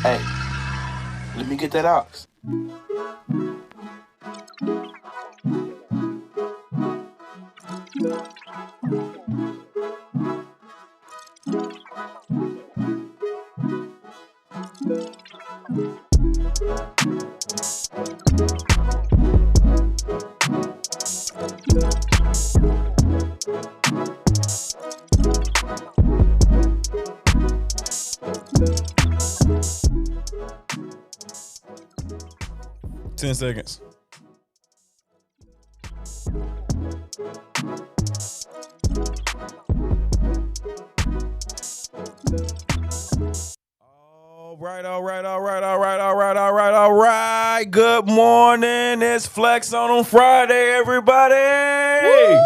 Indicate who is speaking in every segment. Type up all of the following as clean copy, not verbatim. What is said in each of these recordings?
Speaker 1: Hey, let me get that ox.
Speaker 2: 10 seconds. All right. Good morning. It's Flex on Friday, everybody.
Speaker 3: Woo!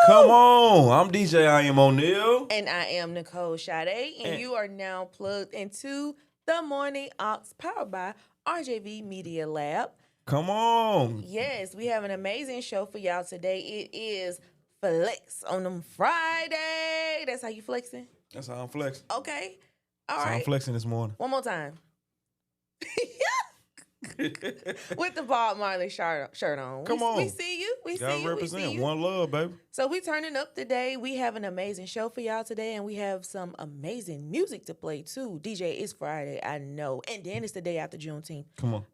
Speaker 2: Come on. I'm DJ. I am Oneal.
Speaker 3: And I am Nicole Sade. And you are now plugged into the Morning Aux powered by RJV Media Lab.
Speaker 2: Come on.
Speaker 3: Yes, we have an amazing show for y'all today. It is Flex on them Friday. That's how you flexing?
Speaker 2: That's how I'm flexing.
Speaker 3: Okay. All
Speaker 2: That's
Speaker 3: right.
Speaker 2: how I'm flexing this morning.
Speaker 3: One more time. With the Bob Marley shirt on.
Speaker 2: Come on.
Speaker 3: We see you. We
Speaker 2: Gotta
Speaker 3: see you.
Speaker 2: represent.
Speaker 3: We see you.
Speaker 2: One love, baby.
Speaker 3: So we turning up today. We have an amazing show for y'all today, and we have some amazing music to play too. DJ, it's Friday, I know. And then it's the day after Juneteenth.
Speaker 2: Come on.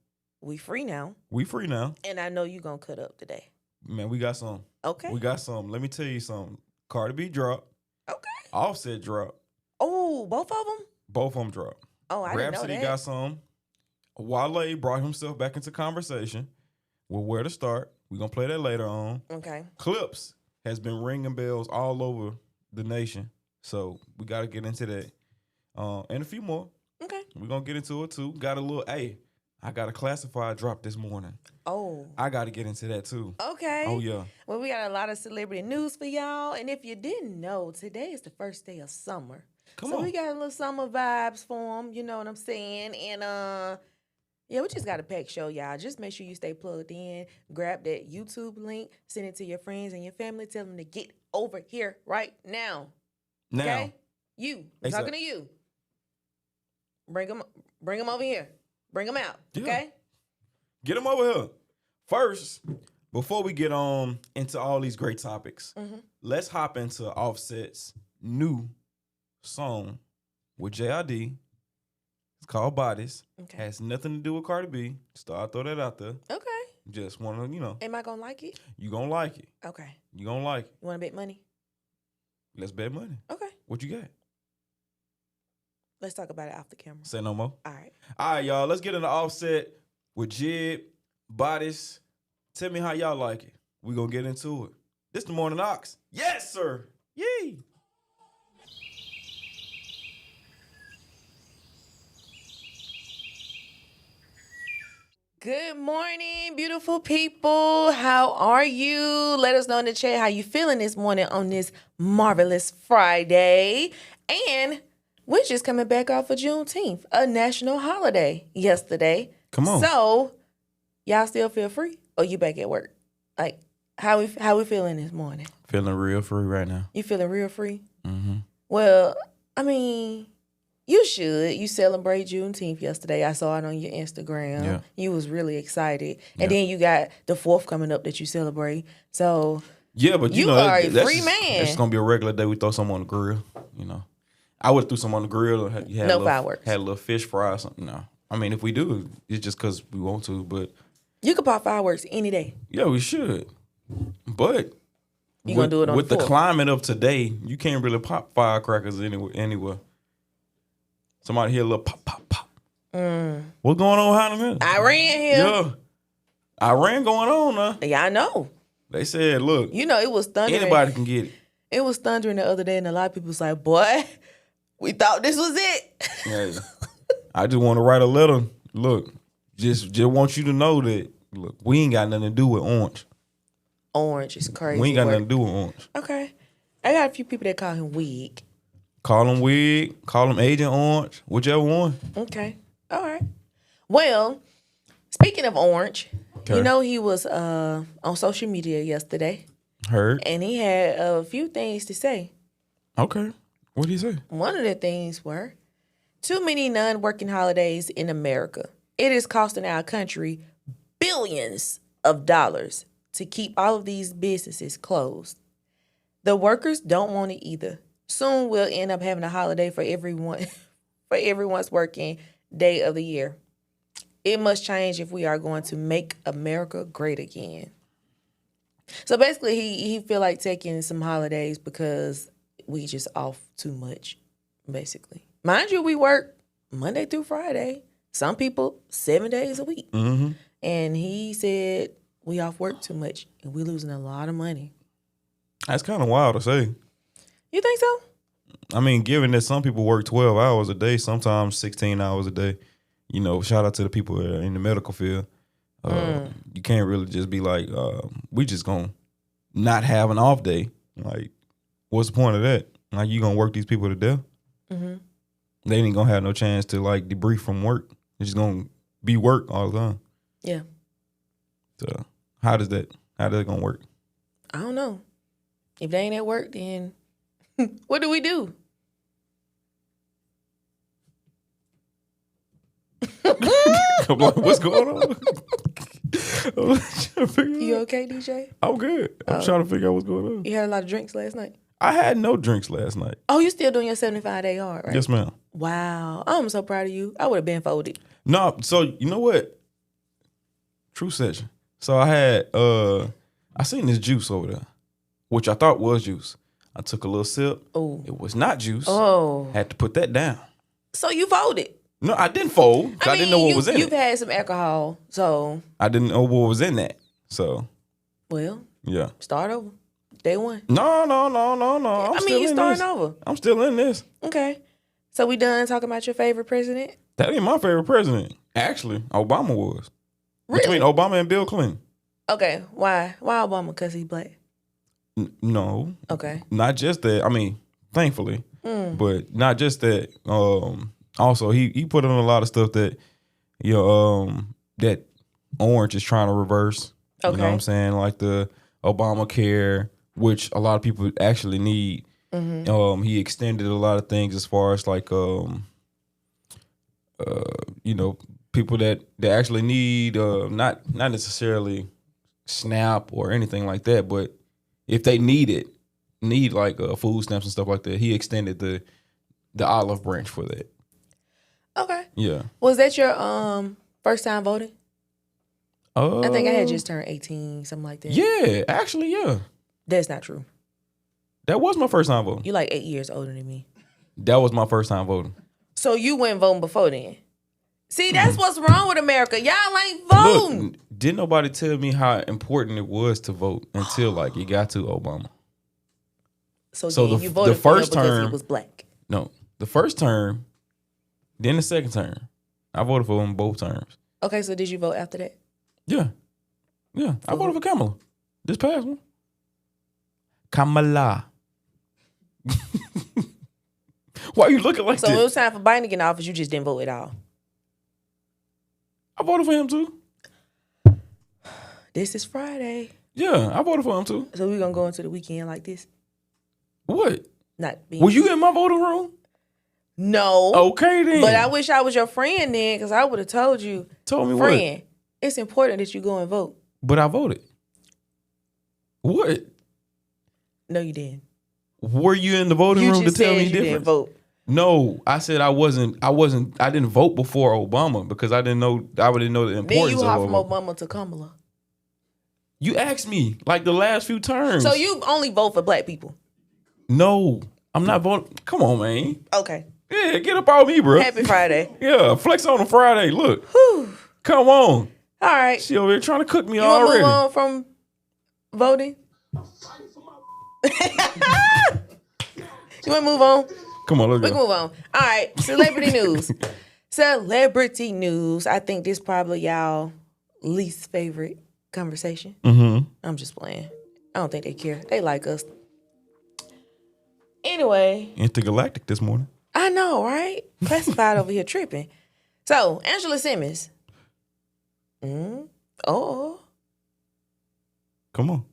Speaker 3: We free now.
Speaker 2: We free now.
Speaker 3: And I know you gonna cut up today.
Speaker 2: Man, we got some.
Speaker 3: Okay.
Speaker 2: We got some. Let me tell you something. Cardi B dropped.
Speaker 3: Okay.
Speaker 2: Offset dropped.
Speaker 3: Oh, both of them?
Speaker 2: Both of them dropped.
Speaker 3: Oh, I didn't know
Speaker 2: Rhapsody
Speaker 3: that.
Speaker 2: got some. Wale brought himself back into conversation with Where to Start. We're going to play that later on.
Speaker 3: Okay.
Speaker 2: Clips has been ringing bells all over the nation. So we got to get into that. And a few more.
Speaker 3: Okay.
Speaker 2: We're going to get into it too. Got a little, I got a classified drop this morning.
Speaker 3: Oh.
Speaker 2: I got to get into that too.
Speaker 3: Okay.
Speaker 2: Oh, yeah.
Speaker 3: Well, we got a lot of celebrity news for y'all. And if you didn't know, today is the first day of summer.
Speaker 2: Come
Speaker 3: so
Speaker 2: on.
Speaker 3: we got a little summer vibes for them. You know what I'm saying? And, yeah, we just got a packed show, y'all. Just make sure you stay plugged in. Grab that YouTube link. Send it to your friends and your family. Tell them to get over here right now.
Speaker 2: Now.
Speaker 3: Okay? You. I'm
Speaker 2: ASAP.
Speaker 3: talking to you. Bring them over here. Bring them out.
Speaker 2: Yeah.
Speaker 3: Okay?
Speaker 2: Get them over here. First, before we get on into all these great topics, let's hop into Offset's new song with JID. It's called Bodies.
Speaker 3: Okay.
Speaker 2: Has nothing to do with Cardi B. So I throw that out there.
Speaker 3: Okay.
Speaker 2: Just want to,
Speaker 3: Am I going to like it?
Speaker 2: you going to like it.
Speaker 3: Okay.
Speaker 2: You going to like it.
Speaker 3: You want to bet money?
Speaker 2: Let's bet money.
Speaker 3: Okay.
Speaker 2: What you got?
Speaker 3: Let's talk about it off the camera.
Speaker 2: Say no more.
Speaker 3: All right.
Speaker 2: All right, y'all. Let's get into Offset with Jib, Bodies. Tell me how y'all like it. We going to get into it. This the Morning Aux. Yes, sir. Yee.
Speaker 3: Good morning, beautiful people. How are you? Let us know in the chat how you feeling this morning on this marvelous Friday. And we're just coming back off of Juneteenth, a national holiday yesterday.
Speaker 2: Come on.
Speaker 3: So, y'all still feel free or you back at work? Like, how we feeling this morning?
Speaker 2: Feeling real free right now.
Speaker 3: You feeling real free?
Speaker 2: Mm-hmm.
Speaker 3: Well, I mean, you should. You celebrate Juneteenth yesterday. I saw it on your Instagram.
Speaker 2: Yeah.
Speaker 3: You was really excited.
Speaker 2: Yeah.
Speaker 3: And then you got the 4th coming up that you celebrate. So,
Speaker 2: Yeah, but
Speaker 3: You
Speaker 2: know,
Speaker 3: are a
Speaker 2: that's
Speaker 3: free
Speaker 2: just,
Speaker 3: man.
Speaker 2: It's just gonna be a regular day. We throw something on the grill. I would have threw something on the grill. Or had
Speaker 3: No
Speaker 2: a little,
Speaker 3: fireworks.
Speaker 2: Had a little fish fry or something. No, I mean if we do, it's just because we want to. But
Speaker 3: you could pop fireworks any day.
Speaker 2: yeah, we should. But
Speaker 3: You gonna do it on
Speaker 2: with
Speaker 3: the
Speaker 2: the
Speaker 3: 4th?
Speaker 2: climate of today? You can't really pop firecrackers anywhere. Somebody hear a little pop, pop, pop. What's going on behind them?
Speaker 3: Iran here.
Speaker 2: Yeah, Iran going on now.
Speaker 3: Yeah, I know.
Speaker 2: They said, look,
Speaker 3: You know, it was thundering.
Speaker 2: anybody can get it.
Speaker 3: It was thundering the other day, and a lot of people was like, boy, we thought this was it.
Speaker 2: Yeah. I just want to write a letter. Look, just want you to know that, look, we ain't got nothing to do with orange.
Speaker 3: Orange is crazy.
Speaker 2: We ain't got
Speaker 3: work.
Speaker 2: nothing to do with orange.
Speaker 3: Okay. I got a few people that call him Wig.
Speaker 2: Call him Wig, call him Agent Orange, whichever one.
Speaker 3: Okay. All right. Well, speaking of Orange,
Speaker 2: Okay.
Speaker 3: you know he was on social media yesterday,
Speaker 2: Heard.
Speaker 3: and he had a few things to say.
Speaker 2: Okay. What'd he say?
Speaker 3: One of the things were too many non-working holidays in America. It is costing our country billions of dollars to keep all of these businesses closed. The workers don't want it either. Soon we'll end up having a holiday for everyone, for everyone's working day of the year. It must change if we are going to make America great again. So basically, he feel like taking some holidays because we just off too much, basically. Mind you, we work Monday through Friday. Some people 7 days a week.
Speaker 2: Mm-hmm.
Speaker 3: And he said we off work too much and we losing a lot of money.
Speaker 2: That's kind of wild to say.
Speaker 3: You think so?
Speaker 2: I mean, given that some people work 12 hours a day, sometimes 16 hours a day, you know, shout out to the people in the medical field. You can't really just be like, we just gonna not have an off day. Like, what's the point of that? Like, you gonna work these people to death?
Speaker 3: Mm-hmm.
Speaker 2: They ain't gonna have no chance to like debrief from work. It's just gonna be work all the time.
Speaker 3: Yeah.
Speaker 2: So how does that gonna work?
Speaker 3: I don't know. If they ain't at work, then what do we do?
Speaker 2: I'm like, what's going on?
Speaker 3: You okay, DJ?
Speaker 2: I'm good. I'm trying to figure out what's going on.
Speaker 3: You had a lot of drinks last night?
Speaker 2: I had no drinks last night.
Speaker 3: Oh, you still doing your 75-day hard, right?
Speaker 2: Yes, ma'am.
Speaker 3: Wow. I'm so proud of you. I would have been folded.
Speaker 2: No, so you know what? True session. So I had I seen this juice over there, which I thought was juice. I took a little sip.
Speaker 3: Oh.
Speaker 2: It was not juice.
Speaker 3: Oh.
Speaker 2: Had to put that down.
Speaker 3: So you folded?
Speaker 2: No, I didn't fold. I didn't know what was in
Speaker 3: You've
Speaker 2: it.
Speaker 3: had some alcohol, so.
Speaker 2: I didn't know what was in that. So.
Speaker 3: Well.
Speaker 2: Yeah.
Speaker 3: Start over. Day one.
Speaker 2: No.
Speaker 3: You're starting over.
Speaker 2: I'm still in this.
Speaker 3: Okay. So we done talking about your favorite president?
Speaker 2: That ain't my favorite president. Actually, Obama was.
Speaker 3: Really?
Speaker 2: Between Obama and Bill Clinton.
Speaker 3: Okay. Why? Why Obama? Because he's black?
Speaker 2: No.
Speaker 3: Okay.
Speaker 2: Not just that. I mean, thankfully. But not just that. Also, he put in a lot of stuff that, that Orange is trying to reverse.
Speaker 3: Okay.
Speaker 2: You know what I'm saying? Like the Obamacare, which a lot of people actually need. Mm-hmm. He extended a lot of things as far as like, people that actually need, not necessarily SNAP or anything like that, but if they need like food stamps and stuff like that, he extended the olive branch for that.
Speaker 3: Okay.
Speaker 2: Yeah.
Speaker 3: Was that your first time voting? I think I had just turned 18, something like that.
Speaker 2: Yeah, actually, yeah.
Speaker 3: That's not true.
Speaker 2: That was my first time voting.
Speaker 3: You like 8 years older than me.
Speaker 2: That was my first time voting.
Speaker 3: So you went voting before then. See, that's what's wrong with America. Y'all ain't voting.
Speaker 2: Look, didn't nobody tell me how important it was to vote until like it got to Obama.
Speaker 3: So then you voted for him because he was black.
Speaker 2: No, the first term, then the second term. I voted for him both terms.
Speaker 3: Okay, so did you vote after that?
Speaker 2: Yeah. I voted for Kamala. This past one. Kamala. Why are you looking like
Speaker 3: so
Speaker 2: that?
Speaker 3: So it was time for Biden to get in office. You just didn't vote at all.
Speaker 2: I voted for him too.
Speaker 3: This is Friday.
Speaker 2: Yeah, I voted for him too.
Speaker 3: So we're going to go into the weekend like this?
Speaker 2: What?
Speaker 3: Not being.
Speaker 2: Were you in my voting room?
Speaker 3: No.
Speaker 2: Okay then.
Speaker 3: But I wish I was your friend then, because I would have told you.
Speaker 2: Told me
Speaker 3: friend,
Speaker 2: what?
Speaker 3: It's important that you go and vote.
Speaker 2: But I voted. What?
Speaker 3: No, you didn't.
Speaker 2: Were you in the voting room to tell me different?
Speaker 3: Didn't vote.
Speaker 2: No, I said I wasn't. I didn't vote before Obama because I didn't know the importance.
Speaker 3: Then you hopped
Speaker 2: of
Speaker 3: from Obama to Kamala.
Speaker 2: You asked me like the last few terms.
Speaker 3: So you only vote for black people?
Speaker 2: No, I'm not voting. Come on, man.
Speaker 3: Okay.
Speaker 2: Yeah, get up on me, bro.
Speaker 3: Happy Friday.
Speaker 2: Yeah, flex on a Friday. Look.
Speaker 3: Whew.
Speaker 2: Come on.
Speaker 3: All right.
Speaker 2: She over here trying to cook me
Speaker 3: you
Speaker 2: already.
Speaker 3: You want to move on from voting? You want to move on?
Speaker 2: Come on, let's go.
Speaker 3: We can move on. All right, celebrity news. Celebrity news. I think this probably y'all least favorite conversation.
Speaker 2: Mm-hmm.
Speaker 3: I'm just playing. I don't think they care. They like us. Anyway.
Speaker 2: Intergalactic this morning.
Speaker 3: I know, right? Classified over here tripping. So, Angela Simmons. Oh.
Speaker 2: Come on.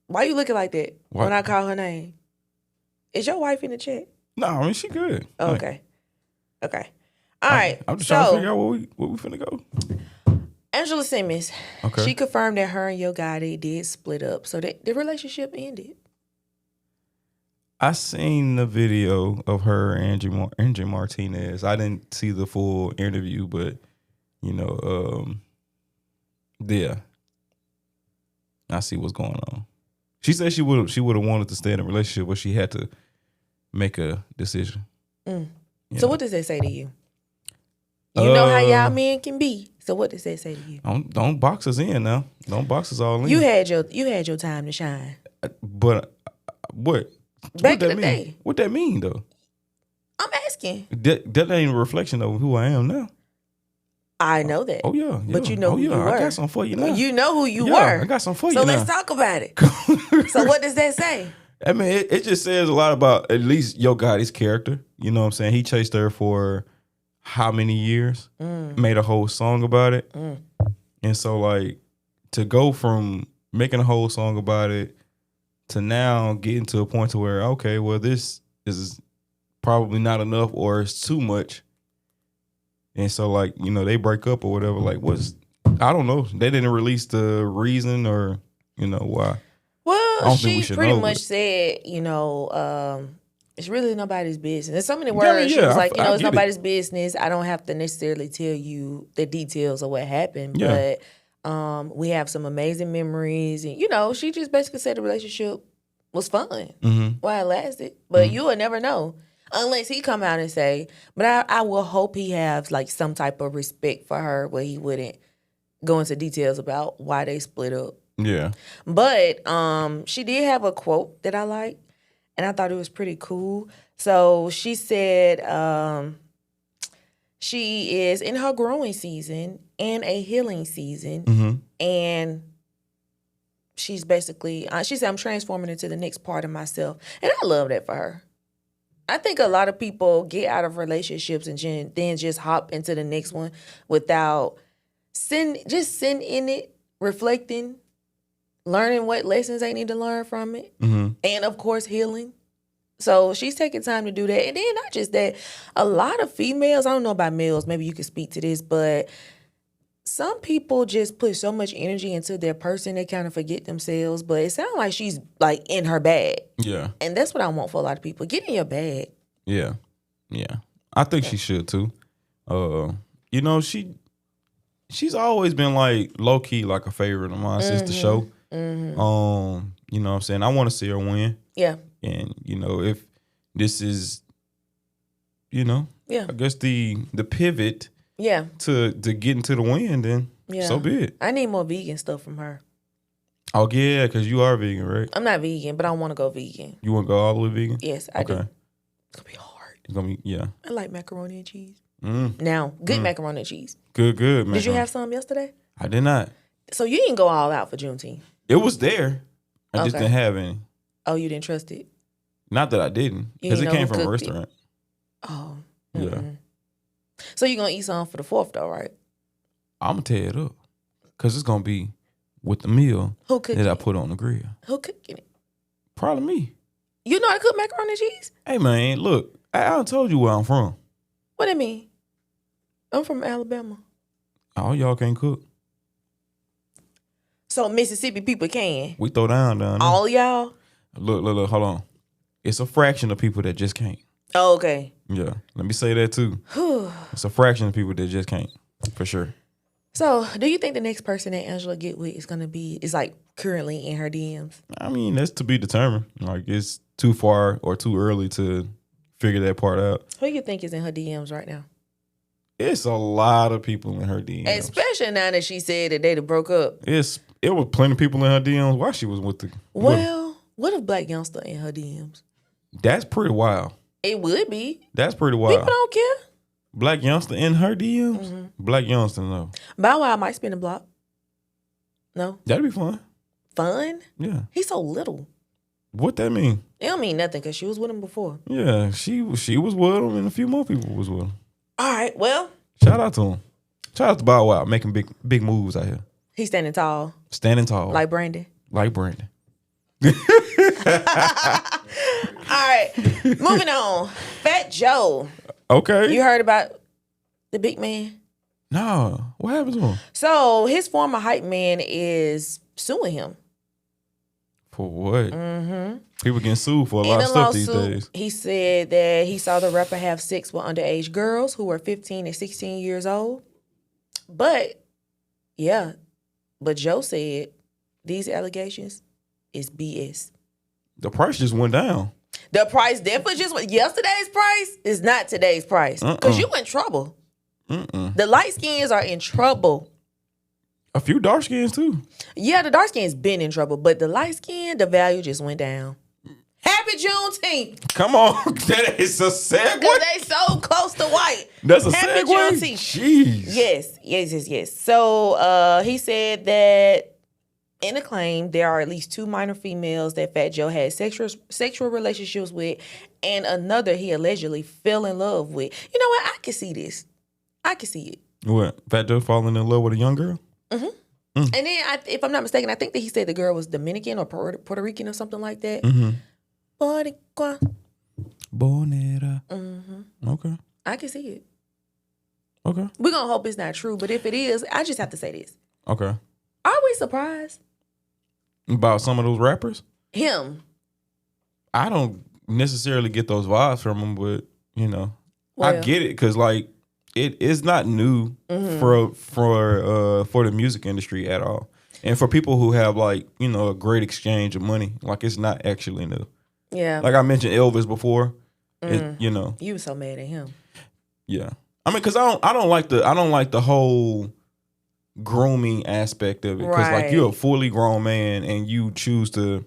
Speaker 3: Why you looking like that when I call her name? Is your wife in the chat?
Speaker 2: No, I mean, she good.
Speaker 3: Okay. Okay. All right.
Speaker 2: I'm just trying to figure out where we finna go.
Speaker 3: Angela Simmons.
Speaker 2: Okay.
Speaker 3: She confirmed that her and Yo Gotti did split up, so that the relationship ended.
Speaker 2: I seen the video of her and Angie Martinez. I didn't see the full interview, but yeah, I see what's going on. She said she would have wanted to stay in a relationship, but she had to make a decision.
Speaker 3: So what does that say to you? You know how y'all men can be. So what does that say to you?
Speaker 2: Don't box us in now. Don't box us all in.
Speaker 3: You had your time to shine.
Speaker 2: But what?
Speaker 3: Back in the
Speaker 2: mean?
Speaker 3: day.
Speaker 2: What that mean though?
Speaker 3: I'm asking.
Speaker 2: That ain't a reflection of who I am now.
Speaker 3: I know that.
Speaker 2: Oh yeah.
Speaker 3: But you know who you were.
Speaker 2: I got something for you now.
Speaker 3: You know who you were.
Speaker 2: I got something for you
Speaker 3: now.
Speaker 2: now.
Speaker 3: So let's talk about it. So what does that say?
Speaker 2: I mean, it just says a lot about at least Yo Gotti's character. You know what I'm saying? He chased her for how many years? Made a whole song about it. And so like to go from making a whole song about it to now getting to a point to where, okay, well, this is probably not enough or it's too much. And so like, they break up or whatever. Like I don't know. They didn't release the reason or, why.
Speaker 3: Well, she pretty much said, it's really nobody's business. There's so many words. She was like, it's nobody's business. I don't have to necessarily tell you the details of what happened, but we have some amazing memories. And, she just basically said the relationship was fun while it lasted. But you will never know unless he come out and say, but I will hope he has like some type of respect for her where he wouldn't go into details about why they split up.
Speaker 2: Yeah.
Speaker 3: But she did have a quote that I liked, and I thought it was pretty cool. So she said she is in her growing season and a healing season. And she's basically, she said, I'm transforming into the next part of myself. And I love that for her. I think a lot of people get out of relationships and then just hop into the next one without sitting in it, reflecting, learning what lessons they need to learn from it, and of course healing. So she's taking time to do that. And then not just that, a lot of females, I don't know about males, maybe you can speak to this, but some people just put so much energy into their person, they kind of forget themselves. But it sounds like she's like in her bag. Yeah. And that's what I want for a lot of people. Get in your bag.
Speaker 2: Yeah. Yeah. I think she should too. She's always been like low key like a favorite of mine since the show. You know what I'm saying? I want to see her win. Yeah. And if this is, I guess the pivot to get into the win, then so be it.
Speaker 3: I need more vegan stuff from her.
Speaker 2: Oh yeah, because you are vegan, right?
Speaker 3: I'm not vegan, but I want to go vegan.
Speaker 2: You want to go all the way vegan?
Speaker 3: Yes, I do. It's gonna be hard.
Speaker 2: It's gonna be
Speaker 3: I like macaroni and cheese. Now, good macaroni and cheese.
Speaker 2: Good macaroni.
Speaker 3: Did you have some yesterday?
Speaker 2: I did not.
Speaker 3: So you didn't go all out for Juneteenth?
Speaker 2: It was there. I just didn't have any.
Speaker 3: Oh, you didn't trust it?
Speaker 2: Not that I didn't, because it came from a restaurant.
Speaker 3: Oh. Yeah. So you're going to eat some for the 4th though, right?
Speaker 2: I'm going to tear it up. Because it's going to be with the meal that I put on the grill.
Speaker 3: Who cooking it?
Speaker 2: Probably me.
Speaker 3: You know how to cook macaroni and cheese?
Speaker 2: Hey, man, look. I done told you where I'm from.
Speaker 3: What do you mean? I'm from Alabama.
Speaker 2: All y'all can't cook.
Speaker 3: So Mississippi people can?
Speaker 2: We throw down there.
Speaker 3: All y'all?
Speaker 2: Look, hold on. It's a fraction of people that just can't.
Speaker 3: Oh, okay.
Speaker 2: Yeah, let me say that too. It's a fraction of people that just can't, for sure.
Speaker 3: So, do you think the next person that Angela get with is like currently in her DMs?
Speaker 2: I mean, that's to be determined. Like, it's too far or too early to figure that part out.
Speaker 3: Who do you think is in her DMs right now?
Speaker 2: It's a lot of people in her DMs.
Speaker 3: Especially now that she said that they broke up.
Speaker 2: It was plenty of people in her DMs while she was with the...
Speaker 3: Well, what if Black Youngster in her DMs?
Speaker 2: That's pretty wild.
Speaker 3: It would be.
Speaker 2: That's pretty wild.
Speaker 3: People don't care.
Speaker 2: Black Youngster in her DMs? Black Youngster, no.
Speaker 3: Bow Wow might spin a block. No?
Speaker 2: That'd be fun.
Speaker 3: Fun?
Speaker 2: Yeah.
Speaker 3: He's so little.
Speaker 2: What that mean?
Speaker 3: It don't mean nothing because she was with him before.
Speaker 2: Yeah, she was with him and a few more people was with him.
Speaker 3: All right, well.
Speaker 2: Shout out to him. Shout out to Bow Wow making big moves out here.
Speaker 3: He's standing tall.
Speaker 2: Standing tall.
Speaker 3: Like Brandon.
Speaker 2: Like Brandon.
Speaker 3: All right, moving on. Fat Joe.
Speaker 2: Okay.
Speaker 3: You heard about the big man?
Speaker 2: No. What happened to him?
Speaker 3: So his former hype man is suing him.
Speaker 2: For what?
Speaker 3: Mm-hmm.
Speaker 2: People getting sued for a lot
Speaker 3: In
Speaker 2: of
Speaker 3: a
Speaker 2: stuff these
Speaker 3: lawsuit,
Speaker 2: days.
Speaker 3: he said that he saw the rapper have sex with underage girls who were 15 and 16 years old. But Joe said these allegations is BS.
Speaker 2: The price just went down.
Speaker 3: The price definitely just went. Yesterday's price is not today's price. Because you in trouble. The light skins are in trouble.
Speaker 2: A few dark skins too.
Speaker 3: Yeah, the dark skin's been in trouble, but the light skin, the value just went down. Happy Juneteenth.
Speaker 2: Come on. That is a segue.
Speaker 3: Because they so close to white.
Speaker 2: That's a
Speaker 3: Happy
Speaker 2: segue?
Speaker 3: Juneteenth.
Speaker 2: Jeez.
Speaker 3: Yes. So he said that in the claim, there are at least 2 minor females that Fat Joe had sexual relationships with, and another he allegedly fell in love with. You know what? I can see this. I can see it.
Speaker 2: What? Fat Joe falling in love with a young girl?
Speaker 3: Mm-hmm. And then, if I'm not mistaken, I think that he said the girl was Dominican or Puerto Rican or something like that.
Speaker 2: Mm-hmm.
Speaker 3: Boricua.
Speaker 2: Bonita.
Speaker 3: Mm-hmm.
Speaker 2: Okay.
Speaker 3: I can see it.
Speaker 2: Okay.
Speaker 3: We're going to hope it's not true, but if it is, I just have to say this.
Speaker 2: Okay.
Speaker 3: Are we surprised?
Speaker 2: About some of those rappers?
Speaker 3: Him.
Speaker 2: I don't necessarily get those vibes from them, but,
Speaker 3: Well,
Speaker 2: I get it because, like, it is not new for the music industry at all. And for people who have, like, a great exchange of money, like, it's not actually new.
Speaker 3: Yeah.
Speaker 2: Like I mentioned Elvis before,
Speaker 3: You were so mad at him.
Speaker 2: Yeah. I mean, because I don't like the whole grooming aspect of it. Because like you're a fully grown man and you choose to,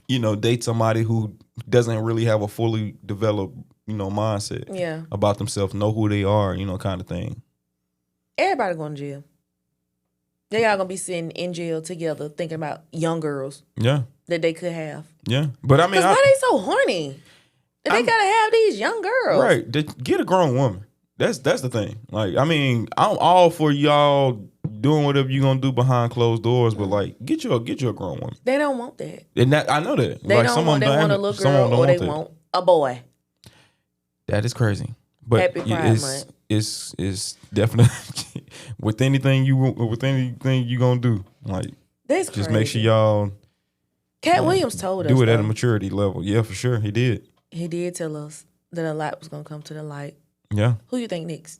Speaker 2: date somebody who doesn't really have a fully developed, mindset about themselves, know who they are, kind of thing.
Speaker 3: Everybody going to jail. They all gonna be sitting in jail together thinking about young girls.
Speaker 2: Yeah.
Speaker 3: That they could have.
Speaker 2: Yeah. But I mean,
Speaker 3: why they so horny? They gotta have these young girls.
Speaker 2: Right. Get a grown woman. That's the thing. Like, I mean, I'm all for y'all doing whatever you gonna do behind closed doors, but like, get you a grown woman.
Speaker 3: They don't want that.
Speaker 2: And that, I know that.
Speaker 3: They
Speaker 2: like,
Speaker 3: don't want. They want a little girl, or they want a boy.
Speaker 2: That is crazy. But
Speaker 3: Happy Pride Month.
Speaker 2: It's definitely with anything you gonna do. Like,
Speaker 3: that's
Speaker 2: just
Speaker 3: crazy.
Speaker 2: make sure y'all.
Speaker 3: Cat Williams told us
Speaker 2: do it at a maturity level. Yeah, for sure, he did.
Speaker 3: He did tell us that a lot was gonna come to the light.
Speaker 2: Yeah.
Speaker 3: Who you think next?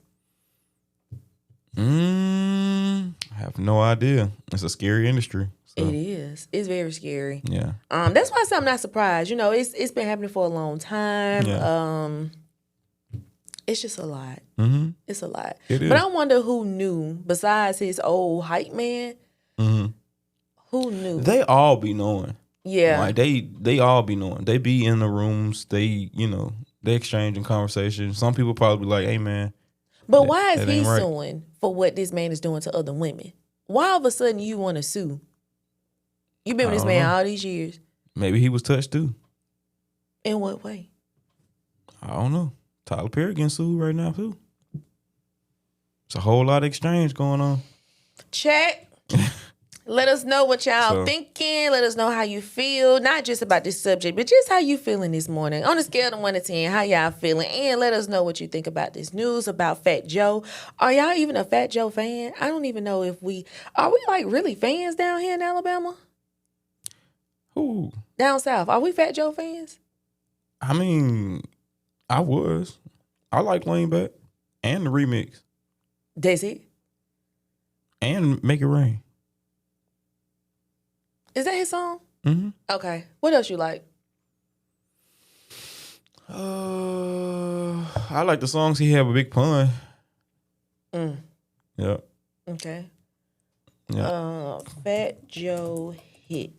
Speaker 2: I have no idea. It's a scary industry. So.
Speaker 3: It is. It's very scary.
Speaker 2: Yeah.
Speaker 3: That's why I'm not surprised. It's been happening for a long time.
Speaker 2: Yeah.
Speaker 3: It's just a lot.
Speaker 2: Mm-hmm.
Speaker 3: It's a lot.
Speaker 2: It is.
Speaker 3: But I wonder who knew, besides his old hype man, who knew?
Speaker 2: They all be knowing.
Speaker 3: Yeah.
Speaker 2: Like they all be knowing. They be in the rooms. They, they exchanging conversations. Some people probably be like, hey, man.
Speaker 3: But why is he
Speaker 2: right.
Speaker 3: suing for what this man is doing to other women? Why all of a sudden you want to sue? You've been with this man all these years.
Speaker 2: Maybe he was touched too.
Speaker 3: In what way?
Speaker 2: I don't know. Tyler Perry getting sued right now too. It's a whole lot of exchange going on.
Speaker 3: Check. Let us know what y'all thinking. Let us know how you feel. Not just about this subject, but just how you feeling this morning. On a scale of 1 to 10, how y'all feeling? And let us know what you think about this news about Fat Joe. Are y'all even a Fat Joe fan? I don't even know if are we like really fans down here in Alabama?
Speaker 2: Who?
Speaker 3: Down south. Are we Fat Joe fans?
Speaker 2: I mean, I was. I like Lean Back and the remix.
Speaker 3: That's it?
Speaker 2: And Make It Rain.
Speaker 3: Is that his song?
Speaker 2: Mm-hmm.
Speaker 3: Okay. What else you like?
Speaker 2: I like the songs he had with Big Pun. Yeah.
Speaker 3: Okay.
Speaker 2: Yeah.
Speaker 3: Fat Joe hits.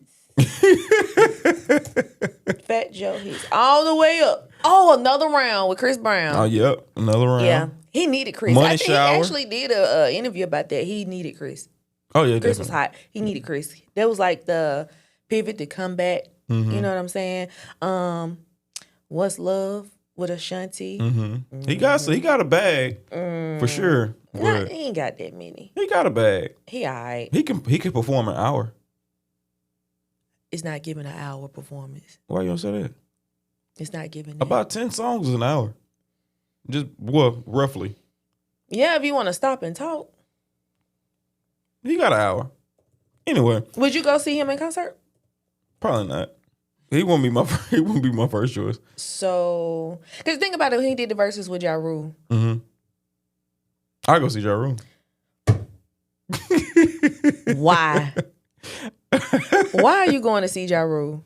Speaker 3: Fat Joe hits all the way up. Oh, another round with Chris Brown.
Speaker 2: Oh, yep. Another round.
Speaker 3: Yeah. He needed Chris.
Speaker 2: Money
Speaker 3: I think
Speaker 2: Shower.
Speaker 3: he actually did a interview about that. He needed Chris.
Speaker 2: Oh, yeah,
Speaker 3: Chris
Speaker 2: definitely.
Speaker 3: was hot. He needed Chris. That was like the pivot to come back.
Speaker 2: Mm-hmm.
Speaker 3: You know what I'm saying? What's Love with Ashanti.
Speaker 2: Mm-hmm. He got a bag for sure.
Speaker 3: Nah, he ain't got that many.
Speaker 2: He got a bag.
Speaker 3: He all right.
Speaker 2: He can perform an hour.
Speaker 3: It's not giving an hour performance.
Speaker 2: Why you don't say that?
Speaker 3: It's not giving
Speaker 2: About 10 songs is an hour. Just roughly.
Speaker 3: Yeah, if you want to stop and talk.
Speaker 2: He got an hour. Anyway,
Speaker 3: Would you go see him in concert?
Speaker 2: probably not. He won't be my he won't be my first choice.
Speaker 3: So, because think about it, when he did the verses with Ja Rule.
Speaker 2: Mm-hmm. I go see Ja Rule.
Speaker 3: Why? Why are you going to see Ja Rule?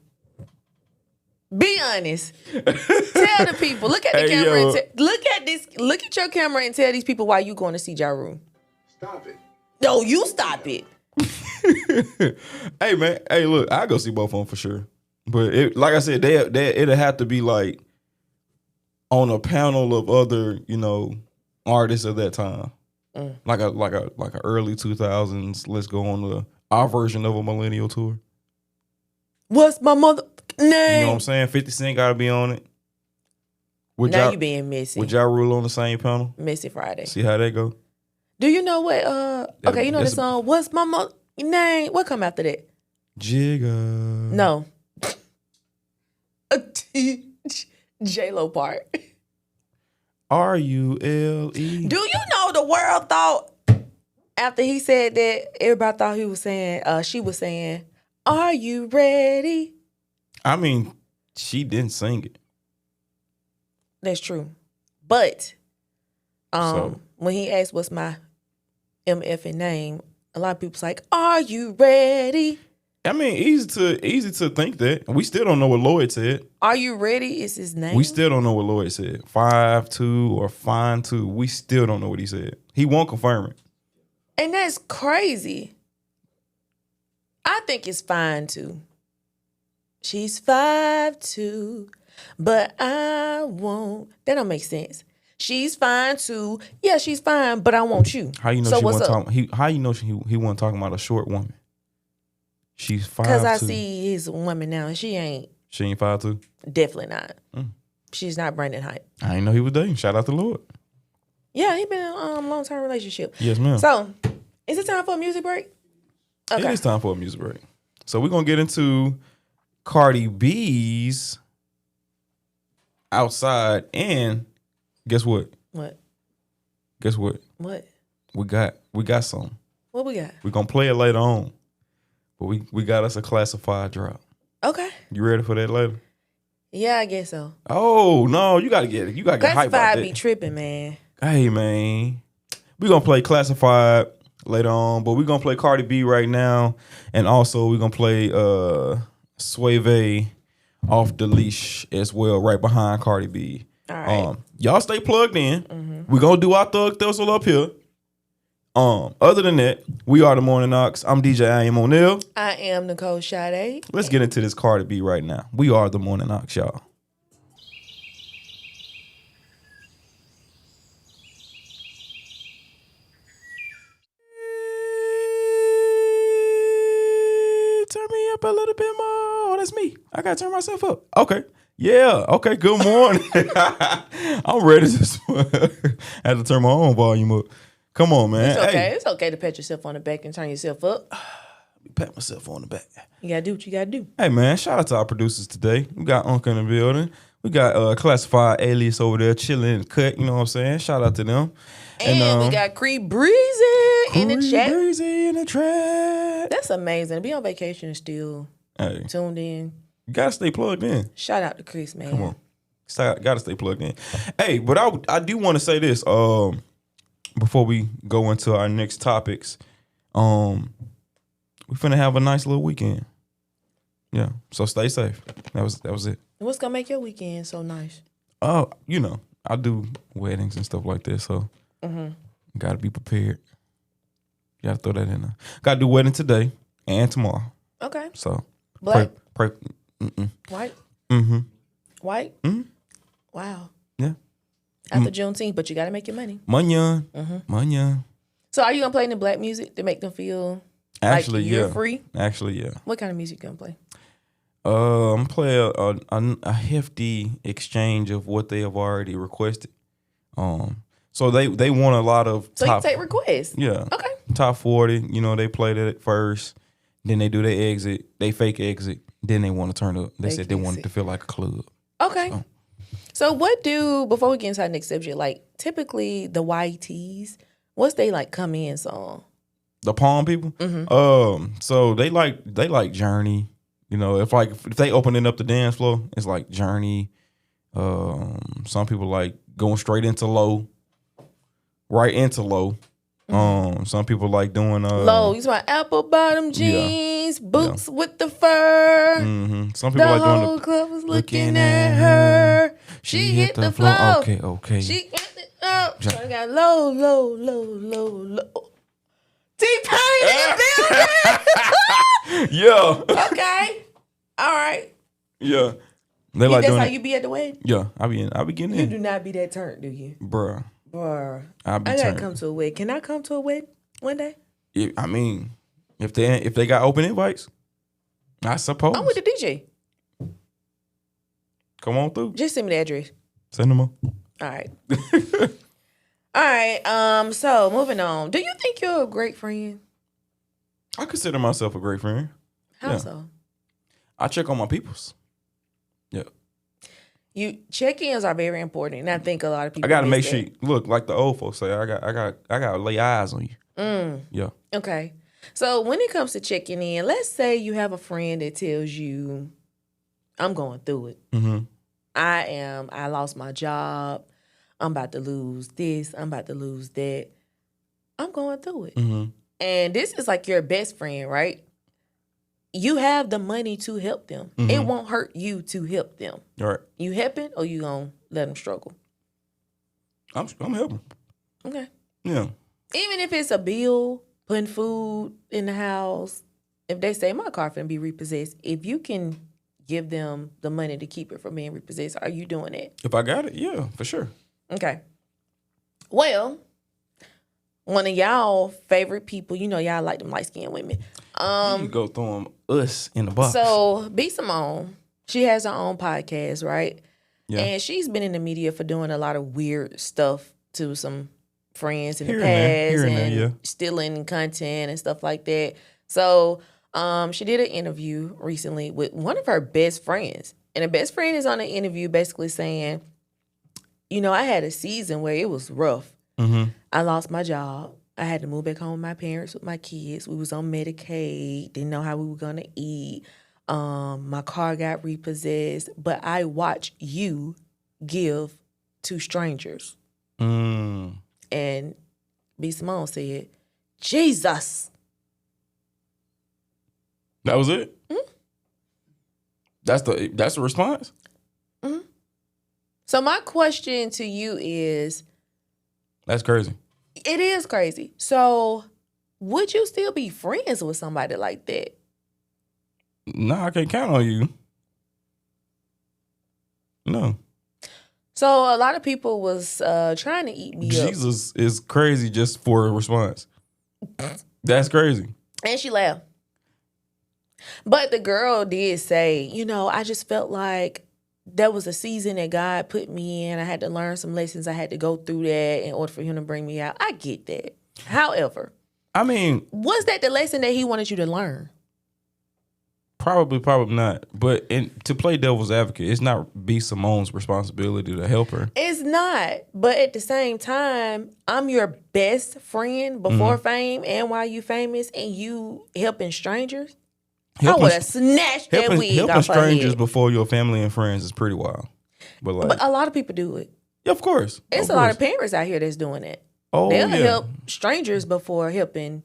Speaker 3: Be honest. Tell the people. Look at the camera. Look at your camera and tell these people why you going to see Ja Rule.
Speaker 1: Stop it.
Speaker 3: No, you stop it.
Speaker 2: Hey man, hey look, I go see both of them for sure. But like I said, it'll have to be like on a panel of other, artists of that time. Like a early 2000s. Let's go on our version of a millennial tour.
Speaker 3: What's my mother name?
Speaker 2: You know what I'm saying? 50 Cent got to be on it.
Speaker 3: Now you being messy.
Speaker 2: With Ja Rule on the same panel.
Speaker 3: Messy Friday.
Speaker 2: See how that go?
Speaker 3: Do you know what? Okay, you know the song. What's my mother name? What come after that?
Speaker 2: Jigga.
Speaker 3: No. J-Lo part.
Speaker 2: RULE.
Speaker 3: Do you know the world thought after he said that, everybody thought he was saying, she was saying, "Are you ready?"
Speaker 2: I mean, she didn't sing it.
Speaker 3: That's true. But when he asked what's my MFing name, a lot of people's like, "Are you ready?"
Speaker 2: I mean, easy to think that. We still don't know what Lloyd said.
Speaker 3: Are you ready is his name.
Speaker 2: We still don't know what Lloyd said. 5-2 or fine 2. We still don't know what he said. He won't confirm it.
Speaker 3: And that's crazy. I think it's fine too. She's 5'2", but I won't. That don't make sense. She's fine too. Yeah, she's fine, but I want you.
Speaker 2: How you know
Speaker 3: so
Speaker 2: she
Speaker 3: what's
Speaker 2: wasn't
Speaker 3: up?
Speaker 2: talking? How you know he wasn't talking about a short woman? She's 5'2".
Speaker 3: Because I see his woman now. She ain't.
Speaker 2: She ain't 5'2".
Speaker 3: Definitely not. She's not Brandon Hype.
Speaker 2: I didn't know he was dating. Shout out to Lord.
Speaker 3: Yeah, he been in a long-term relationship.
Speaker 2: Yes, ma'am.
Speaker 3: So, is it time for a music break? Okay.
Speaker 2: It is time for a music break. So we're gonna get into Cardi B's Outside, and guess what?
Speaker 3: What?
Speaker 2: Guess what?
Speaker 3: What?
Speaker 2: We got something.
Speaker 3: What we got?
Speaker 2: We're gonna play it later on. But we got us a classified drop.
Speaker 3: Okay.
Speaker 2: You ready for that later?
Speaker 3: Yeah, I guess so.
Speaker 2: Oh no, you gotta get it. You gotta get hype about
Speaker 3: Classified
Speaker 2: that.
Speaker 3: be tripping, man.
Speaker 2: Hey man, we gonna play Classified later on, but we gonna play Cardi B right now, and also we gonna play Suave Off the Leash as well, right behind Cardi B.
Speaker 3: All right.
Speaker 2: Y'all stay plugged in. We gonna do our thug thistle up here. Other than that, we are the Morning Aux. I'm DJ I am Oneal.
Speaker 3: I am Nicole Sade.
Speaker 2: Let's get into this Cardi B right now. We are the Morning Aux, y'all. Turn me up a little bit more. Oh, that's me. I gotta turn myself up. Okay. Yeah. Okay. Good morning. I'm ready to I had to turn my own volume up. Come on, man.
Speaker 3: It's okay.
Speaker 2: Hey.
Speaker 3: It's okay to pat yourself on the back and turn yourself up.
Speaker 2: Pat myself on the back.
Speaker 3: You gotta do what you gotta do.
Speaker 2: Hey, man. Shout out to our producers today. We got Uncle in the building. We got Classified Alias over there chilling in the cut. You know what I'm saying? Shout out to them.
Speaker 3: And we got Cree Breezy in the chat.
Speaker 2: Breezy in the trap.
Speaker 3: That's amazing. To be on vacation and still tuned in.
Speaker 2: You gotta stay plugged in.
Speaker 3: Shout out to Chris, man.
Speaker 2: Come on. Gotta stay plugged in. Hey, but I do want to say this before we go into our next topics. We finna have a nice little weekend. Yeah. So stay safe. That was it.
Speaker 3: What's gonna make your weekend so nice?
Speaker 2: Oh, I do weddings and stuff like that, so gotta be prepared. You gotta throw that in there. Gotta do wedding today and tomorrow.
Speaker 3: Okay.
Speaker 2: So
Speaker 3: Black?
Speaker 2: pray.
Speaker 3: White?
Speaker 2: Mm-hmm.
Speaker 3: White?
Speaker 2: Mm-hmm.
Speaker 3: Wow.
Speaker 2: Yeah.
Speaker 3: After Juneteenth, but you gotta make your money.
Speaker 2: Manyan. Manyan.
Speaker 3: So are you gonna play any black music to make them feel
Speaker 2: Actually,
Speaker 3: like you're
Speaker 2: yeah.
Speaker 3: free?
Speaker 2: Actually, yeah.
Speaker 3: What kind of music you gonna play?
Speaker 2: I'm play a hefty exchange of what they have already requested. So they want a lot of
Speaker 3: So
Speaker 2: top,
Speaker 3: you take requests?
Speaker 2: yeah.
Speaker 3: Okay.
Speaker 2: Top 40. They played it first. Then they do their exit. They fake exit. Then they want to turn up. They
Speaker 3: Fake
Speaker 2: said they wanted
Speaker 3: exit.
Speaker 2: to feel like a club.
Speaker 3: Okay. So before we get into our next subject, like typically the YTs, what's they like come in song?
Speaker 2: The Palm people? So they like Journey. You know, if they opening up the dance floor, it's like Journey. Some people like going straight into low. Right into low. Some people like doing
Speaker 3: low. You talking about apple bottom jeans, boots with the fur.
Speaker 2: Some people like doing
Speaker 3: the club was looking at her. She hit the floor.
Speaker 2: Okay.
Speaker 3: She hit it up. So I got low. T-Pain in the building.
Speaker 2: Yeah.
Speaker 3: Okay. All right.
Speaker 2: Yeah. They like
Speaker 3: That's
Speaker 2: doing
Speaker 3: how
Speaker 2: it.
Speaker 3: you be at the wedding?
Speaker 2: Yeah, I be getting
Speaker 3: You
Speaker 2: in.
Speaker 3: do not be that turned, do you?
Speaker 2: Bruh.
Speaker 3: I
Speaker 2: be
Speaker 3: gotta
Speaker 2: turned.
Speaker 3: come to a wedding. Can I come to a wedding one day?
Speaker 2: I mean, if they got open invites, I suppose.
Speaker 3: I'm with the DJ.
Speaker 2: Come on through.
Speaker 3: Just send me the address.
Speaker 2: Send them up.
Speaker 3: All right. All right. So moving on. Do you think you're a great friend?
Speaker 2: I consider myself a great friend.
Speaker 3: How
Speaker 2: Yeah.
Speaker 3: so?
Speaker 2: I check on my peoples. Yeah.
Speaker 3: Check-ins are very important, and I think a lot of people.
Speaker 2: I gotta
Speaker 3: miss
Speaker 2: make
Speaker 3: that.
Speaker 2: sure look like the old folks say. I gotta lay eyes on you. Yeah.
Speaker 3: Okay. So when it comes to checking in, let's say you have a friend that tells you, I'm going through it. I lost my job. I'm about to lose this. I'm about to lose that. I'm going through it. And this is like your best friend, right? You have the money to help them. It won't hurt you to help them.
Speaker 2: All right.
Speaker 3: You helping or you gonna let them struggle?
Speaker 2: I'm helping.
Speaker 3: Okay.
Speaker 2: Yeah.
Speaker 3: Even if it's a bill, putting food in the house, if they say my car finna be repossessed, if you can give them the money to keep it from being repossessed, are you doing that?
Speaker 2: If I got it, yeah, for sure.
Speaker 3: Okay. Well, one of y'all favorite people, you know y'all like them light-skinned women.
Speaker 2: You go throw us in the box.
Speaker 3: So B Simone, she has her own podcast, right?
Speaker 2: Yeah.
Speaker 3: And she's been in the media for doing a lot of weird stuff to some friends in the
Speaker 2: Here
Speaker 3: past
Speaker 2: and there, yeah.
Speaker 3: stealing content and stuff like that. So she did an interview recently with one of her best friends. And the best friend is on the interview basically saying, you know, I had a season where it was rough. I lost my job. I had to move back home with my parents with my kids. We was on Medicaid. Didn't know how we were going to eat. My car got repossessed. But I watched you give to strangers. And B. Simone said, Jesus.
Speaker 2: That was it? That's the response?
Speaker 3: So my question to you is...
Speaker 2: That's crazy.
Speaker 3: It is crazy. So would you still be friends with somebody like that?
Speaker 2: No, I can't count on you. No.
Speaker 3: So a lot of people was trying to eat me up.
Speaker 2: Jesus is crazy just for a response. That's crazy.
Speaker 3: And she laughed. But the girl did say, you know, I just felt like there was a season that God put me in. I had to learn some lessons. I had to go through that in order for him to bring me out. I get that. However,
Speaker 2: I mean,
Speaker 3: was that the lesson that he wanted you to learn?
Speaker 2: probably not. But to play devil's advocate, it's not B. Simone's responsibility to help her.
Speaker 3: It's not. But at the same time, I'm your best friend before fame and while you famous, and you helping strangers. I would have snatched that wig
Speaker 2: helping
Speaker 3: off her
Speaker 2: strangers
Speaker 3: head.
Speaker 2: before your family and friends is pretty wild. But
Speaker 3: a lot of people do it.
Speaker 2: yeah, of course.
Speaker 3: It's a lot of parents out here that's doing it.
Speaker 2: Oh,
Speaker 3: They'll
Speaker 2: yeah.
Speaker 3: help strangers before helping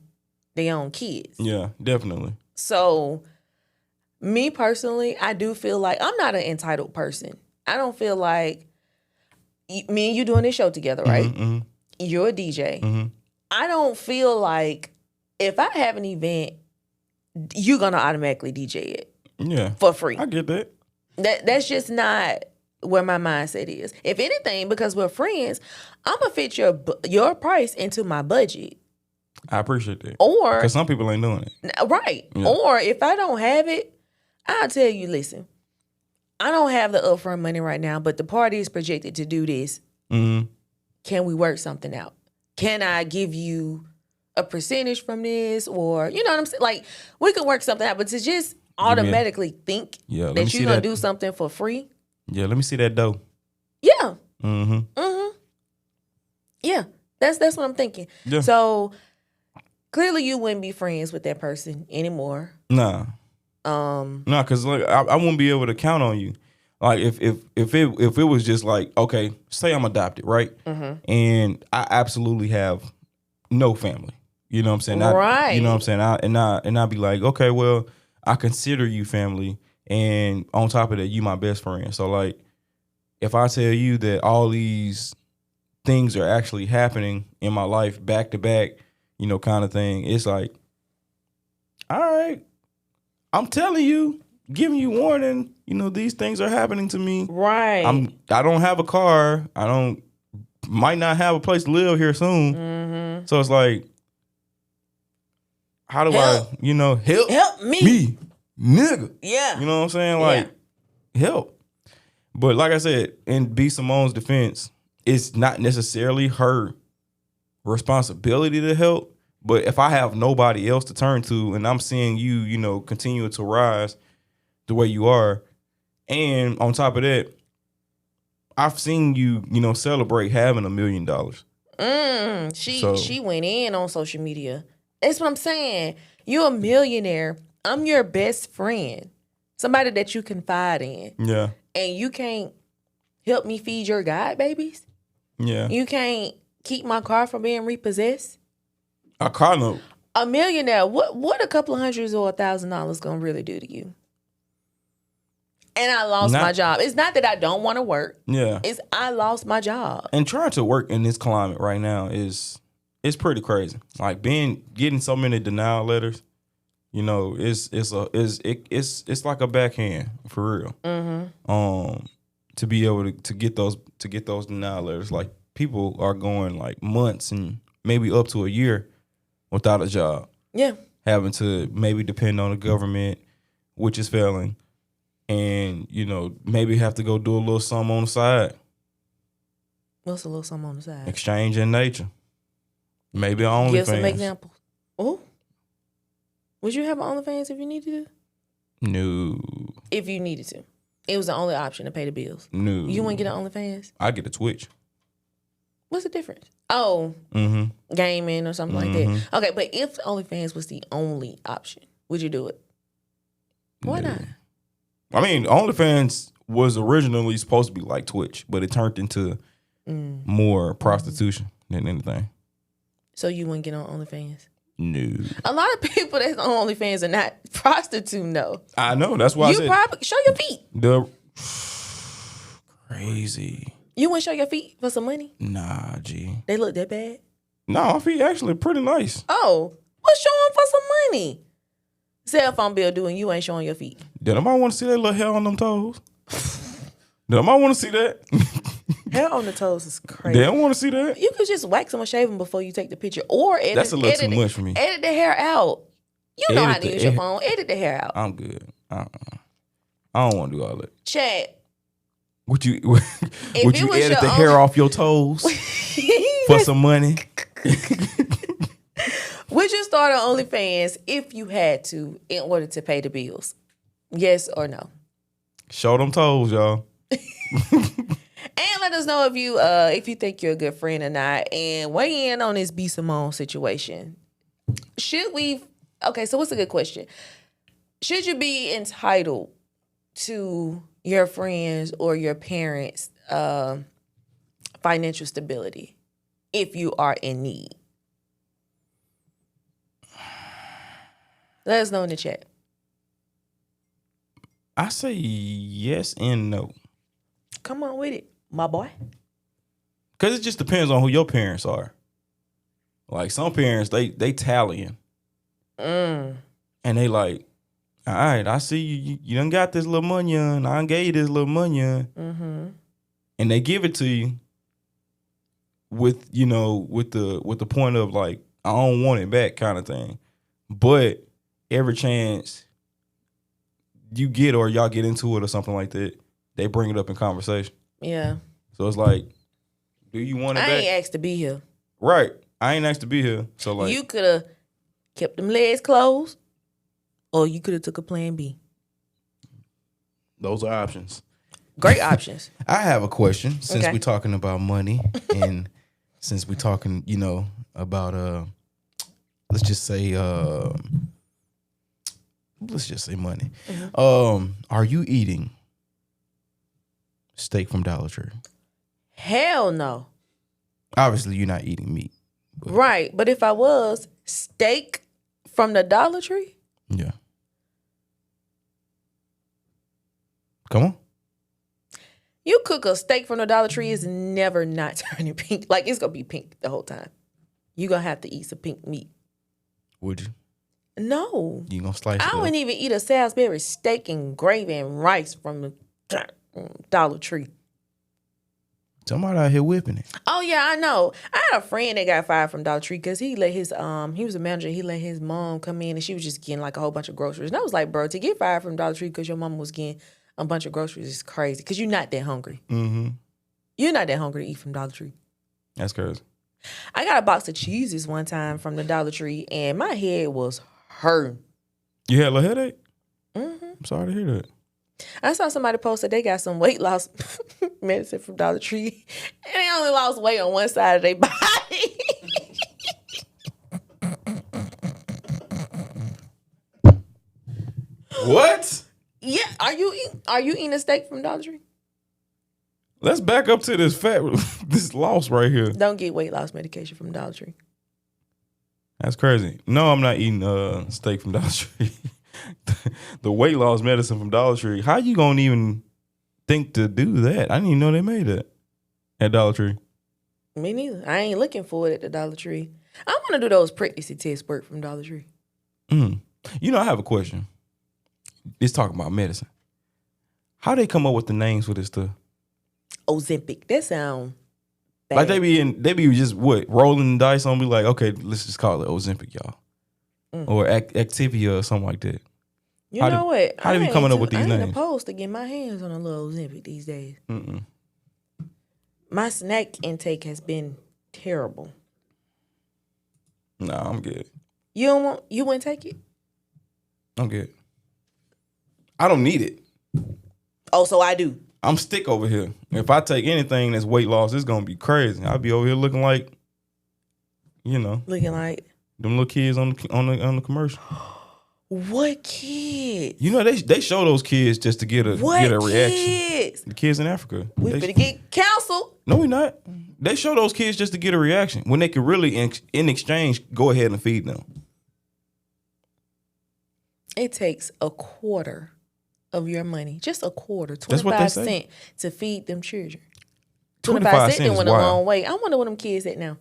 Speaker 3: their own kids.
Speaker 2: Yeah, definitely.
Speaker 3: So, me personally, I do feel like I'm not an entitled person. I don't feel like me and you doing this show together, right? You're a DJ. I don't feel like if I have an event, you're gonna automatically DJ it.
Speaker 2: Yeah,
Speaker 3: for free.
Speaker 2: I get that.
Speaker 3: That's just not where my mindset is. If anything, because we're friends, I'm gonna fit your price into my budget.
Speaker 2: I appreciate that.
Speaker 3: Or
Speaker 2: because some people ain't doing it.
Speaker 3: Right.
Speaker 2: Yeah.
Speaker 3: Or if I don't have it, I'll tell you, listen, I don't have the upfront money right now, but the party is projected to do this. Can we work something out? Can I give you a percentage from this? Or, you know what I'm saying? Like, we can work something out, but to just automatically think
Speaker 2: let me
Speaker 3: that
Speaker 2: see
Speaker 3: you're going
Speaker 2: that.
Speaker 3: to do something for free.
Speaker 2: Yeah, let me see that dough.
Speaker 3: Yeah.
Speaker 2: Mm-hmm.
Speaker 3: Yeah. That's what I'm thinking.
Speaker 2: Yeah.
Speaker 3: So clearly you wouldn't be friends with that person anymore.
Speaker 2: Nah, because like I wouldn't be able to count on you. Like if it was just like, okay, say I'm adopted, right? And I absolutely have no family. You know what I'm saying?
Speaker 3: Right.
Speaker 2: You know what I'm saying? I'd be like, okay, well, I consider you family, and on top of that, you my best friend. So like, if I tell you that all these things are actually happening in my life back to back, you know, kind of thing, it's like, all right, I'm telling you, giving you warning, you know, these things are happening to me.
Speaker 3: Right.
Speaker 2: I don't have a car. Might not have a place to live here soon. So it's like, how do
Speaker 3: Help.
Speaker 2: I, you know, help
Speaker 3: me,
Speaker 2: nigga.
Speaker 3: Yeah.
Speaker 2: You know what I'm saying? Like, help. But like I said, in B. Simone's defense, it's not necessarily her responsibility to help. But if I have nobody else to turn to, and I'm seeing you, you know, continue to rise the way you are, and on top of that, I've seen you, you know, celebrate having $1 million.
Speaker 3: She went in on social media. That's what I'm saying. You're a millionaire. I'm your best friend. Somebody that you confide in.
Speaker 2: Yeah.
Speaker 3: And you can't help me feed your god babies?
Speaker 2: Yeah.
Speaker 3: You can't keep my car from being repossessed?
Speaker 2: A car note.
Speaker 3: A millionaire, what a couple of hundreds or $1,000 gonna really do to you? And I lost my job. It's not that I don't want to work.
Speaker 2: Yeah.
Speaker 3: It's I lost my job.
Speaker 2: And trying to work in this climate right now is pretty crazy. Like getting so many denial letters, you know, it's like a backhand for real. To be able to get those denial letters, like people are going like months and maybe up to a year without a job.
Speaker 3: Yeah.
Speaker 2: Having to maybe depend on the government, which is failing. And, you know, maybe have to go do a little something on the side.
Speaker 3: What's a little something on the side?
Speaker 2: Exchange in nature. Maybe OnlyFans.
Speaker 3: Give some examples. Oh, would you have an OnlyFans if you needed to?
Speaker 2: No.
Speaker 3: If you needed to. It was the only option to pay the bills.
Speaker 2: No.
Speaker 3: You wouldn't get an OnlyFans?
Speaker 2: I get a Twitch.
Speaker 3: What's the difference? Oh, gaming or something like that. Okay, but if OnlyFans was the only option, would you do it? Why not?
Speaker 2: I mean, OnlyFans was originally supposed to be like Twitch, but it turned into more prostitution than anything.
Speaker 3: So you wouldn't get on OnlyFans?
Speaker 2: No.
Speaker 3: A lot of people that's on OnlyFans are not prostituting, though.
Speaker 2: I know. That's why I said.
Speaker 3: You probably show your feet.
Speaker 2: Crazy.
Speaker 3: You wouldn't show your feet for some money?
Speaker 2: Nah, G.
Speaker 3: They look that bad?
Speaker 2: No, my feet actually pretty nice.
Speaker 3: Oh, well, show them for some money. Cell phone bill due and you ain't showing your feet.
Speaker 2: Did I want to see that little hair on them toes? Did I want to see that?
Speaker 3: Hair on the toes is crazy.
Speaker 2: They don't want to see that.
Speaker 3: You could just wax them or shave them before you take the picture, or edit.
Speaker 2: That's a little too much for me.
Speaker 3: Edit the hair out. You know how to use your phone. Edit the hair out.
Speaker 2: I'm good. I don't want to do all that.
Speaker 3: Chat.
Speaker 2: Would you edit the hair off your toes for some money?
Speaker 3: Would you start on OnlyFans if you had to in order to pay the bills? Yes or no?
Speaker 2: Show them toes, y'all.
Speaker 3: And let us know if you think you're a good friend or not, and weigh in on this B. Simone situation. So what's a good question? Should you be entitled to your friends or your parents' financial stability if you are in need? Let us know in the chat.
Speaker 2: I say yes and no.
Speaker 3: Come on with it, my boy.
Speaker 2: Because it just depends on who your parents are. Like some parents, they tallying. And they like, all right, I see you done got this little money on. I done gave you this little money on. And they give it to you with the point of like, I don't want it back kind of thing. But every chance you get or y'all get into it or something like that, they bring it up in conversation.
Speaker 3: Yeah.
Speaker 2: So it's like, do you want it back?
Speaker 3: I ain't asked to be here.
Speaker 2: Right. I ain't asked to be here. So like,
Speaker 3: you could have kept them legs closed, or you could have took a plan B.
Speaker 2: Those are options.
Speaker 3: Great options.
Speaker 2: I have a question since
Speaker 3: Okay.
Speaker 2: we're talking about money and since we're talking, about let's just say money. Are you eating steak from Dollar Tree?
Speaker 3: Hell no.
Speaker 2: Obviously, you're not eating meat.
Speaker 3: Right. But if I was, steak from the Dollar Tree?
Speaker 2: Yeah. Come on.
Speaker 3: You cook a steak from the Dollar Tree, is never not turning pink. Like, it's going to be pink the whole time. You're going to have to eat some pink meat.
Speaker 2: Would you?
Speaker 3: No.
Speaker 2: You gonna slice it
Speaker 3: I
Speaker 2: up?
Speaker 3: wouldn't even eat a Salisbury steak and gravy and rice from the Dollar Tree.
Speaker 2: Somebody out here whipping it.
Speaker 3: Oh, yeah, I know. I had a friend that got fired from Dollar Tree because he let his, he was a manager. He let his mom come in and she was just getting like a whole bunch of groceries. And I was like, bro, to get fired from Dollar Tree because your mama was getting a bunch of groceries is crazy because you're not that hungry.
Speaker 2: Mm-hmm.
Speaker 3: You're not that hungry to eat from Dollar Tree.
Speaker 2: That's crazy.
Speaker 3: I got a box of cheeses one time from the Dollar Tree and my head was hurting.
Speaker 2: You had a little headache?
Speaker 3: Mm-hmm.
Speaker 2: I'm sorry to hear that.
Speaker 3: I saw somebody post that they got some weight loss medicine from Dollar Tree and they only lost weight on one side of their body.
Speaker 2: What?
Speaker 3: Yeah, are you eating a steak from Dollar Tree?
Speaker 2: Let's back up to this loss right here.
Speaker 3: Don't get weight loss medication from Dollar Tree.
Speaker 2: That's crazy. No, I'm not eating steak from Dollar Tree. The weight loss medicine from Dollar Tree. How you gonna even think to do that? I didn't even know they made that at Dollar Tree.
Speaker 3: Me neither. I ain't looking for it at the Dollar Tree. I want to do those pregnancy test work from Dollar Tree.
Speaker 2: I have a question. It's talking about medicine. How they come up with the names for this stuff?
Speaker 3: Ozempic. That sound bad.
Speaker 2: Like they be just rolling the dice on, be like, okay, let's just call it Ozempic, y'all, or Activia or something like that.
Speaker 3: You know what?
Speaker 2: How they be coming up with these
Speaker 3: I ain't
Speaker 2: names?
Speaker 3: opposed to get my hands on a little Ozempic these days.
Speaker 2: Mm-mm.
Speaker 3: My snack intake has been terrible.
Speaker 2: Nah, I'm good.
Speaker 3: You wouldn't take it?
Speaker 2: I'm good. I don't need it.
Speaker 3: Oh, so I do.
Speaker 2: I'm stick over here. If I take anything that's weight loss, it's gonna be crazy. I'll be over here looking like,
Speaker 3: Looking like
Speaker 2: them little kids on the commercial.
Speaker 3: what kids?
Speaker 2: They show those kids just to get a reaction.
Speaker 3: Kids?
Speaker 2: The kids in Africa.
Speaker 3: We finna get counseled.
Speaker 2: No, we not. They show those kids just to get a reaction when they could really, in exchange, go ahead and feed them.
Speaker 3: It takes a quarter of your money, just a quarter,
Speaker 2: That's what they
Speaker 3: 25
Speaker 2: say.
Speaker 3: cents to feed them children.
Speaker 2: 25
Speaker 3: cents
Speaker 2: cents is
Speaker 3: went a
Speaker 2: wild.
Speaker 3: long way. I wonder where them kids at now.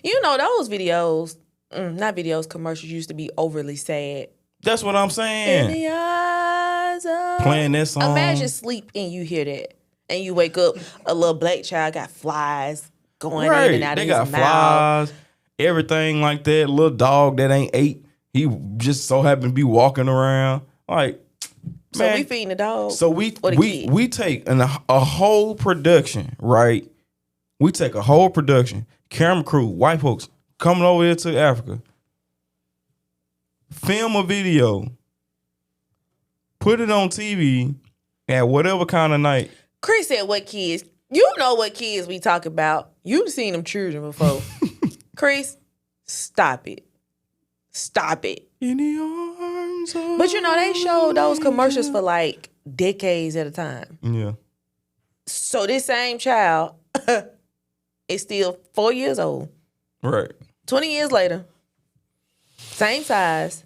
Speaker 3: Those videos, not videos, commercials used to be overly sad.
Speaker 2: That's what I'm
Speaker 3: In
Speaker 2: saying.
Speaker 3: the eyes of...
Speaker 2: Playing that song.
Speaker 3: Imagine sleep and you hear that. And you wake up, a little black child got flies going in and out
Speaker 2: They
Speaker 3: of
Speaker 2: got
Speaker 3: his mouth.
Speaker 2: flies, everything like that. Little dog that ain't ate. He just so happened to be walking around. Like,
Speaker 3: So
Speaker 2: man,
Speaker 3: we feeding the dog.
Speaker 2: So we
Speaker 3: or the kid?
Speaker 2: we take a whole production, right? We take a whole production, camera crew, white folks coming over here to Africa, film a video, put it on TV at whatever kind of night.
Speaker 3: Chris said, what kids? You know what kids we talk about. You've seen them children before. Chris, stop it. Stop it.
Speaker 2: In the arms of
Speaker 3: But they show those commercials for like decades at a time.
Speaker 2: Yeah.
Speaker 3: So this same child is still 4 years old.
Speaker 2: Right.
Speaker 3: 20 years later, same size,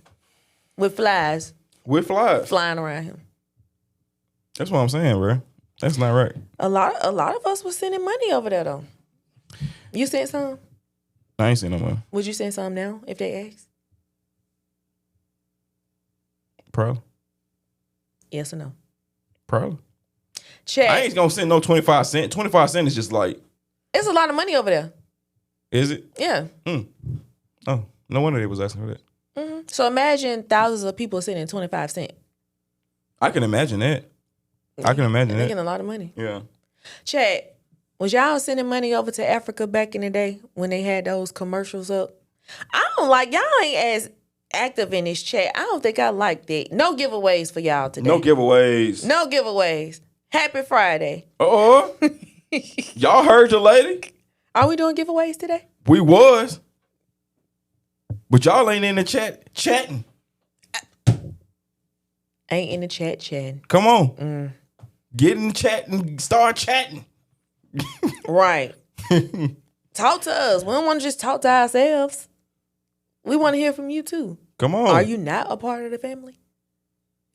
Speaker 3: with flies
Speaker 2: With flies.
Speaker 3: flying around him.
Speaker 2: That's what I'm saying, bro. That's not right.
Speaker 3: A lot of us was sending money over there though. You sent some?
Speaker 2: I ain't seen no money.
Speaker 3: Would you send some now if they ask?
Speaker 2: Probably.
Speaker 3: Yes or no?
Speaker 2: Probably.
Speaker 3: Check.
Speaker 2: I ain't gonna send no 25 cents. 25 cents is just like,
Speaker 3: It's a lot of money over there.
Speaker 2: is it?
Speaker 3: Yeah.
Speaker 2: Oh, no wonder they was asking for that.
Speaker 3: hmm So imagine thousands of people sending 25 cents.
Speaker 2: I can imagine that. I can imagine
Speaker 3: Making
Speaker 2: that.
Speaker 3: a lot of money.
Speaker 2: Yeah.
Speaker 3: Chat, was y'all sending money over to Africa back in the day when they had those commercials up? I don't like, y'all ain't active in this chat. I don't think I like that. No giveaways for y'all today.
Speaker 2: No giveaways.
Speaker 3: No giveaways. Happy Friday.
Speaker 2: Uh-oh. Y'all heard your lady?
Speaker 3: Are we doing giveaways today?
Speaker 2: We was. But y'all ain't in the chat chatting.
Speaker 3: Ain't in the chat chatting.
Speaker 2: Come on. Get in the chat and start chatting.
Speaker 3: Right. Talk to us. We don't want to just talk to ourselves. We want to hear from you too.
Speaker 2: Come on.
Speaker 3: Are you not a part of the family?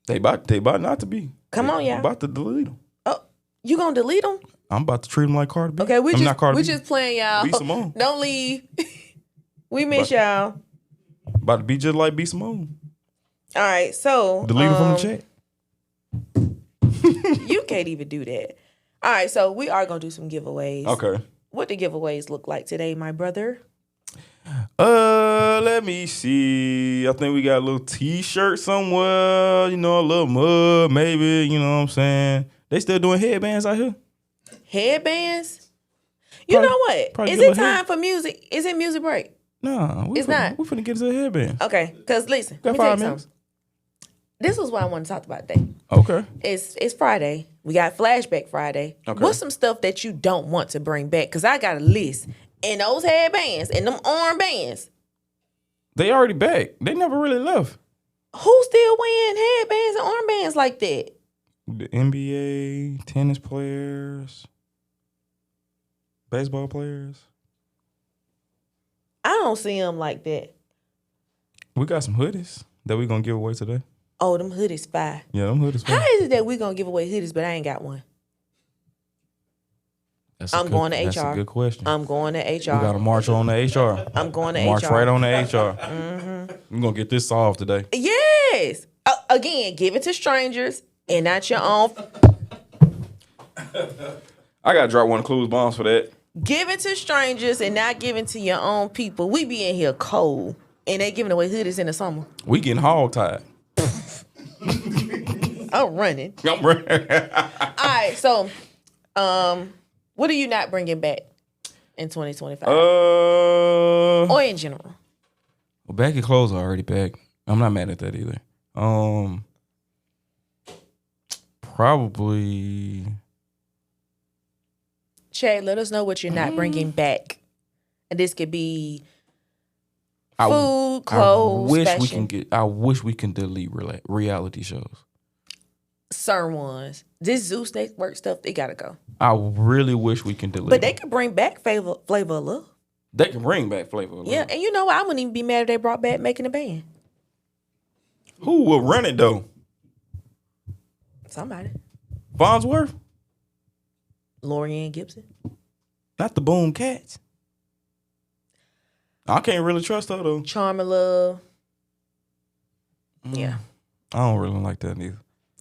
Speaker 2: They about not to be.
Speaker 3: Come on, y'all.
Speaker 2: About to delete them.
Speaker 3: Oh, you gonna delete them?
Speaker 2: I'm about to treat them like Cardi B.
Speaker 3: Okay, we
Speaker 2: B.
Speaker 3: just playing, y'all.
Speaker 2: B Simone.
Speaker 3: Don't leave. We miss y'all.
Speaker 2: About to be just like B Simone.
Speaker 3: All right, so
Speaker 2: Delete them from the chat.
Speaker 3: You can't even do that. All right, so we are gonna do some giveaways.
Speaker 2: Okay.
Speaker 3: What do giveaways look like today, my brother?
Speaker 2: Let me see. I think we got a little t-shirt somewhere, a little mug, maybe, you know what I'm saying? They still doing headbands out here?
Speaker 3: Headbands? You know what? Is it time for music? Is it music break?
Speaker 2: No,
Speaker 3: it's not.
Speaker 2: We're finna get into the headband.
Speaker 3: Okay, because listen, let
Speaker 2: Got
Speaker 3: me tell you
Speaker 2: 5 minutes.
Speaker 3: something. This is what I want to talk about today.
Speaker 2: Okay.
Speaker 3: It's Friday. We got Flashback Friday.
Speaker 2: Okay.
Speaker 3: What's some stuff that you don't want to bring back? Because I got a list. And those headbands and them armbands.
Speaker 2: They already back. They never really left.
Speaker 3: Who's still wearing headbands and armbands like that?
Speaker 2: The NBA, tennis players, baseball players.
Speaker 3: I don't see them like that.
Speaker 2: We got some hoodies that we're going to give away today.
Speaker 3: Oh, them hoodies fire.
Speaker 2: Yeah, them hoodies
Speaker 3: How
Speaker 2: fire.
Speaker 3: is it that we going to give away hoodies, but I ain't got one? I'm going to HR.
Speaker 2: That's a good question.
Speaker 3: I'm going to HR.
Speaker 2: We got to march on the HR.
Speaker 3: I'm going to
Speaker 2: March
Speaker 3: HR.
Speaker 2: right on the HR. We're going to get this solved today.
Speaker 3: Yes. Again, give it to strangers and not your own.
Speaker 2: I got to drop one of Clues bombs for that.
Speaker 3: Give it to strangers and not give it to your own people. We be in here cold and they giving away hoodies in the summer.
Speaker 2: We getting hog-tied.
Speaker 3: I'm running.
Speaker 2: I'm running.
Speaker 3: All right, so what are you not bringing back in 2025? Or in general?
Speaker 2: Well, baggy clothes are already back. I'm not mad at that either. Probably.
Speaker 3: Chad, let us know what you're not bringing back. And this could be food, clothes, fashion.
Speaker 2: I wish we can delete reality shows.
Speaker 3: Certain ones. This Zeus Network stuff, they gotta go.
Speaker 2: I really wish we can delete.
Speaker 3: But they could bring back Flavor of Love.
Speaker 2: They can bring back Flavor of Love.
Speaker 3: Yeah, and you know what? I wouldn't even be mad if they brought back Making a Band.
Speaker 2: Who will run it though?
Speaker 3: Somebody.
Speaker 2: Farnsworth?
Speaker 3: Lorianne Gibson.
Speaker 2: Not the Boom Cats. I can't really trust her though.
Speaker 3: Charm of Love. Yeah.
Speaker 2: I don't really like that either.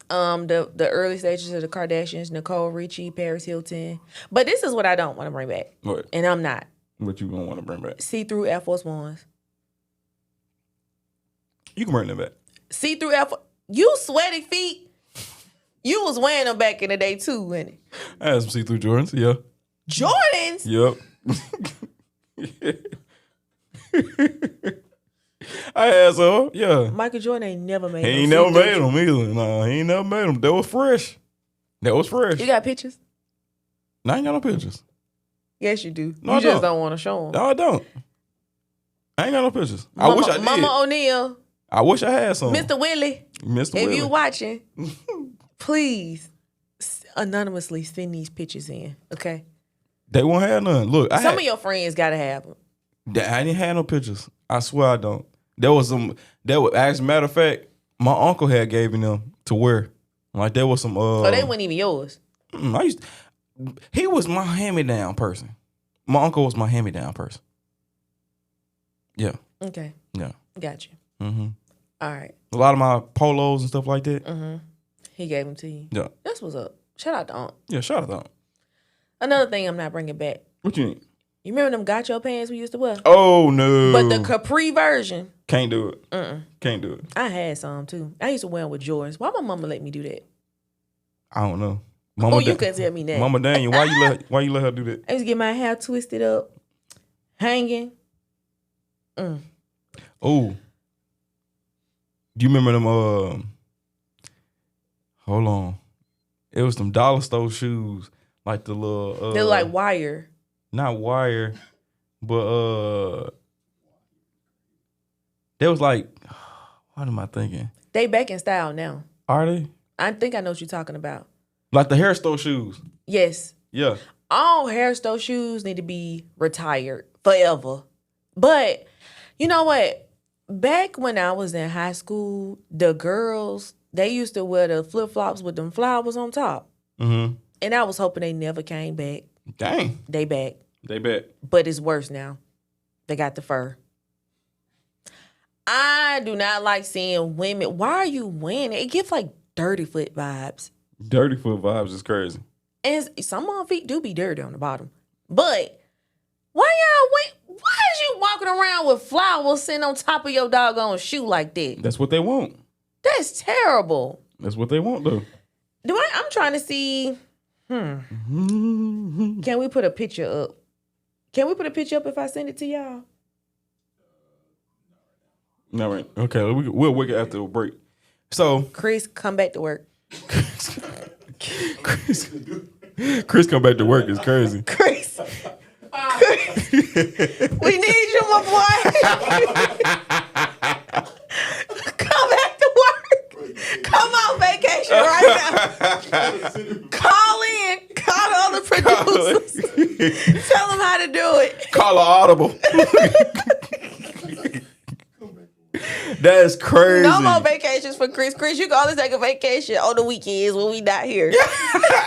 Speaker 3: The early stages of the Kardashians, Nicole Richie, Paris Hilton. But this is what I don't want to bring back.
Speaker 2: What?
Speaker 3: And I'm not.
Speaker 2: What you gonna want to bring back?
Speaker 3: See-through Air Force Ones.
Speaker 2: You can bring them back.
Speaker 3: See-through Air Force. You sweaty feet. You was wearing them back in the day too, wasn't it?
Speaker 2: I had some see-through Jordans, yeah.
Speaker 3: Jordans?
Speaker 2: Yep. I had some, yeah.
Speaker 3: Michael Jordan ain't never made
Speaker 2: He
Speaker 3: them.
Speaker 2: ain't never made them either. No, he ain't never made them. That was fresh.
Speaker 3: You got pictures?
Speaker 2: No, I ain't got no pictures.
Speaker 3: Yes, you do.
Speaker 2: No,
Speaker 3: you
Speaker 2: I
Speaker 3: just
Speaker 2: don't.
Speaker 3: don't want to show them.
Speaker 2: No, I don't. I ain't got no pictures. I wish I did.
Speaker 3: Mama Oneal,
Speaker 2: I wish I had some.
Speaker 3: Mr. Willie,
Speaker 2: Mr.
Speaker 3: if
Speaker 2: Willie.
Speaker 3: you watching, please anonymously send these pictures in, okay?
Speaker 2: They won't have none. Look,
Speaker 3: Some of your friends got to have them.
Speaker 2: I didn't have no pictures. I swear I don't. There was some. As a matter of fact, my uncle had gave me them to wear. Like there was some.
Speaker 3: Oh, they weren't even yours.
Speaker 2: He was my hand-me-down person. My uncle was my hand-me-down person. Yeah.
Speaker 3: Okay.
Speaker 2: Yeah.
Speaker 3: Got you.
Speaker 2: Mm-hmm.
Speaker 3: All right.
Speaker 2: A lot of my polos and stuff like that.
Speaker 3: Mm-hmm. He gave them to you.
Speaker 2: Yeah.
Speaker 3: That's what's up. Shout out to Aunt.
Speaker 2: Yeah, shout out to him.
Speaker 3: Another thing I'm not bringing back.
Speaker 2: What you need?
Speaker 3: You remember them gotcho pants we used to wear?
Speaker 2: Oh, no.
Speaker 3: But the capri version.
Speaker 2: Can't do it. Can't do it.
Speaker 3: I had some too. I used to wear them with Jordans. Why my mama let me do that?
Speaker 2: I don't know.
Speaker 3: You can tell me that.
Speaker 2: Mama Daniel, why you let her do that?
Speaker 3: I used to get my hair twisted up, hanging.
Speaker 2: Oh. Do you remember them? Hold on. It was them dollar store shoes, like the little.
Speaker 3: They're like wire.
Speaker 2: Not wire, but they was like. What am I thinking?
Speaker 3: They back in style now.
Speaker 2: Are they?
Speaker 3: I think I know what you're talking about.
Speaker 2: Like the hair store shoes.
Speaker 3: Yes.
Speaker 2: Yeah.
Speaker 3: All hair store shoes need to be retired forever. But you know what? Back when I was in high school, the girls, they used to wear the flip-flops with them flowers on top.
Speaker 2: Mm-hmm.
Speaker 3: And I was hoping they never came back.
Speaker 2: Dang.
Speaker 3: They back.
Speaker 2: They back.
Speaker 3: But it's worse now. They got the fur. I do not like seeing women. Why are you wearing it? It gives like dirty foot vibes.
Speaker 2: Dirty foot vibes is crazy.
Speaker 3: And some of my feet do be dirty on the bottom. But why is you walking around with flowers sitting on top of your doggone shoe like that?
Speaker 2: That's what they want.
Speaker 3: That's terrible.
Speaker 2: That's what they want, though.
Speaker 3: I'm trying to see. Can we put a picture up? Can we put a picture up if I send it to y'all?
Speaker 2: All right. Okay. We'll work it after a break. So
Speaker 3: Chris, come back to work.
Speaker 2: Chris come back to work is crazy.
Speaker 3: Chris. We need you, my boy. Come back to work. Come on vacation right now. Call in. Call all the producers. Tell them how to do it.
Speaker 2: Call an audible. That's crazy.
Speaker 3: No more vacations for Chris. Chris, you can only take a vacation on the weekends when we not here.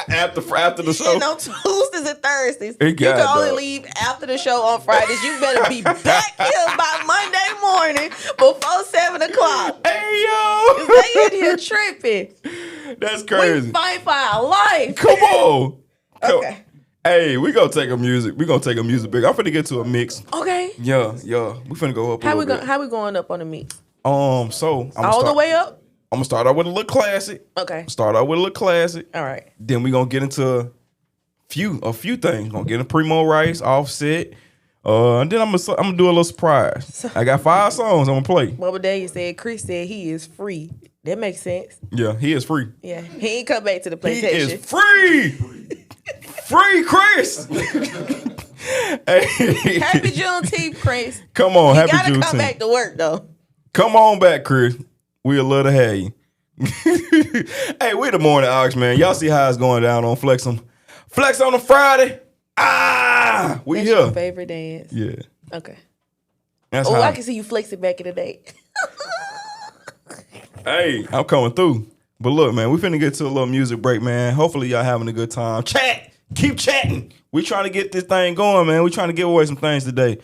Speaker 2: after the show.
Speaker 3: And on Tuesdays and Thursdays.
Speaker 2: It
Speaker 3: You
Speaker 2: got
Speaker 3: can only
Speaker 2: dog.
Speaker 3: leave after the show on Fridays. You better be back here by Monday morning before 7 o'clock.
Speaker 2: Hey, yo.
Speaker 3: They in here tripping.
Speaker 2: That's crazy.
Speaker 3: We fight for our life.
Speaker 2: Come on.
Speaker 3: Okay.
Speaker 2: Hey, we gonna take a music break. I'm finna get to a mix.
Speaker 3: Okay.
Speaker 2: Yeah. We finna go up a
Speaker 3: How
Speaker 2: little bit.
Speaker 3: we going up on the mix?
Speaker 2: So I'm
Speaker 3: All the way up?
Speaker 2: I'm gonna start out with a little classic.
Speaker 3: Okay.
Speaker 2: All
Speaker 3: right.
Speaker 2: Then we gonna get into a few things. Gonna get into Primo Rice, Offset. And then I'm gonna do a little surprise. I got 5 songs I'm gonna play.
Speaker 3: Bubba Day said Chris said he is free. That makes sense.
Speaker 2: Yeah, he is free.
Speaker 3: Yeah. He ain't come back to the
Speaker 2: He
Speaker 3: PlayStation.
Speaker 2: is free. Free Chris. Hey.
Speaker 3: Happy Juneteenth, Chris.
Speaker 2: Come on,
Speaker 3: You
Speaker 2: happy
Speaker 3: gotta
Speaker 2: Juneteenth.
Speaker 3: come back to work though.
Speaker 2: Come on back, Chris. We'd love to have you. Hey, we the Morning Aux, man. Y'all see how it's going down on Flex on a Friday. We
Speaker 3: That's
Speaker 2: here.
Speaker 3: your favorite dance.
Speaker 2: Yeah.
Speaker 3: Okay.
Speaker 2: That's
Speaker 3: Oh,
Speaker 2: how.
Speaker 3: I can see you flexing back in the day.
Speaker 2: Hey, I'm coming through. But look, man, we finna get to a little music break, man. Hopefully y'all having a good time. Chat. Keep chatting. We trying to get this thing going, man. We trying to give away some things today.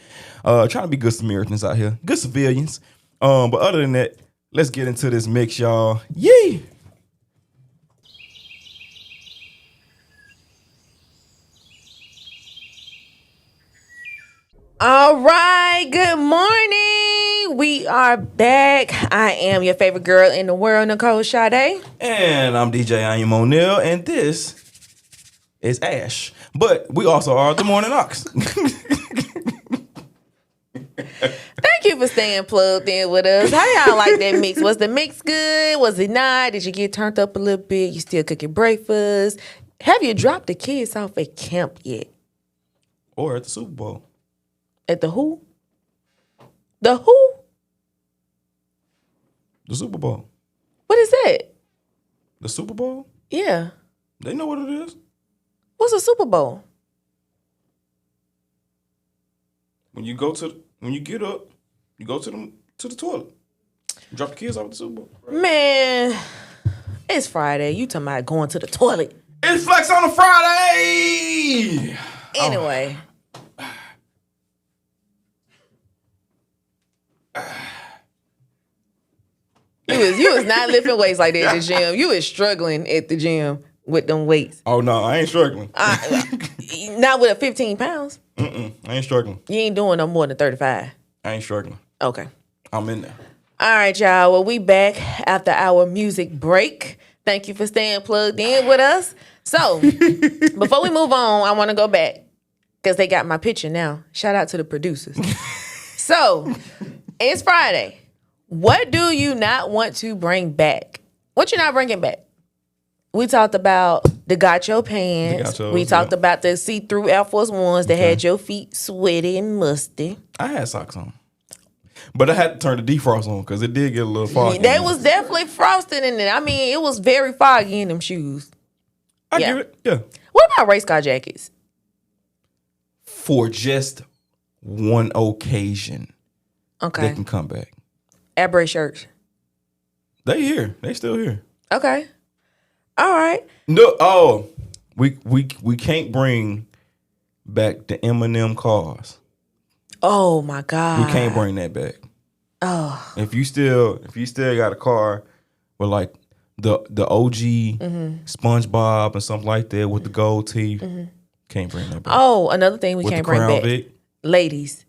Speaker 2: Trying to be good Samaritans out here. Good civilians. But other than that, let's get into this mix, y'all. Yee!
Speaker 3: All right, good morning. We are back. I am your favorite girl in the world, Nicole Sade.
Speaker 2: And I'm DJ I am Oneal, and this is Ash. But we also are the Morning Aux.
Speaker 3: Thank you for staying plugged in with us. How y'all like that mix? Was the mix good? Was it not? Did you get turned up a little bit? You still cooking breakfast? Have you dropped the kids off at camp yet?
Speaker 2: Or at the Super Bowl.
Speaker 3: At the who? The who?
Speaker 2: The Super Bowl.
Speaker 3: What is that?
Speaker 2: The Super Bowl?
Speaker 3: Yeah.
Speaker 2: They know what it is.
Speaker 3: What's a Super Bowl?
Speaker 2: When you get up, you go to the toilet. Drop the kids off at the Super Bowl.
Speaker 3: Man, it's Friday. You talking about going to the toilet.
Speaker 2: It's Flex on a Friday!
Speaker 3: Anyway. You was not lifting weights like that at the gym. You was struggling at the gym with them weights.
Speaker 2: Oh, no, I ain't struggling.
Speaker 3: Not with a 15 pounds.
Speaker 2: I ain't struggling.
Speaker 3: You ain't doing no more than 35.
Speaker 2: I ain't struggling.
Speaker 3: Okay.
Speaker 2: I'm in there.
Speaker 3: All right, y'all. Well, we back after our music break. Thank you for staying plugged in with us. So, before we move on, I want to go back because they got my picture now. Shout out to the producers. So, it's Friday. What do you not want to bring back? What you not bringing back? We talked about the gacho pants. We talked about the see-through Air Force Ones that had your feet sweaty and musty.
Speaker 2: I had socks on. But I had to turn the defrost on because it did get a little foggy.
Speaker 3: There was definitely frosting in it. I mean, it was very foggy in them shoes.
Speaker 2: I give it, yeah.
Speaker 3: What about race car jackets?
Speaker 2: For just one occasion,
Speaker 3: Okay.
Speaker 2: they can come back.
Speaker 3: Aberray shirts.
Speaker 2: They here. They still here.
Speaker 3: Okay. All right.
Speaker 2: No, we can't bring back the M&M cars.
Speaker 3: Oh my God.
Speaker 2: We can't bring that back.
Speaker 3: Oh.
Speaker 2: If you still got a car with like the OG SpongeBob and something like that with the gold teeth, can't bring that back.
Speaker 3: Oh, another thing we
Speaker 2: with
Speaker 3: can't
Speaker 2: the
Speaker 3: bring
Speaker 2: Crown
Speaker 3: back.
Speaker 2: Vic.
Speaker 3: Ladies.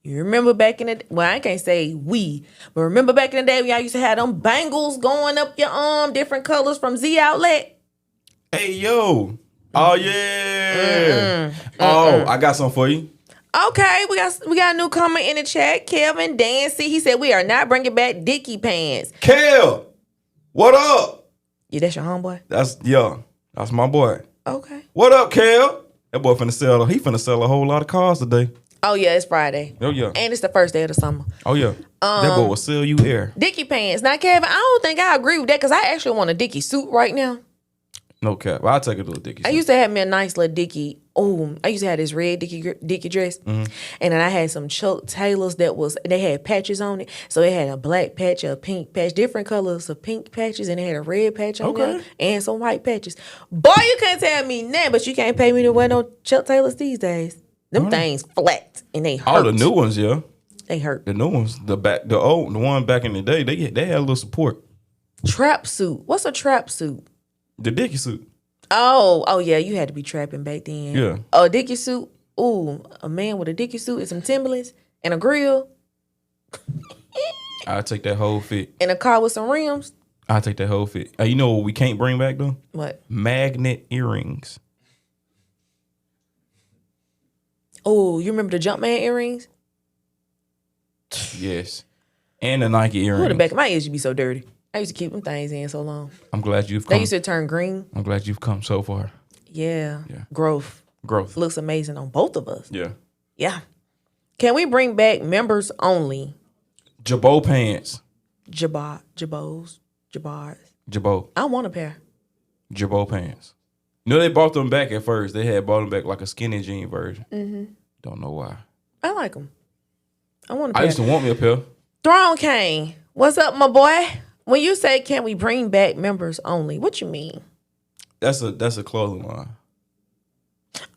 Speaker 3: You remember back in the I can't say we, but remember back in the day when y'all used to have them bangles going up your arm, different colors from Z Outlet?
Speaker 2: Hey yo. Oh yeah. Oh, I got something for you.
Speaker 3: Okay, we got a new comment in the chat. Kevin Dancy, he said we are not bringing back Dickie pants.
Speaker 2: Kel, what up?
Speaker 3: Yeah, that's your homeboy?
Speaker 2: That's my boy.
Speaker 3: Okay.
Speaker 2: What up, Kel? That boy finna sell a whole lot of cars today.
Speaker 3: Oh yeah, it's Friday.
Speaker 2: Oh yeah.
Speaker 3: And it's the first day of the summer.
Speaker 2: Oh yeah. That boy will sell you air.
Speaker 3: Dickie pants. Now, Kevin, I don't think I agree with that because I actually want a Dickie suit right now.
Speaker 2: No cap. I'll take a little Dickie.
Speaker 3: I used to have me a nice little Dickie. Oh, I used to have this red Dickie dress, and then I had some Chuck Taylors they had patches on it. So it had a black patch, a pink patch, different colors of pink patches, and it had a red patch on there and some white patches. Boy, you can't tell me nothing, but you can't pay me to wear no Chuck Taylors these days. Them things flat and they hurt.
Speaker 2: All the new ones, yeah.
Speaker 3: They hurt.
Speaker 2: The new ones, the one back in the day, they had a little support.
Speaker 3: Trap suit. What's a trap suit?
Speaker 2: The Dickie suit.
Speaker 3: Oh yeah, you had to be trapping back then.
Speaker 2: Yeah.
Speaker 3: A Dickie suit. Ooh, a man with a Dickie suit and some Timberlands and a grill.
Speaker 2: I'll take that whole fit.
Speaker 3: In a car with some rims.
Speaker 2: I'll take that whole fit. You know what we can't bring back though?
Speaker 3: What?
Speaker 2: Magnet earrings.
Speaker 3: Oh, you remember the Jumpman earrings?
Speaker 2: Yes. And the Nike earrings.
Speaker 3: Ooh, the back of my ears used to be so dirty. I used to keep them things in so long.
Speaker 2: I'm glad you've come.
Speaker 3: They used to turn green.
Speaker 2: I'm glad you've come so far.
Speaker 3: Yeah. Growth. Looks amazing on both of us.
Speaker 2: Yeah.
Speaker 3: Yeah. Can we bring back members only?
Speaker 2: Jabot pants.
Speaker 3: Jabars.
Speaker 2: Jabot.
Speaker 3: I want a pair.
Speaker 2: Jabot pants. You know they brought them back at first. They had brought them back like a skinny jean version. Mm-hmm. Don't know why.
Speaker 3: I like them. I want a pair.
Speaker 2: I used to want me a pair.
Speaker 3: Throne King. What's up, my boy? When you say can we bring back members only, what you mean?
Speaker 2: That's a clothing line.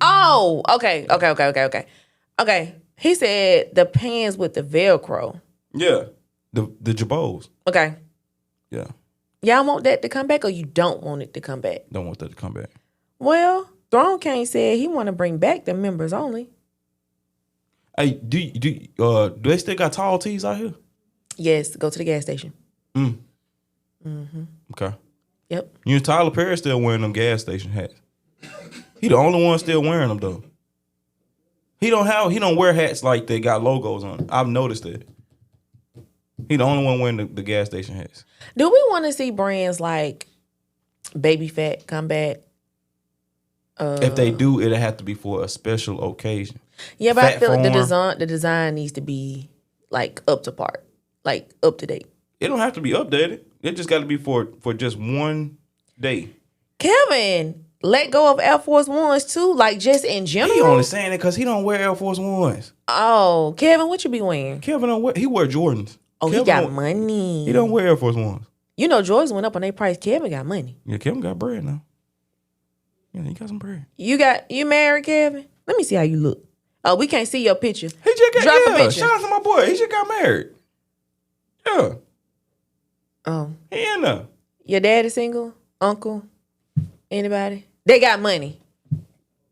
Speaker 3: Oh, okay. Okay. He said the pants with the Velcro.
Speaker 2: Yeah. The Jabots.
Speaker 3: Okay.
Speaker 2: Yeah.
Speaker 3: Y'all want that to come back or you don't want it to come back?
Speaker 2: Don't want that to come back.
Speaker 3: Well, Throne King said he want to bring back the members only.
Speaker 2: Hey, do they still got tall tees out here?
Speaker 3: Yes, go to the gas station.
Speaker 2: Okay.
Speaker 3: Yep.
Speaker 2: You know Tyler Perry still wearing them gas station hats. He the only one still wearing them though. He don't wear hats like they got logos on it. I've noticed that. He the only one wearing the gas station hats.
Speaker 3: Do we want to see brands like Baby Fat come back?
Speaker 2: If they do, it'll have to be for a special occasion.
Speaker 3: Yeah, but
Speaker 2: Fat
Speaker 3: I feel like
Speaker 2: form.
Speaker 3: the design needs to be like up to part, like up to date.
Speaker 2: It don't have to be updated. It just got to be for just one day.
Speaker 3: Kevin, let go of Air Force Ones too, like just in general.
Speaker 2: He only saying it because he don't wear Air Force Ones.
Speaker 3: Oh, Kevin, what you be wearing?
Speaker 2: Kevin don't wear. He wear Jordans.
Speaker 3: Oh,
Speaker 2: Kevin
Speaker 3: he got
Speaker 2: don't-
Speaker 3: money.
Speaker 2: He don't wear Air Force Ones.
Speaker 3: You know, Jordans went up on their price. Kevin got money.
Speaker 2: Yeah, Kevin got bread now. Yeah, he got some bread.
Speaker 3: You married, Kevin? Let me see how you look. Oh, we can't see your picture.
Speaker 2: He just got
Speaker 3: Drop a picture.
Speaker 2: Shout out to my boy. He just got married. Yeah,
Speaker 3: Oh,
Speaker 2: he in there.
Speaker 3: your daddy single? Uncle? Anybody? They got money.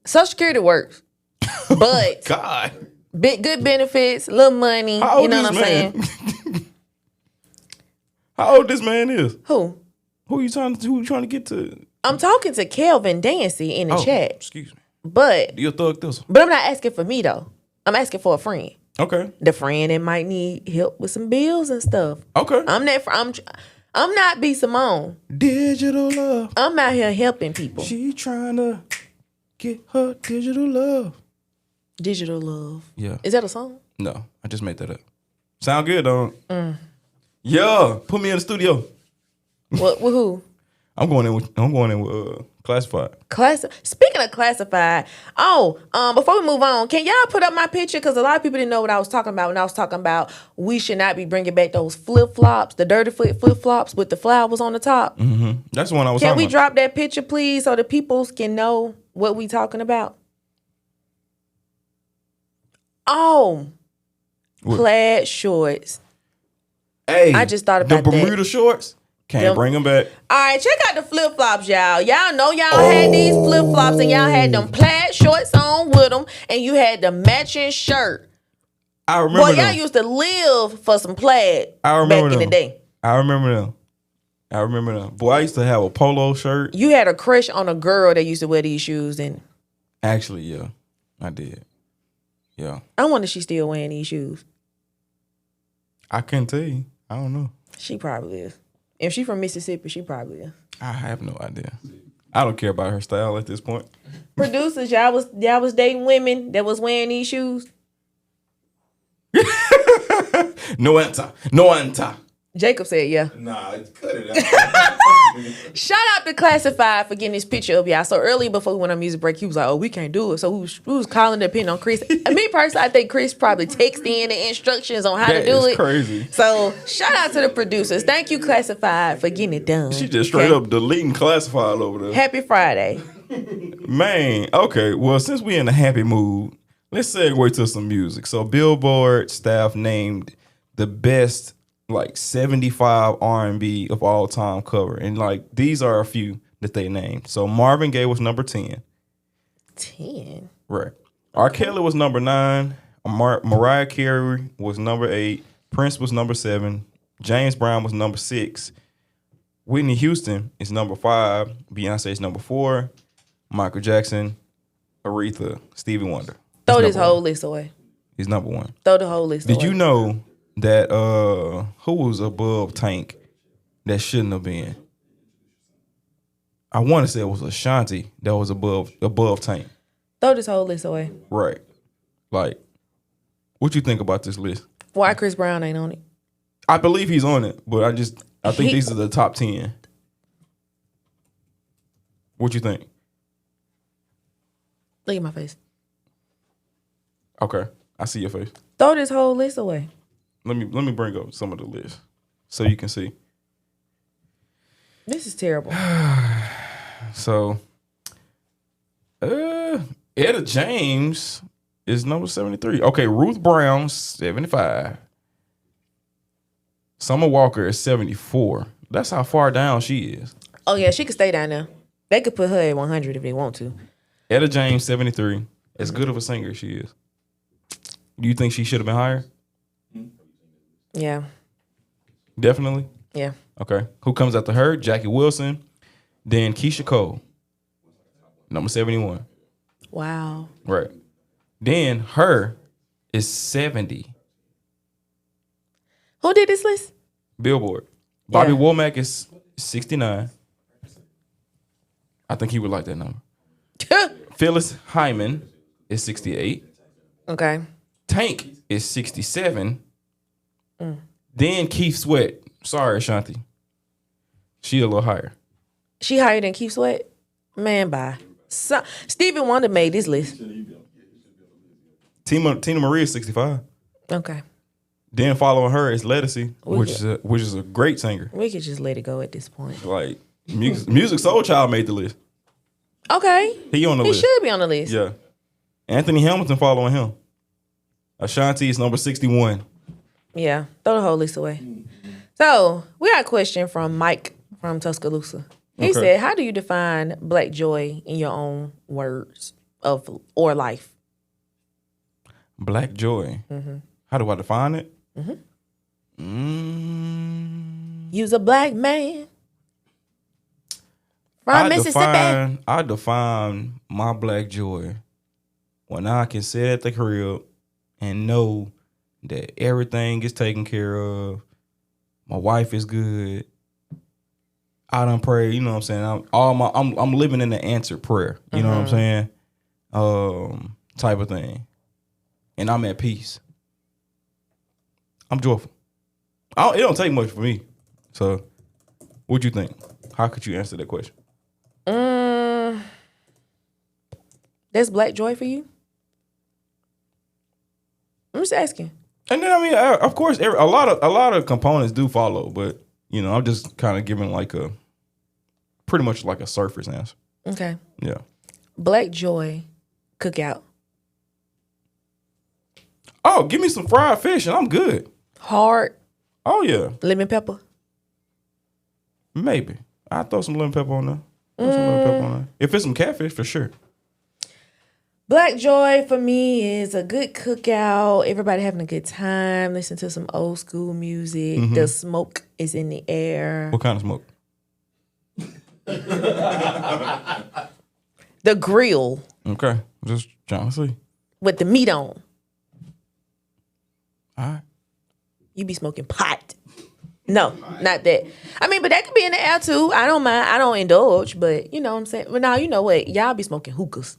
Speaker 3: Social Security works, but
Speaker 2: God,
Speaker 3: good benefits, little money.
Speaker 2: how old
Speaker 3: You know
Speaker 2: this
Speaker 3: what I'm
Speaker 2: man?
Speaker 3: saying?
Speaker 2: How old this man is?
Speaker 3: Who?
Speaker 2: Who you trying to get to?
Speaker 3: I'm talking to Kelvin Dancy in the chat,
Speaker 2: Excuse me.
Speaker 3: but
Speaker 2: You a thug this one?
Speaker 3: I'm not asking for me though. I'm asking for a friend.
Speaker 2: Okay.
Speaker 3: The friend that might need help with some bills and stuff.
Speaker 2: Okay.
Speaker 3: I'm not B. Simone.
Speaker 2: Digital love.
Speaker 3: I'm out here helping people.
Speaker 2: She trying to get her digital love.
Speaker 3: Digital love.
Speaker 2: Yeah.
Speaker 3: Is that a song?
Speaker 2: No, I just made that up. Sound good, dog. Yeah, put me in the studio.
Speaker 3: What? With who?
Speaker 2: I'm going in with Classified.
Speaker 3: Speaking of Classified, before we move on, can y'all put up my picture? Because a lot of people didn't know what I was talking about when I was talking about we should not be bringing back those flip-flops, the dirty flip-flops with the flowers on the top.
Speaker 2: Mm-hmm. That's the one I was
Speaker 3: Can
Speaker 2: talking
Speaker 3: we
Speaker 2: about.
Speaker 3: drop that picture, please, so the people can know what we talking about? Oh,
Speaker 2: What?
Speaker 3: plaid shorts.
Speaker 2: Hey,
Speaker 3: I just thought about
Speaker 2: the
Speaker 3: that.
Speaker 2: Bermuda shorts. Can't bring them back.
Speaker 3: All right, check out the flip-flops, y'all. Y'all know y'all had these flip-flops and y'all had them plaid shorts on with them and you had the matching shirt.
Speaker 2: I remember
Speaker 3: Boy,
Speaker 2: them.
Speaker 3: y'all used to live for some plaid back in the day.
Speaker 2: I remember them. Boy, I used to have a polo shirt.
Speaker 3: You had a crush on a girl that used to wear these shoes, and
Speaker 2: Actually, yeah, I did. Yeah.
Speaker 3: I wonder if she's still wearing these shoes.
Speaker 2: I couldn't tell you. I don't know.
Speaker 3: She probably is. If she from Mississippi, she probably is.
Speaker 2: I have no idea. I don't care about her style at this point.
Speaker 3: Producers, y'all was dating women that was wearing these shoes?
Speaker 2: No answer.
Speaker 3: Jacob said, yeah.
Speaker 1: Nah, cut it out.
Speaker 3: Shout out to Classified for getting this picture of y'all. So early before we went on music break, he was like, oh, we can't do it. So we was calling the pin on Chris. Me personally, I think Chris probably texted in the instructions on how to do
Speaker 2: That
Speaker 3: it.
Speaker 2: is crazy.
Speaker 3: So shout out to the producers. Thank you, Classified, for getting it done.
Speaker 2: She just straight up deleting Classified over there.
Speaker 3: Happy Friday.
Speaker 2: Man, okay. Well, since we in a happy mood, let's segue to some music. So Billboard staff named the best 75 R&B of all time cover. And these are a few that they named. So Marvin Gaye was number 10.
Speaker 3: 10?
Speaker 2: Right. R. Kelly was number 9. Mariah Carey was number 8. Prince was number 7. James Brown was number 6. Whitney Houston is number 5. Beyonce is number 4. Michael Jackson, Aretha, Stevie Wonder.
Speaker 3: Throw this whole list away.
Speaker 2: He's number 1.
Speaker 3: Throw the whole list away.
Speaker 2: Did you know that who was above Tank that shouldn't have been? I want to say it was Ashanti that was above Tank.
Speaker 3: Throw this whole list away.
Speaker 2: Right. What you think about this list?
Speaker 3: Why Chris Brown ain't on it?
Speaker 2: I believe he's on it, but I think these are the top 10. What you think?
Speaker 3: Look at my face.
Speaker 2: Okay, I see your face.
Speaker 3: Throw this whole list away.
Speaker 2: Let me bring up some of the list so you can see.
Speaker 3: This is terrible.
Speaker 2: So, Etta James is number 73. Okay, Ruth Brown, 75. Summer Walker is 74. That's how far down she is.
Speaker 3: Oh, yeah, she could stay down there. They could put her at 100 if they want to.
Speaker 2: Etta James, 73. As good of a singer as she is. Do you think she should have been higher?
Speaker 3: Yeah.
Speaker 2: Definitely?
Speaker 3: Yeah.
Speaker 2: Okay. Who comes after her? Jackie Wilson. Then Keisha Cole. Number 71.
Speaker 3: Wow.
Speaker 2: Right. Then her is 70.
Speaker 3: Who did this list?
Speaker 2: Billboard. Bobby
Speaker 3: Yeah.
Speaker 2: Womack is 69. I think he would like that number. Phyllis Hyman is 68.
Speaker 3: Okay.
Speaker 2: Tank is 67. Then Keith Sweat. Sorry, Ashanti. She a little higher.
Speaker 3: She higher than Keith Sweat? Man, bye. So, Stevie Wonder made this list.
Speaker 2: Tina Marie is 65.
Speaker 3: Okay.
Speaker 2: Then following her is Ledisi, which is a great singer.
Speaker 3: We could just let it go at this point.
Speaker 2: Music Soul Child made the list.
Speaker 3: Okay.
Speaker 2: He on the list.
Speaker 3: He should be on the list.
Speaker 2: Yeah. Anthony Hamilton following him. Ashanti is number 61.
Speaker 3: Yeah. Throw the whole list away. So, we got a question from Mike from Tuscaloosa. He said, how do you define black joy in your own words or life?
Speaker 2: Black joy. Mm-hmm. How do I define it?
Speaker 3: You's a black man from Mississippi.
Speaker 2: I define my black joy when I can sit at the crib and know that everything gets taken care of. My wife is good. I done pray, you know what I'm saying? I'm living in the answered prayer, you know what I'm saying? Type of thing. And I'm at peace. I'm joyful. It don't take much for me. So, what you think? How could you answer that question?
Speaker 3: That's black joy for you? I'm just asking.
Speaker 2: And then I mean, of course, a lot of components do follow, but you know, I'm just kind of giving like pretty much like a surface answer.
Speaker 3: Okay.
Speaker 2: Yeah.
Speaker 3: Black joy cookout.
Speaker 2: Oh, give me some fried fish and I'm good.
Speaker 3: Hard.
Speaker 2: Oh yeah.
Speaker 3: Lemon pepper.
Speaker 2: Maybe. I'll throw some lemon pepper on there. If it's some catfish, for sure.
Speaker 3: Black joy for me is a good cookout. Everybody having a good time. Listen to some old school music.
Speaker 2: Mm-hmm.
Speaker 3: The smoke is in the air.
Speaker 2: What kind of smoke?
Speaker 3: The grill
Speaker 2: Okay. Just trying to see.
Speaker 3: with the meat on.
Speaker 2: All right.
Speaker 3: You be smoking pot. No, not that. I mean, but that could be in the air too. I don't mind. I don't indulge, but you know what I'm saying? But now, you know what? Y'all be smoking hookahs.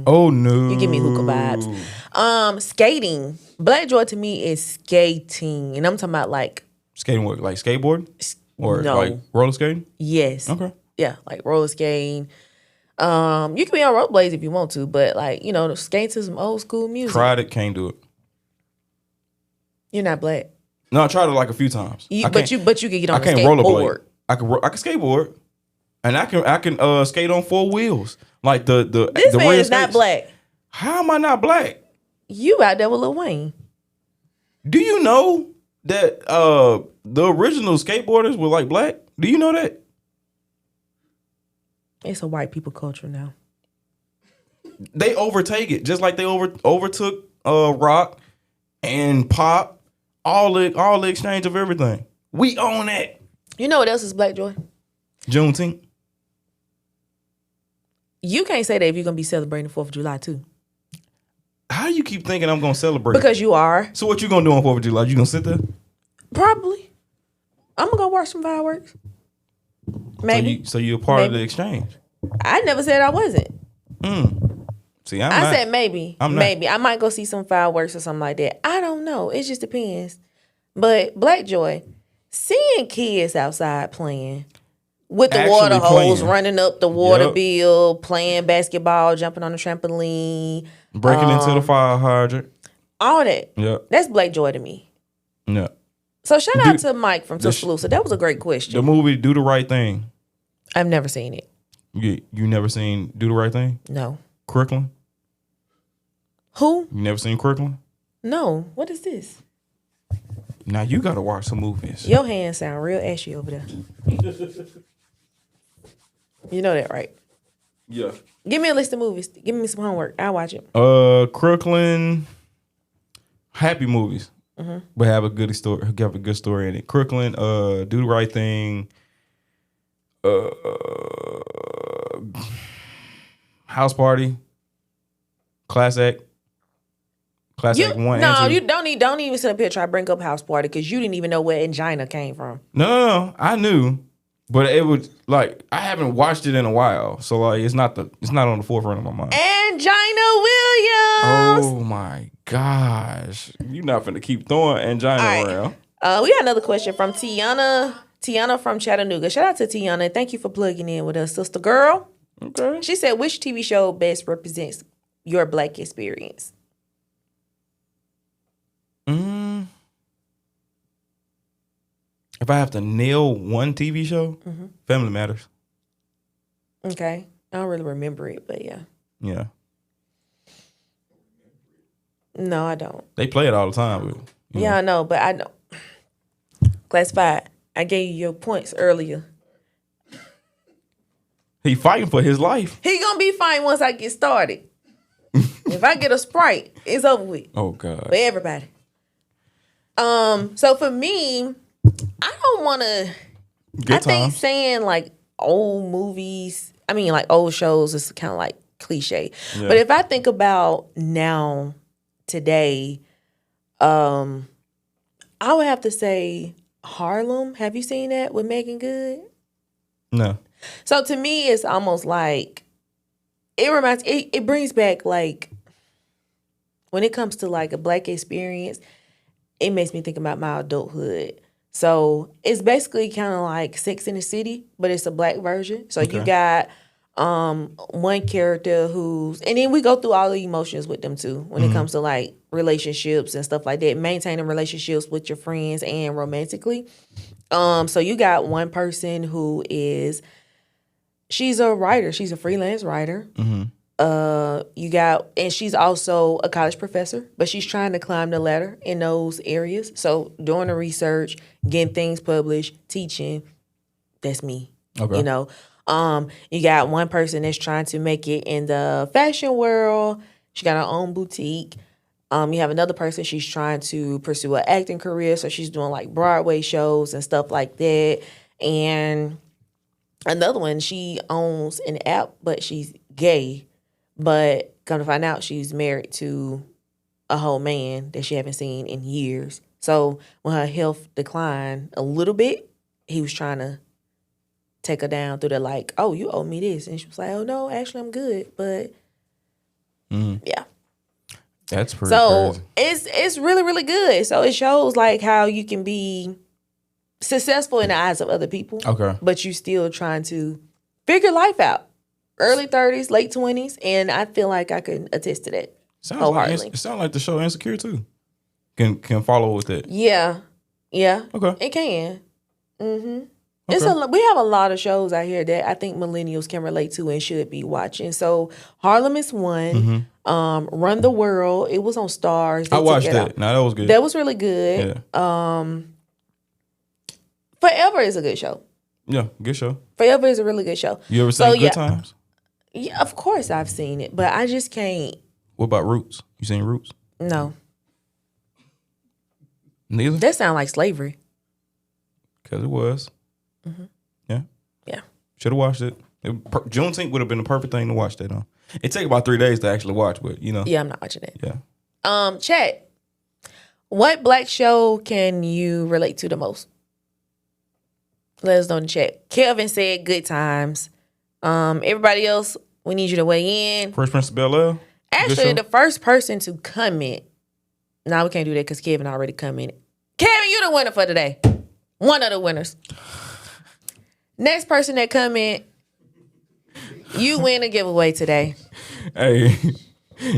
Speaker 2: Oh no.
Speaker 3: You give me hookah vibes. Skating. Black joy to me is skating. And I'm talking about like,
Speaker 2: Skating what? Like skateboard? Or
Speaker 3: no.
Speaker 2: like roller skating?
Speaker 3: Yes.
Speaker 2: Okay.
Speaker 3: Yeah, like roller skating. You can be on rollerblades if you want to, but like, you know, skate to some old school music.
Speaker 2: Tried it, can't do it.
Speaker 3: You're not black.
Speaker 2: No, I tried it like a few times.
Speaker 3: But you can get on
Speaker 2: I
Speaker 3: a
Speaker 2: can't
Speaker 3: skateboard.
Speaker 2: rollerblade. I can skateboard, and I can skate on 4 wheels. Like the
Speaker 3: This
Speaker 2: the
Speaker 3: man
Speaker 2: way
Speaker 3: is not black.
Speaker 2: How am I not black?
Speaker 3: You out there with Lil Wayne.
Speaker 2: Do you know that the original skateboarders were like black? Do you know that?
Speaker 3: It's a white people culture now.
Speaker 2: They overtake it just like they overtook rock and pop. All the exchange of everything. We own that.
Speaker 3: You know what else is black joy?
Speaker 2: Juneteenth.
Speaker 3: You can't say that if you're gonna be celebrating the 4th of July too.
Speaker 2: How do you keep thinking I'm gonna celebrate?
Speaker 3: Because you are.
Speaker 2: So what you gonna do on 4th of July? You gonna sit there?
Speaker 3: Probably. I'm gonna go watch some fireworks. Maybe.
Speaker 2: So you're a part of the exchange.
Speaker 3: I never said I wasn't.
Speaker 2: See,
Speaker 3: I said maybe.
Speaker 2: I'm not.
Speaker 3: Maybe. I might go see some fireworks or something like that. I don't know. It just depends. But black joy, seeing kids outside playing with the
Speaker 2: Actually
Speaker 3: water hose,
Speaker 2: playing.
Speaker 3: running up the water
Speaker 2: Yep.
Speaker 3: bill, playing basketball, jumping on the trampoline,
Speaker 2: Breaking into the fire hydrant.
Speaker 3: all that.
Speaker 2: Yep.
Speaker 3: That's black joy to me.
Speaker 2: Yeah.
Speaker 3: So shout out to Mike from Tuscaloosa. That was a great
Speaker 2: The
Speaker 3: question.
Speaker 2: movie Do the Right Thing.
Speaker 3: I've never seen it.
Speaker 2: You never seen Do the Right Thing?
Speaker 3: No.
Speaker 2: Crooklyn?
Speaker 3: Who?
Speaker 2: You never seen Crooklyn?
Speaker 3: No. What is this?
Speaker 2: Now you gotta watch some movies.
Speaker 3: Your hands sound real ashy over there. You know that, right?
Speaker 2: Yeah.
Speaker 3: Give me a list of movies. Give me some homework. I'll watch it.
Speaker 2: Crooklyn, happy movies, but have a good story. Have a good story in it. Crooklyn, Do the Right Thing, House Party, Class Act, Class Act 1 and 2.
Speaker 3: You don't even sit up here and try to bring up House Party because you didn't even know where Angina came from.
Speaker 2: No, I knew, but it was like I haven't watched it in a while, so like it's not on the forefront of my mind.
Speaker 3: Angina Williams.
Speaker 2: Oh my gosh, you're not finna keep throwing Angina
Speaker 3: right.
Speaker 2: around.
Speaker 3: We got another question from Tiana. Tiana from Chattanooga. Shout out to Tiana. Thank you for plugging in with us, sister girl.
Speaker 2: Okay.
Speaker 3: She said, which TV show best represents your black experience?
Speaker 2: If I have to nail one TV show, Family Matters.
Speaker 3: Okay. I don't really remember it, but yeah.
Speaker 2: Yeah.
Speaker 3: No, I don't.
Speaker 2: They play it all the time. But,
Speaker 3: Yeah, I know, but I don't. Classified. I gave you your points earlier.
Speaker 2: He fighting for his life.
Speaker 3: He gonna be fine once I get started. If I get a Sprite, it's over with.
Speaker 2: Oh God.
Speaker 3: For everybody. So for me, I don't want to. I think saying like old movies, I mean like old shows is kind of like cliche.
Speaker 2: Yeah.
Speaker 3: But if I think about now, today, I would have to say Harlem. Have you seen that with Megan Good?
Speaker 2: No.
Speaker 3: So to me, it's almost like it brings back like when it comes to like a Black experience, it makes me think about my adulthood. So it's basically kind of like Sex in the City, but it's a Black version. So you got one character and then we go through all the emotions with them too when it comes to like relationships and stuff like that, maintaining relationships with your friends and romantically. So you got one person who she's a writer, she's a freelance writer. And she's also a college professor, but she's trying to climb the ladder in those areas. So doing the research, getting things published, teaching, that's me.
Speaker 2: Okay.
Speaker 3: You know. You got one person that's trying to make it in the fashion world. She got her own boutique. You have another person, she's trying to pursue an acting career, so she's doing like Broadway shows and stuff like that. And another one, she owns an app, but she's gay. But come to find out, she's married to a whole man that she haven't seen in years. So when her health declined a little bit, he was trying to take her down through the like, oh, you owe me this. And she was like, oh, no, actually, I'm good. But, yeah.
Speaker 2: That's pretty crazy.
Speaker 3: It's really, really good. So it shows, like, how you can be successful in the eyes of other people.
Speaker 2: Okay.
Speaker 3: But you still trying to figure life out. Early 30s, late 20s. And I feel like I can attest to that wholeheartedly.
Speaker 2: It sounds like the show Insecure, too. Can follow with it.
Speaker 3: Yeah. Yeah.
Speaker 2: Okay.
Speaker 3: It can. Mm-hmm.
Speaker 2: Okay.
Speaker 3: We have a lot of shows out here that I think millennials can relate to and should be watching. So Harlem is one. Run the World. It was on Stars.
Speaker 2: I watched that. No, that was good.
Speaker 3: That was really good.
Speaker 2: Yeah.
Speaker 3: Forever is a good show.
Speaker 2: Yeah, good show.
Speaker 3: Forever is a really good show.
Speaker 2: You ever seen Good Times?
Speaker 3: Yeah, of course I've seen it, but I just can't.
Speaker 2: What about Roots? You seen Roots?
Speaker 3: No.
Speaker 2: Neither?
Speaker 3: That sounds like slavery.
Speaker 2: Because it was. Yeah.
Speaker 3: Yeah.
Speaker 2: Should have watched it. Juneteenth would have been the perfect thing to watch that on. It take about 3 days to actually watch, but you know.
Speaker 3: Yeah, I'm not watching it.
Speaker 2: Yeah.
Speaker 3: Chat. What Black show can you relate to the most? Let us know in the chat. Kelvin said Good Times. Everybody else, we need you to weigh in.
Speaker 2: Fresh Prince of Bel-Air.
Speaker 3: Actually, the first person to comment. No, we can't do that because Kevin already commented. Kevin, you the winner for today. One of the winners. Next person that comment, you win a giveaway today.
Speaker 2: Hey,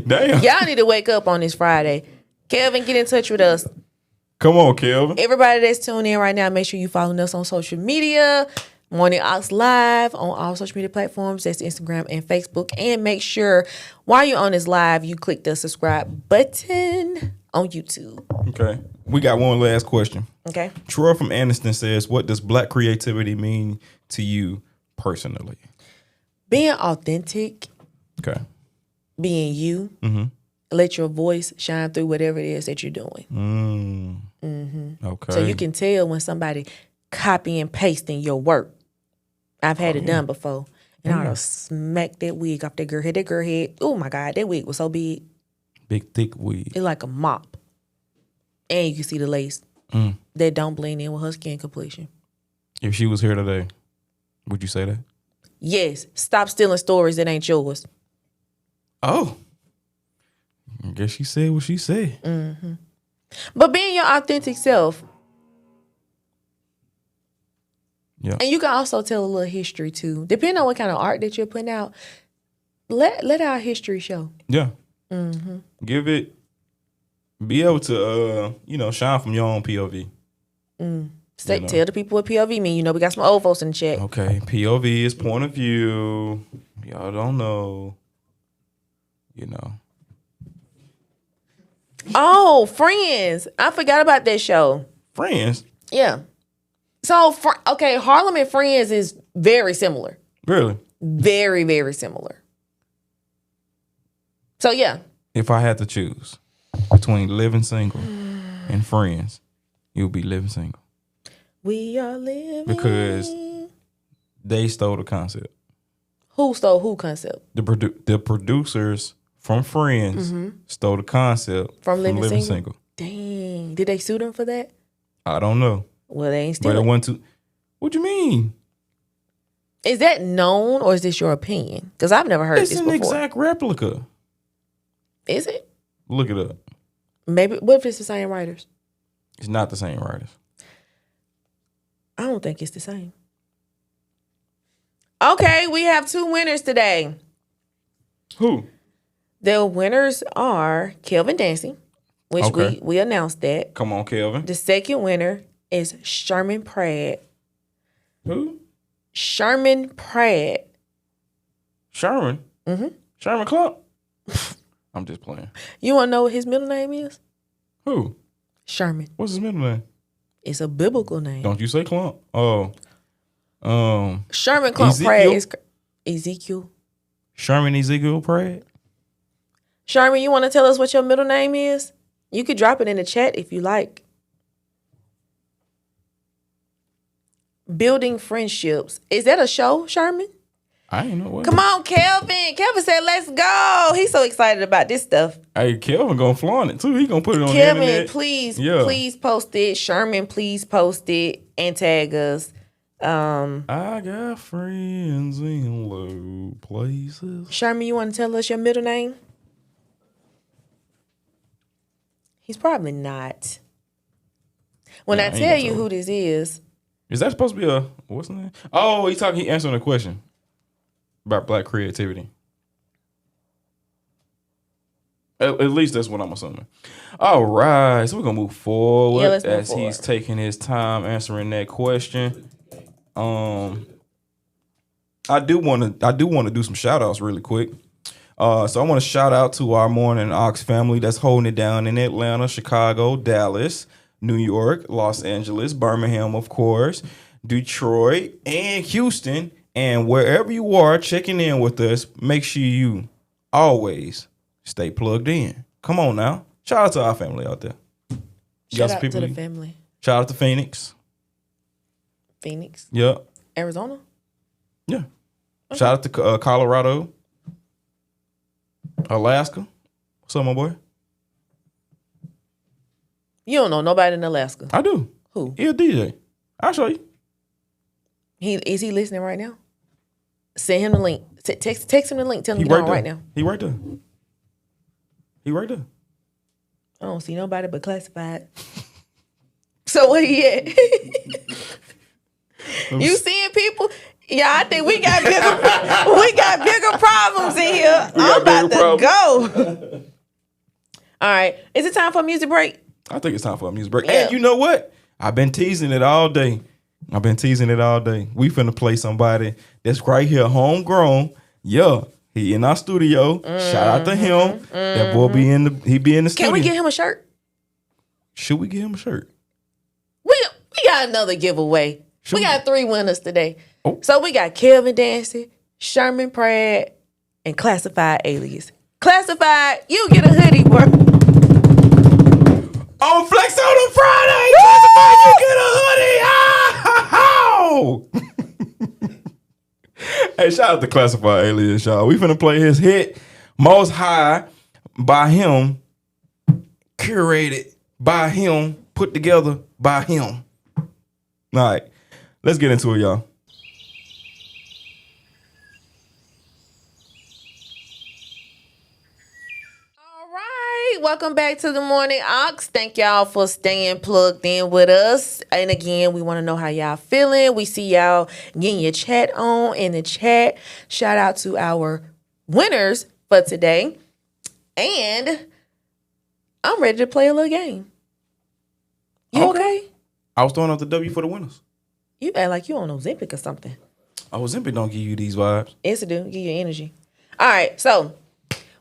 Speaker 2: damn.
Speaker 3: Y'all need to wake up on this Friday. Kelvin, get in touch with us.
Speaker 2: Come on, Kelvin.
Speaker 3: Everybody that's tuning in right now, make sure you following us on social media. Morning Aux Live on all social media platforms. That's Instagram and Facebook. And make sure while you're on this live, you click the subscribe button on YouTube.
Speaker 2: Okay. We got one last question.
Speaker 3: Okay.
Speaker 2: Troy from Aniston says, what does Black creativity mean to you personally?
Speaker 3: Being authentic.
Speaker 2: Okay.
Speaker 3: Being you. Let your voice shine through whatever it is that you're doing.
Speaker 2: Okay.
Speaker 3: So you can tell when somebody copy and pasting your work. I've had it done before. And I would have smacked that wig off that girl head. That girl head, oh my God, that wig was so big.
Speaker 2: Big, thick wig.
Speaker 3: It's like a mop. And you can see the lace. That don't blend in with her skin complexion.
Speaker 2: If she was here today, would you say that?
Speaker 3: Yes. Stop stealing stories that ain't yours.
Speaker 2: Oh. I guess she said what she said.
Speaker 3: But being your authentic self.
Speaker 2: Yeah.
Speaker 3: And you can also tell a little history too. Depending on what kind of art that you're putting out, let our history show.
Speaker 2: Yeah. Give it, be able to, shine from your own POV.
Speaker 3: Tell the people what POV mean. You know, we got some old folks in the chat.
Speaker 2: Okay. POV is point of view. Y'all don't know.
Speaker 3: Oh, Friends. I forgot about that show.
Speaker 2: Friends?
Speaker 3: Yeah. So, Harlem and Friends is very similar.
Speaker 2: Really?
Speaker 3: Very, very similar. So, yeah.
Speaker 2: If I had to choose between Living Single and Friends, it would be Living Single.
Speaker 3: We are living.
Speaker 2: Because they stole the concept.
Speaker 3: Who stole who concept?
Speaker 2: The producers from Friends stole the concept from Living Single.
Speaker 3: Damn. Did they sue them for that?
Speaker 2: I don't know.
Speaker 3: Well, they ain't
Speaker 2: But it
Speaker 3: stealing.
Speaker 2: went to. What you mean?
Speaker 3: Is that known or is this your opinion? Because I've never heard
Speaker 2: It's
Speaker 3: this
Speaker 2: an
Speaker 3: before.
Speaker 2: exact replica.
Speaker 3: Is it?
Speaker 2: Look it up.
Speaker 3: Maybe. What if it's the same writers?
Speaker 2: It's not the same writers.
Speaker 3: I don't think it's the same. Okay, we have 2 winners today.
Speaker 2: Who?
Speaker 3: The winners are Kelvin Dancy, which
Speaker 2: Okay.
Speaker 3: we announced that.
Speaker 2: Come on, Kelvin.
Speaker 3: The second winner is Sherman Pratt.
Speaker 2: Who?
Speaker 3: Sherman Pratt.
Speaker 2: Sherman.
Speaker 3: Mm-hmm.
Speaker 2: Sherman Clump. I'm just playing.
Speaker 3: You want to know what his middle name is?
Speaker 2: Who?
Speaker 3: Sherman.
Speaker 2: What's his middle name?
Speaker 3: It's a biblical name.
Speaker 2: Don't you say Clump? Oh.
Speaker 3: Sherman Clump
Speaker 2: Ezekiel?
Speaker 3: Pratt is Ezekiel.
Speaker 2: Sherman Ezekiel Pratt.
Speaker 3: Sherman, you want to tell us what your middle name is? You could drop it in the chat if you like. Building Friendships. Is that a show, Sherman?
Speaker 2: I ain't know what.
Speaker 3: Come on, Kelvin. Kelvin said, let's go. He's so excited about this stuff.
Speaker 2: Hey, Kelvin gonna flaunt it too. He gonna put it on the
Speaker 3: Kelvin,
Speaker 2: internet.
Speaker 3: please post it. Sherman, please post it and tag us.
Speaker 2: I got friends in low places.
Speaker 3: Sherman, you want to tell us your middle name? He's probably not. When
Speaker 2: Nah,
Speaker 3: I
Speaker 2: I ain't
Speaker 3: tell
Speaker 2: gonna
Speaker 3: you
Speaker 2: tell
Speaker 3: who
Speaker 2: him.
Speaker 3: this is,
Speaker 2: Is that supposed to be a what's the name? Oh, he answering a question about black creativity. At least that's what I'm assuming. All right, so we're gonna move forward
Speaker 3: Yeah, let's move
Speaker 2: as
Speaker 3: forward.
Speaker 2: he's taking his time answering that question. I do want to do some shout outs really quick. So I want to shout out to our Morning Aux family that's holding it down in Atlanta, Chicago, Dallas, New York, Los Angeles, Birmingham, of course, Detroit, and Houston. And wherever you are checking in with us, make sure you always stay plugged in. Come on now. Shout out to our family out there. You got
Speaker 3: shout
Speaker 2: some
Speaker 3: out to
Speaker 2: people
Speaker 3: the
Speaker 2: you-
Speaker 3: family.
Speaker 2: Shout out to Phoenix.
Speaker 3: Phoenix,
Speaker 2: Yep.
Speaker 3: Arizona.
Speaker 2: Yeah. Shout out to Colorado, Alaska. What's up, my boy?
Speaker 3: You don't know nobody in Alaska.
Speaker 2: I do.
Speaker 3: Who?
Speaker 2: He a DJ. I'll show you.
Speaker 3: Is he listening right now? Send him the link. Text him the link. Tell him
Speaker 2: He
Speaker 3: to get
Speaker 2: right
Speaker 3: on
Speaker 2: there.
Speaker 3: right now.
Speaker 2: He right there. He right there.
Speaker 3: I don't see nobody but Classified. So where he at? You seeing people? Yeah, I think we got bigger problems in here. I'm about to go. All right. Is it time for a music break?
Speaker 2: I think it's time for a music break.
Speaker 3: Yeah.
Speaker 2: And you know what? I've been teasing it all day. We finna play somebody that's right here, homegrown. Yeah. He in our studio. Shout out to him. That boy be in the studio.
Speaker 3: Can we get him a shirt?
Speaker 2: Should we get him a shirt?
Speaker 3: We got another giveaway.
Speaker 2: Should
Speaker 3: We got 3 winners today.
Speaker 2: Oh.
Speaker 3: So we got Kelvin Dancy, Sherman Pratt, and Classified Alias. Classified, you get a hoodie, bro.
Speaker 2: On Flex on Friday, Classified, you get a hoodie. Oh! Hey, shout out to Classified Alias, y'all. We finna play his hit, Most High, by him, curated by him, put together by him. All right, let's get into it, y'all.
Speaker 3: All right, welcome back to the Morning Aux. Thank y'all for staying plugged in with us. And again, we want to know how y'all feeling. We see y'all getting your chat on in the chat. Shout out to our winners for today. And I'm ready to play a little game. You okay?
Speaker 2: I was throwing out the W for the winners.
Speaker 3: You act like you on Ozempic or something.
Speaker 2: Ozempic don't give you these vibes.
Speaker 3: Yes, it do. Give you energy. All right, so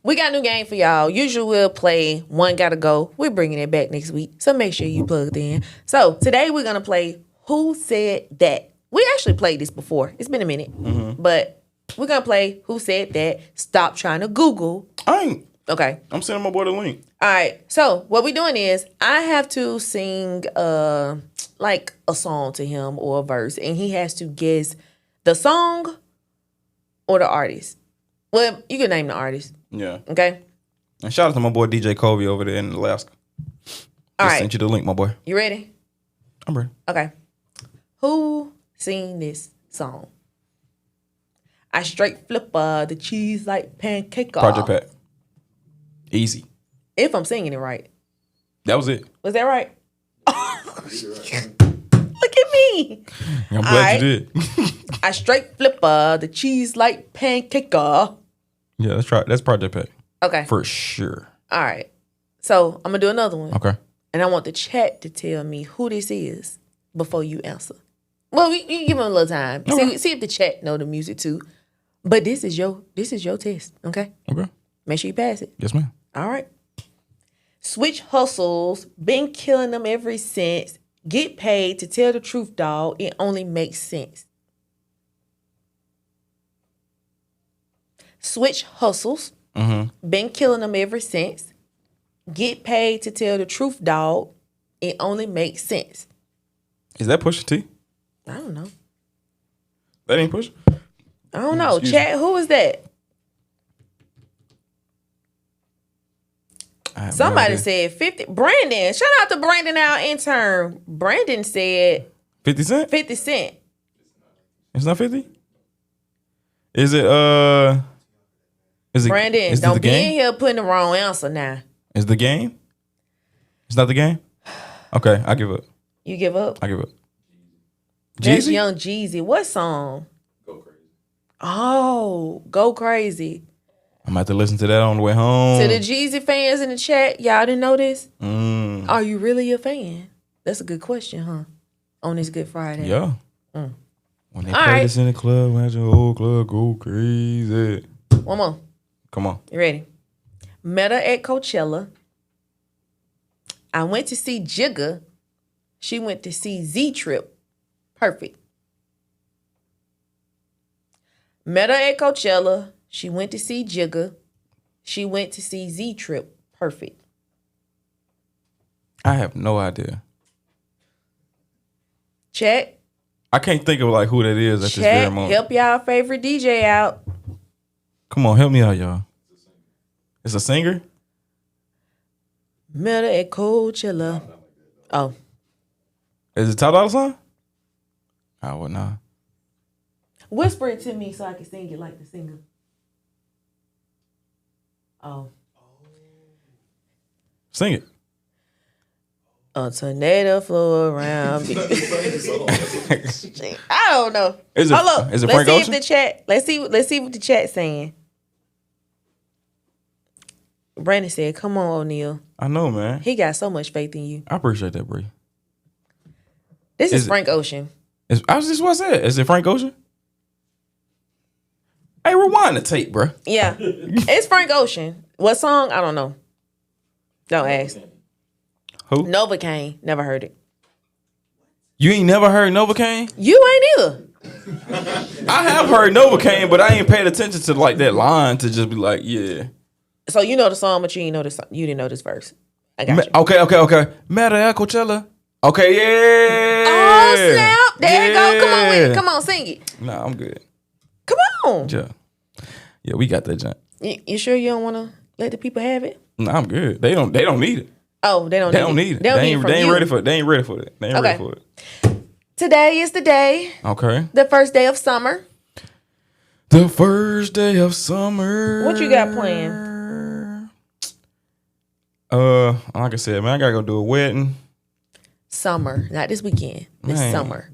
Speaker 3: we got a new game for y'all. Usually we'll play One Gotta Go. We're bringing it back next week, so make sure you plugged in. So today we're going to play Who Said That? We actually played this before. It's been a minute, but we're going to play Who Said That? Stop trying to Google.
Speaker 2: I ain't.
Speaker 3: Okay.
Speaker 2: I'm sending my boy the link.
Speaker 3: All right. So what we're doing is I have to sing like a song to him or a verse, and he has to guess the song or the artist. Well, you can name the artist.
Speaker 2: Yeah.
Speaker 3: Okay.
Speaker 2: And shout out to my boy DJ Kobe over there in Alaska.
Speaker 3: All
Speaker 2: Just
Speaker 3: right.
Speaker 2: sent you the link, my boy.
Speaker 3: You ready?
Speaker 2: I'm ready.
Speaker 3: Okay. Who sing this song? I straight flip the cheese like pancake.
Speaker 2: Project Pat. Easy.
Speaker 3: If I'm singing it right.
Speaker 2: That was it.
Speaker 3: Was that right? Look at me.
Speaker 2: I'm glad you did.
Speaker 3: I straight flip the cheese like pancake.
Speaker 2: Yeah, let's try it. That's Project Pat.
Speaker 3: Okay.
Speaker 2: For sure.
Speaker 3: All right. So I'm going to do another one.
Speaker 2: Okay.
Speaker 3: And I want the chat to tell me who this is before you answer. Well, you give them a little time.
Speaker 2: Okay.
Speaker 3: See if the chat know the music too. But this is your test, okay?
Speaker 2: Okay.
Speaker 3: Make sure you pass it.
Speaker 2: Yes, ma'am.
Speaker 3: All right. Switch hustles, been killing them ever since. Get paid to tell the truth, dog. It only makes sense. Switch hustles, been killing them ever since. Get paid to tell the truth, dog. It only makes sense.
Speaker 2: Is that Pusha T?
Speaker 3: I don't know.
Speaker 2: That ain't Pusha?
Speaker 3: I don't know.
Speaker 2: Excuse
Speaker 3: Chat, who is that?
Speaker 2: I have no
Speaker 3: Somebody
Speaker 2: idea.
Speaker 3: said 50. Brandon. Shout out to Brandon, our intern. Brandon said
Speaker 2: 50 Cent?
Speaker 3: 50 Cent.
Speaker 2: It's not 50? Is it
Speaker 3: Brandon,
Speaker 2: is it
Speaker 3: don't
Speaker 2: the
Speaker 3: be in
Speaker 2: game?
Speaker 3: here putting the wrong answer now.
Speaker 2: Is the game? It's not the game? Okay, I give up.
Speaker 3: You give up?
Speaker 2: I give up.
Speaker 3: That's
Speaker 2: Jeezy?
Speaker 3: Young Jeezy. What song?
Speaker 1: Go crazy.
Speaker 3: Oh, Go Crazy.
Speaker 2: I'm about to listen to that on the way home.
Speaker 3: To the Jeezy fans in the chat, y'all didn't know this?
Speaker 2: Mm.
Speaker 3: Are you really a fan? That's a good question, huh? On this Good Friday.
Speaker 2: Yeah. When they
Speaker 3: All
Speaker 2: play
Speaker 3: right.
Speaker 2: this in the club, watch the whole club go crazy.
Speaker 3: One more.
Speaker 2: Come on.
Speaker 3: You ready? Met her at Coachella. I went to see Jigga. She went to see Z-Trip. Perfect. Met her at Coachella. She went to see Jigga. She went to see Z-Trip. Perfect.
Speaker 2: I have no idea.
Speaker 3: Chat.
Speaker 2: I can't think of like who that is at this very
Speaker 3: Chat.
Speaker 2: moment.
Speaker 3: Help y'all favorite DJ out.
Speaker 2: Come on, help me out, y'all. It's a singer?
Speaker 3: Met her at Coachella. Oh.
Speaker 2: Is it Ty Dolla $ign? Oh, well, nah.
Speaker 3: Whisper it to me so I can sing it like the singer. Oh.
Speaker 2: Sing it.
Speaker 3: A tornado flew around me. I don't know.
Speaker 2: Is it-
Speaker 3: Hold up.
Speaker 2: is it
Speaker 3: Let's
Speaker 2: Frank
Speaker 3: see
Speaker 2: Ocean?
Speaker 3: if the chat. Let's see what the chat's saying. Brandon said, "Come on, Oneal.
Speaker 2: I know, man.
Speaker 3: He got so much faith in you."
Speaker 2: I appreciate that, Bree.
Speaker 3: This
Speaker 2: Is
Speaker 3: is
Speaker 2: it-
Speaker 3: Frank Ocean.
Speaker 2: I was just what I said. Is it Frank Ocean? Hey, rewind the tape, bro.
Speaker 3: Yeah, it's Frank Ocean. What song? I don't know. Don't ask.
Speaker 2: Who?
Speaker 3: Novocaine. Never heard it.
Speaker 2: You ain't never heard Novocaine?
Speaker 3: You ain't either.
Speaker 2: I have heard Novocaine, but I ain't paid attention to like that line to just be like, yeah.
Speaker 3: So you know the song, but you didn't know this. You didn't know this verse. I got you.
Speaker 2: Okay. Matter at Coachella. Okay, yeah.
Speaker 3: Oh snap! There you go. Come on, with it. Come on, sing it.
Speaker 2: Nah, I'm good.
Speaker 3: Come on.
Speaker 2: Yeah, we got that junk.
Speaker 3: You sure you don't want to let the people have it?
Speaker 2: Nah, I'm good. They don't need it.
Speaker 3: Oh, they don't.
Speaker 2: They don't need it. They ain't ready for it. They ain't ready for it. They ain't ready for it.
Speaker 3: Today is the day,
Speaker 2: Okay.
Speaker 3: the first day of summer.
Speaker 2: The first day of summer.
Speaker 3: What you got planned?
Speaker 2: Like I said, man, I gotta go do a wedding.
Speaker 3: Summer, not this weekend. This
Speaker 2: Man.
Speaker 3: summer.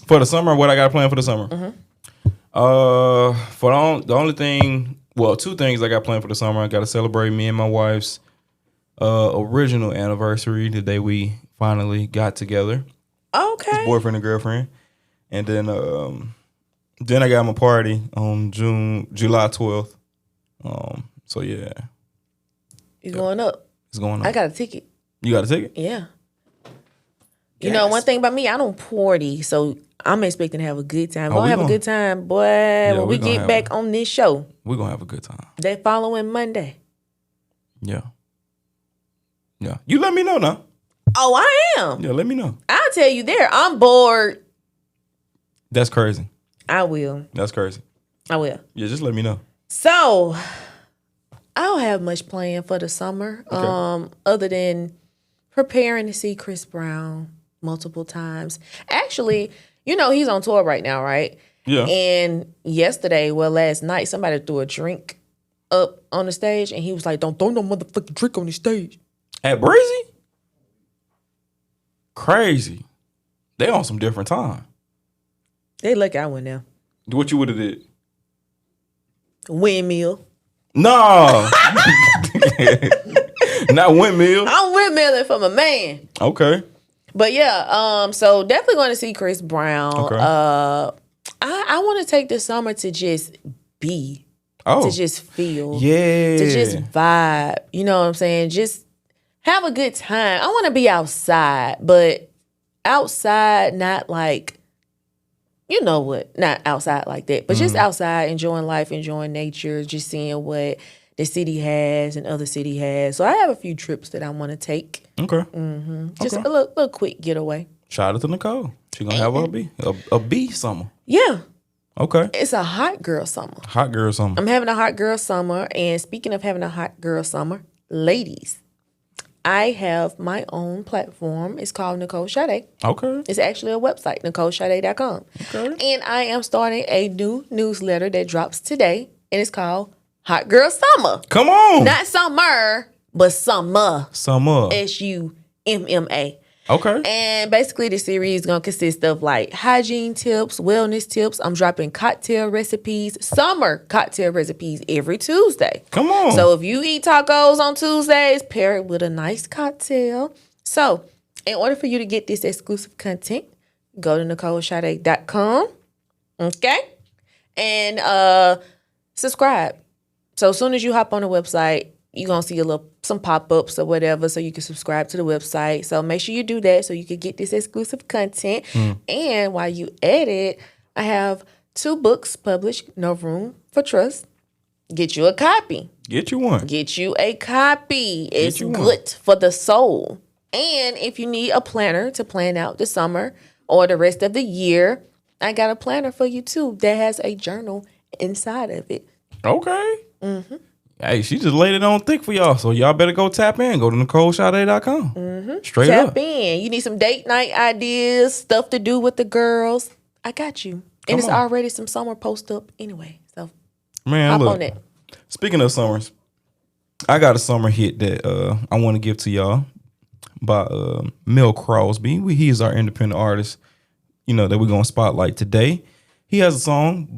Speaker 2: For the summer, what I got planned for the summer? For the only thing, well, two things I got planned for the summer. I got to celebrate me and my wife's original anniversary, the day we finally got together,
Speaker 3: Okay.
Speaker 2: boyfriend and girlfriend, and then I got my party on July 12th. So yeah,
Speaker 3: You going up?
Speaker 2: it's going on.
Speaker 3: I got a ticket.
Speaker 2: You got a ticket?
Speaker 3: Yeah. You know, one thing about me, I don't party, so I'm expecting to have a good time.
Speaker 2: Oh,
Speaker 3: Gonna
Speaker 2: we
Speaker 3: have a
Speaker 2: gonna-
Speaker 3: good time, boy. When
Speaker 2: we
Speaker 3: we
Speaker 2: gonna
Speaker 3: get
Speaker 2: have
Speaker 3: back on this show,
Speaker 2: We're gonna have a good time.
Speaker 3: that following Monday.
Speaker 2: Yeah. You let me know now.
Speaker 3: Oh, I am.
Speaker 2: Yeah, let me know.
Speaker 3: I'll tell you there. I'm bored.
Speaker 2: That's crazy.
Speaker 3: I will.
Speaker 2: That's crazy.
Speaker 3: I will.
Speaker 2: Yeah, just let me know.
Speaker 3: So, I don't have much planned for the summer.
Speaker 2: Okay.
Speaker 3: Other than preparing to see Chris Brown multiple times. Actually, you know, he's on tour right now, right?
Speaker 2: Yeah.
Speaker 3: And last night, somebody threw a drink up on the stage, and he was like, "Don't throw no motherfucking drink on the stage."
Speaker 2: At Breezy? Crazy. They on some different time.
Speaker 3: They lucky I went there.
Speaker 2: What you would have did?
Speaker 3: Windmill.
Speaker 2: No. Not windmill.
Speaker 3: I'm windmilling for my man.
Speaker 2: Okay.
Speaker 3: But yeah, so definitely going to see Chris Brown.
Speaker 2: Okay.
Speaker 3: I want to take the summer to just be, to just feel,
Speaker 2: Yeah.
Speaker 3: to just vibe. You know what I'm saying? Just have a good time. I want to be outside, but outside, not like, you know what, not outside like that, but just outside, enjoying life, enjoying nature, just seeing what the city has and other city has. So I have a few trips that I want to take.
Speaker 2: Okay.
Speaker 3: Just a little quick getaway.
Speaker 2: Shout out to Nicole. She gonna have a B summer.
Speaker 3: Yeah.
Speaker 2: Okay.
Speaker 3: It's a hot girl summer.
Speaker 2: Hot girl summer.
Speaker 3: I'm having a hot girl summer. And speaking of having a hot girl summer, ladies, I have my own platform. It's called Nicole Sade.
Speaker 2: Okay.
Speaker 3: It's actually a website, NicoleSade.com.
Speaker 2: Okay.
Speaker 3: And I am starting a new newsletter that drops today. And it's called Hot Girl Summer.
Speaker 2: Come on.
Speaker 3: Not summer, but summer.
Speaker 2: Summer.
Speaker 3: SUMMA.
Speaker 2: Okay.
Speaker 3: And basically the series is going to consist of like hygiene tips, wellness tips. I'm dropping cocktail recipes, summer cocktail recipes every Tuesday.
Speaker 2: Come on.
Speaker 3: So if you eat tacos on Tuesdays, pair it with a nice cocktail. So in order for you to get this exclusive content, go to NicoleSade.com. Okay? And subscribe. So as soon as you hop on the website, you're going to see some pop-ups or whatever so you can subscribe to the website. So make sure you do that so you can get this exclusive content. And while you at it, I have 2 books published, No Room for Trust. Get you a copy.
Speaker 2: Get you one.
Speaker 3: Get you a copy. It's
Speaker 2: you one.
Speaker 3: good for the soul. And if you need a planner to plan out the summer or the rest of the year, I got a planner for you too that has a journal inside of it.
Speaker 2: Okay. Hey, she just laid it on thick for y'all, so y'all better go tap in. Go to NicoleSade.com. Straight
Speaker 3: Tap
Speaker 2: up.
Speaker 3: in. You need some date night ideas, stuff to do with the girls. I got you. And it's
Speaker 2: on.
Speaker 3: already some summer post up anyway. So
Speaker 2: Man,
Speaker 3: hop
Speaker 2: look.
Speaker 3: on it.
Speaker 2: Speaking of summers, I got a summer hit that I want to give to y'all by Mel.Crozby. He is our independent artist, you know, that we're going to spotlight today. He has a song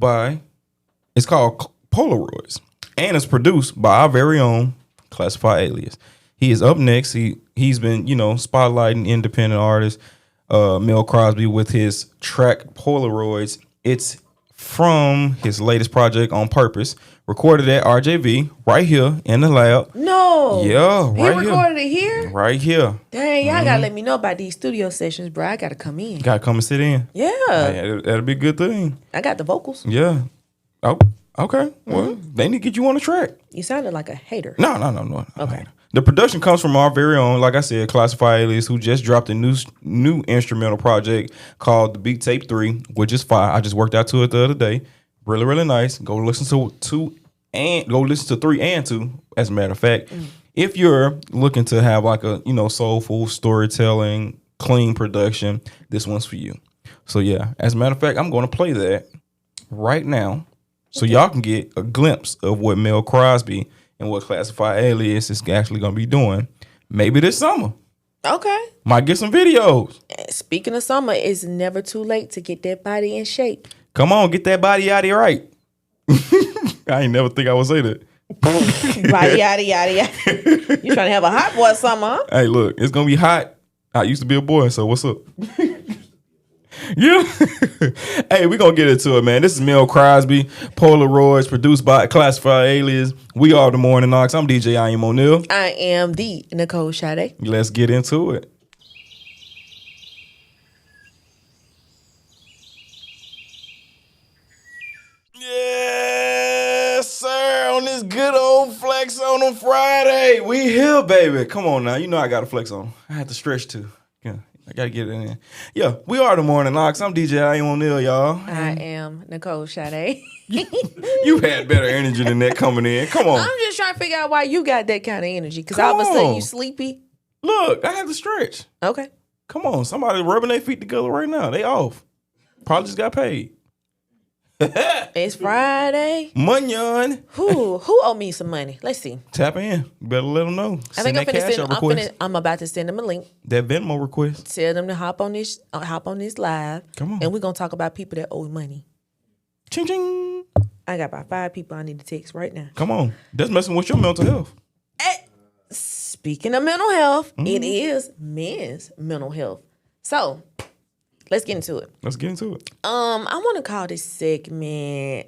Speaker 2: it's called Polaroids. And it's produced by our very own Classified Alias. He is up next. He's been, you know, spotlighting independent artists, Mel.Crozby with his track Polaroids. It's from his latest project On Purpose, recorded at RJV right here in the lab.
Speaker 3: No.
Speaker 2: Yeah,
Speaker 3: He
Speaker 2: right here.
Speaker 3: recorded it here?
Speaker 2: Right here.
Speaker 3: Dang, y'all gotta let me know about these studio sessions, bro. I gotta come in.
Speaker 2: Gotta come and sit in.
Speaker 3: Yeah.
Speaker 2: Yeah, that'll be a good thing.
Speaker 3: I got the vocals.
Speaker 2: Yeah. Oh, okay. Well, they need to get you on the track.
Speaker 3: You sounded like a hater.
Speaker 2: No.
Speaker 3: Okay.
Speaker 2: The production comes from our very own, like I said, Classified Alias, who just dropped a new instrumental project called The Beat Tape 3, which is fire. I just worked out to it the other day. Really, really nice. Go listen to 3 and 2, as a matter of fact. If you're looking to have like a, you know, soulful storytelling, clean production, this one's for you. So yeah, as a matter of fact, I'm going to play that right now so y'all can get a glimpse of what Mel.Crozby and what Classified Alias is actually going to be doing maybe this summer.
Speaker 3: Okay.
Speaker 2: Might get some videos.
Speaker 3: Speaking of summer, it's never too late to get that body in shape.
Speaker 2: Come on, get that body out here right. I ain't never think I would say that.
Speaker 3: Body yada yada yada. You trying to have a hot boy summer, huh?
Speaker 2: Hey, look, it's going to be hot. I used to be a boy, so what's up? Yeah. Hey, we're going to get into it, man. This is Mel.Crozby, Polaroids, produced by Classified Alias. We are the Morning Aux. I'm DJ I am Oneal.
Speaker 3: I am the Nicole Sade.
Speaker 2: Let's get into it. Yes, sir. On this good old flex on a Friday. We here, baby. Come on now. You know I got to flex on. I had to stretch too. Yeah, I got to get it in. Yeah, we are the Morning Aux. I'm DJ I am Oneal, y'all.
Speaker 3: I am Nicole Sade.
Speaker 2: You had better energy than that coming in. Come on.
Speaker 3: I'm just trying to figure out why you got that kind of energy. Because
Speaker 2: Come
Speaker 3: all of a sudden
Speaker 2: on.
Speaker 3: you sleepy.
Speaker 2: Look, I had to stretch.
Speaker 3: Okay.
Speaker 2: Come on, somebody rubbing their feet together right now. They off. Probably just got paid.
Speaker 3: It's Friday.
Speaker 2: Munyon.
Speaker 3: Who owe me some money? Let's see.
Speaker 2: Tap in. You better let them know.
Speaker 3: I think
Speaker 2: Send that Cash App request.
Speaker 3: I'm about to send them a link.
Speaker 2: That Venmo request.
Speaker 3: Tell them to hop on this live.
Speaker 2: Come on.
Speaker 3: And we're gonna talk about people that owe money.
Speaker 2: Ching ching.
Speaker 3: I got about 5 people I need to text right now.
Speaker 2: Come on. That's messing with your mental health.
Speaker 3: Speaking of mental health, it is men's mental health. So let's get into it.
Speaker 2: Let's get into it.
Speaker 3: I want to call this segment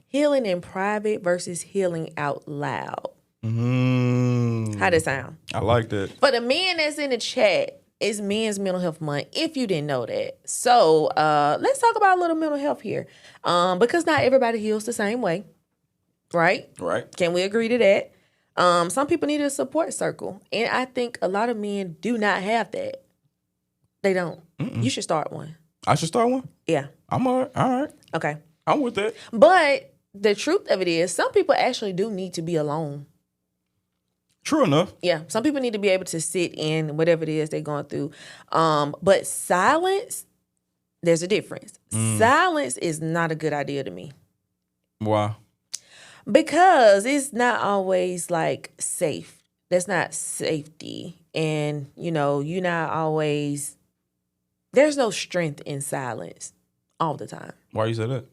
Speaker 3: "Healing in Private versus Healing Out Loud." How does that sound?
Speaker 2: I like that.
Speaker 3: For the men that's in the chat, it's Men's Mental Health Month, if you didn't know that. So let's talk about a little mental health here. Because not everybody heals the same way, right?
Speaker 2: Right.
Speaker 3: Can we agree to that? Some people need a support circle. And I think a lot of men do not have that. They don't. You should start one.
Speaker 2: I should start one?
Speaker 3: Yeah.
Speaker 2: I'm all right.
Speaker 3: Okay.
Speaker 2: I'm with that.
Speaker 3: But the truth of it is, some people actually do need to be alone.
Speaker 2: True enough.
Speaker 3: Yeah. Some people need to be able to sit in whatever it is they're going through. But silence, there's a difference. Silence is not a good idea to me.
Speaker 2: Why?
Speaker 3: Because it's not always like safe. That's not safety. And, you're not always, there's no strength in silence all the time.
Speaker 2: Why you say that?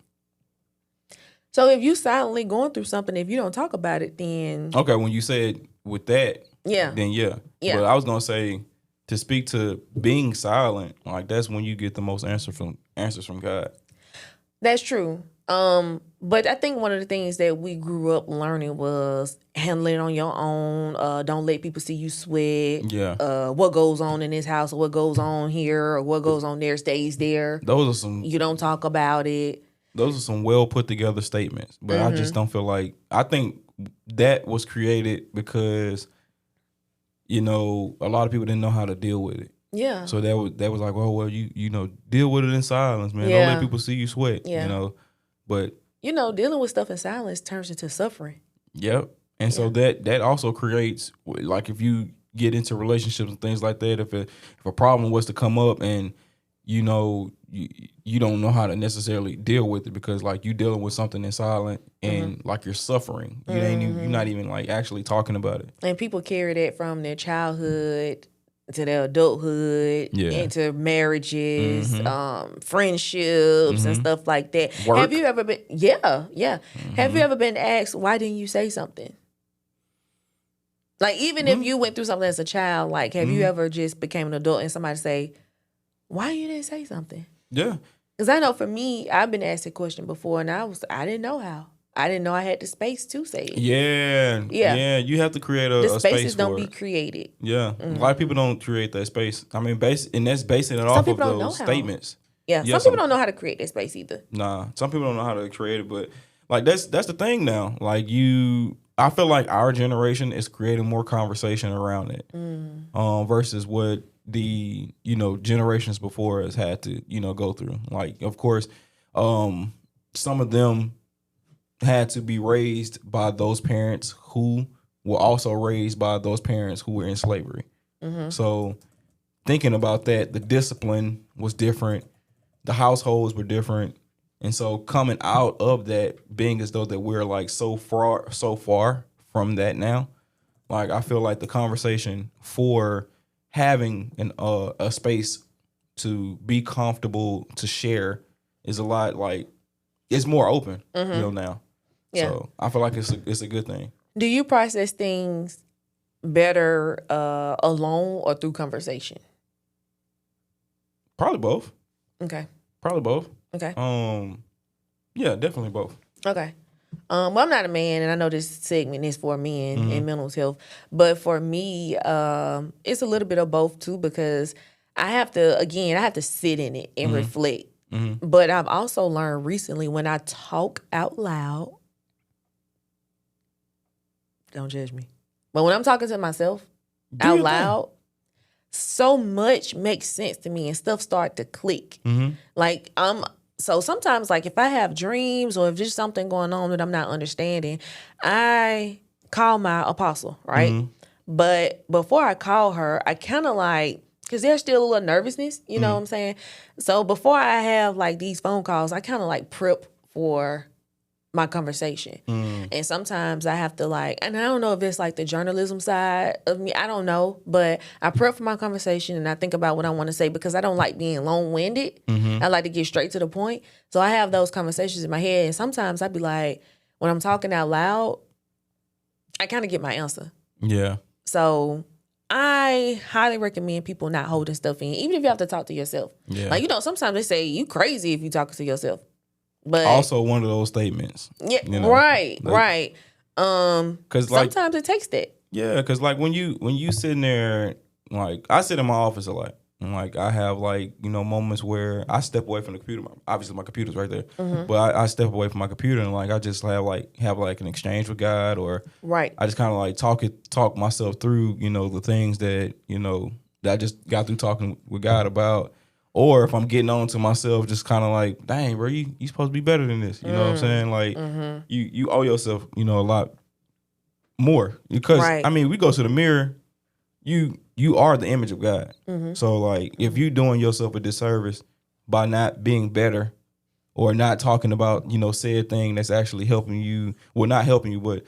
Speaker 3: So if you silently going through something, if you don't talk about it, then.
Speaker 2: Okay, when you said with that, then yeah. But I was going to say, to speak to being silent, like that's when you get the most answers from God.
Speaker 3: That's true. But I think one of the things that we grew up learning was handling it on your own. Don't let people see you sweat.
Speaker 2: Yeah.
Speaker 3: What goes on in this house or what goes on here or what goes on there stays there. You don't talk about it.
Speaker 2: Those are some well put together statements. But I just don't feel like, I think that was created because, a lot of people didn't know how to deal with it.
Speaker 3: Yeah.
Speaker 2: So that was like, well, you deal with it in silence, man.
Speaker 3: Yeah.
Speaker 2: Don't let people see you sweat.
Speaker 3: Yeah.
Speaker 2: But
Speaker 3: dealing with stuff in silence turns into suffering.
Speaker 2: Yep. And so that also creates, like, if you get into relationships and things like that, if a problem was to come up and you don't know how to necessarily deal with it because like you dealing with something in silent and like you're suffering. You're not even like actually talking about it.
Speaker 3: And people carry that from their childhood to their adulthood, into marriages, friendships and stuff like that.
Speaker 2: Work.
Speaker 3: Have you ever been Have you ever been asked, why didn't you say something? Like even if you went through something as a child, like have you ever just became an adult and somebody say, why you didn't say something?
Speaker 2: Yeah.
Speaker 3: Because I know for me, I've been asked a question before and I didn't know how. I didn't know I had the space to say it.
Speaker 2: Yeah. You have to create a space
Speaker 3: spaces
Speaker 2: for
Speaker 3: don't
Speaker 2: it.
Speaker 3: be created.
Speaker 2: Yeah. A lot of people don't create that space. I mean, and that's basing it
Speaker 3: Some
Speaker 2: off of
Speaker 3: people don't know
Speaker 2: those
Speaker 3: how.
Speaker 2: statements.
Speaker 3: Yeah. Some people don't know how to create that space either.
Speaker 2: Nah. Some people don't know how to create it, but like that's the thing now. Like I feel like our generation is creating more conversation around it. Versus what the generations before us had to go through. Like of course, some of them had to be raised by those parents who were also raised by those parents who were in slavery. So thinking about that, the discipline was different, the households were different, and so coming out of that, being as though that we're like so far from that now, like I feel like the conversation for having a space to be comfortable to share is a lot like it's more open, now.
Speaker 3: Yeah.
Speaker 2: So I feel like it's a good thing.
Speaker 3: Do you process things better alone or through conversation?
Speaker 2: Probably both.
Speaker 3: Okay. Okay.
Speaker 2: Yeah, definitely both.
Speaker 3: Okay. Well, I'm not a man, and I know this segment is for men and mental health, but for me, it's a little bit of both too because I have to sit in it and reflect. But I've also learned recently when I talk out loud, don't judge me, but when I'm talking to myself out loud, so much makes sense to me and stuff start to click. Like so sometimes like if I have dreams or if there's something going on that I'm not understanding, I call my apostle, right? But before I call her, I kind of like, because there's still a little nervousness, you know what I'm saying? So before I have like these phone calls, I kind of like prep for my conversation. And sometimes I have to like, and I don't know if it's like the journalism side of me, I don't know, but I prep for my conversation and I think about what I want to say because I don't like being long-winded. I like to get straight to the point. So I have those conversations in my head, and sometimes I'd be like, when I'm talking out loud, I kind of get my answer.
Speaker 2: Yeah.
Speaker 3: So I highly recommend people not holding stuff in, even if you have to talk to yourself.
Speaker 2: Yeah.
Speaker 3: Like, you know, sometimes they say you crazy if you talking to yourself. But
Speaker 2: Also one of those statements.
Speaker 3: yeah,
Speaker 2: you know,
Speaker 3: right.
Speaker 2: Because like,
Speaker 3: Sometimes it takes that.
Speaker 2: yeah, because like when you sitting there, like I sit in my office a lot. And like I have like, you know, moments where I step away from the computer. Obviously my computer's right there. But I step away from my computer and like I just have like an exchange with God, or
Speaker 3: Right.
Speaker 2: I just kind of like talk myself through, you know, the things that, you know, that I just got through talking with God about. Or if I'm getting on to myself, just kind of like, dang, bro, you supposed to be better than this. You know what I'm saying? Like, you owe yourself, you know, a lot more. Because,
Speaker 3: Right.
Speaker 2: I mean, we go to the mirror, you are the image of God. So, like, if you're doing yourself a disservice by not being better or not talking about, you know, said thing that's actually helping you, well, not helping you, but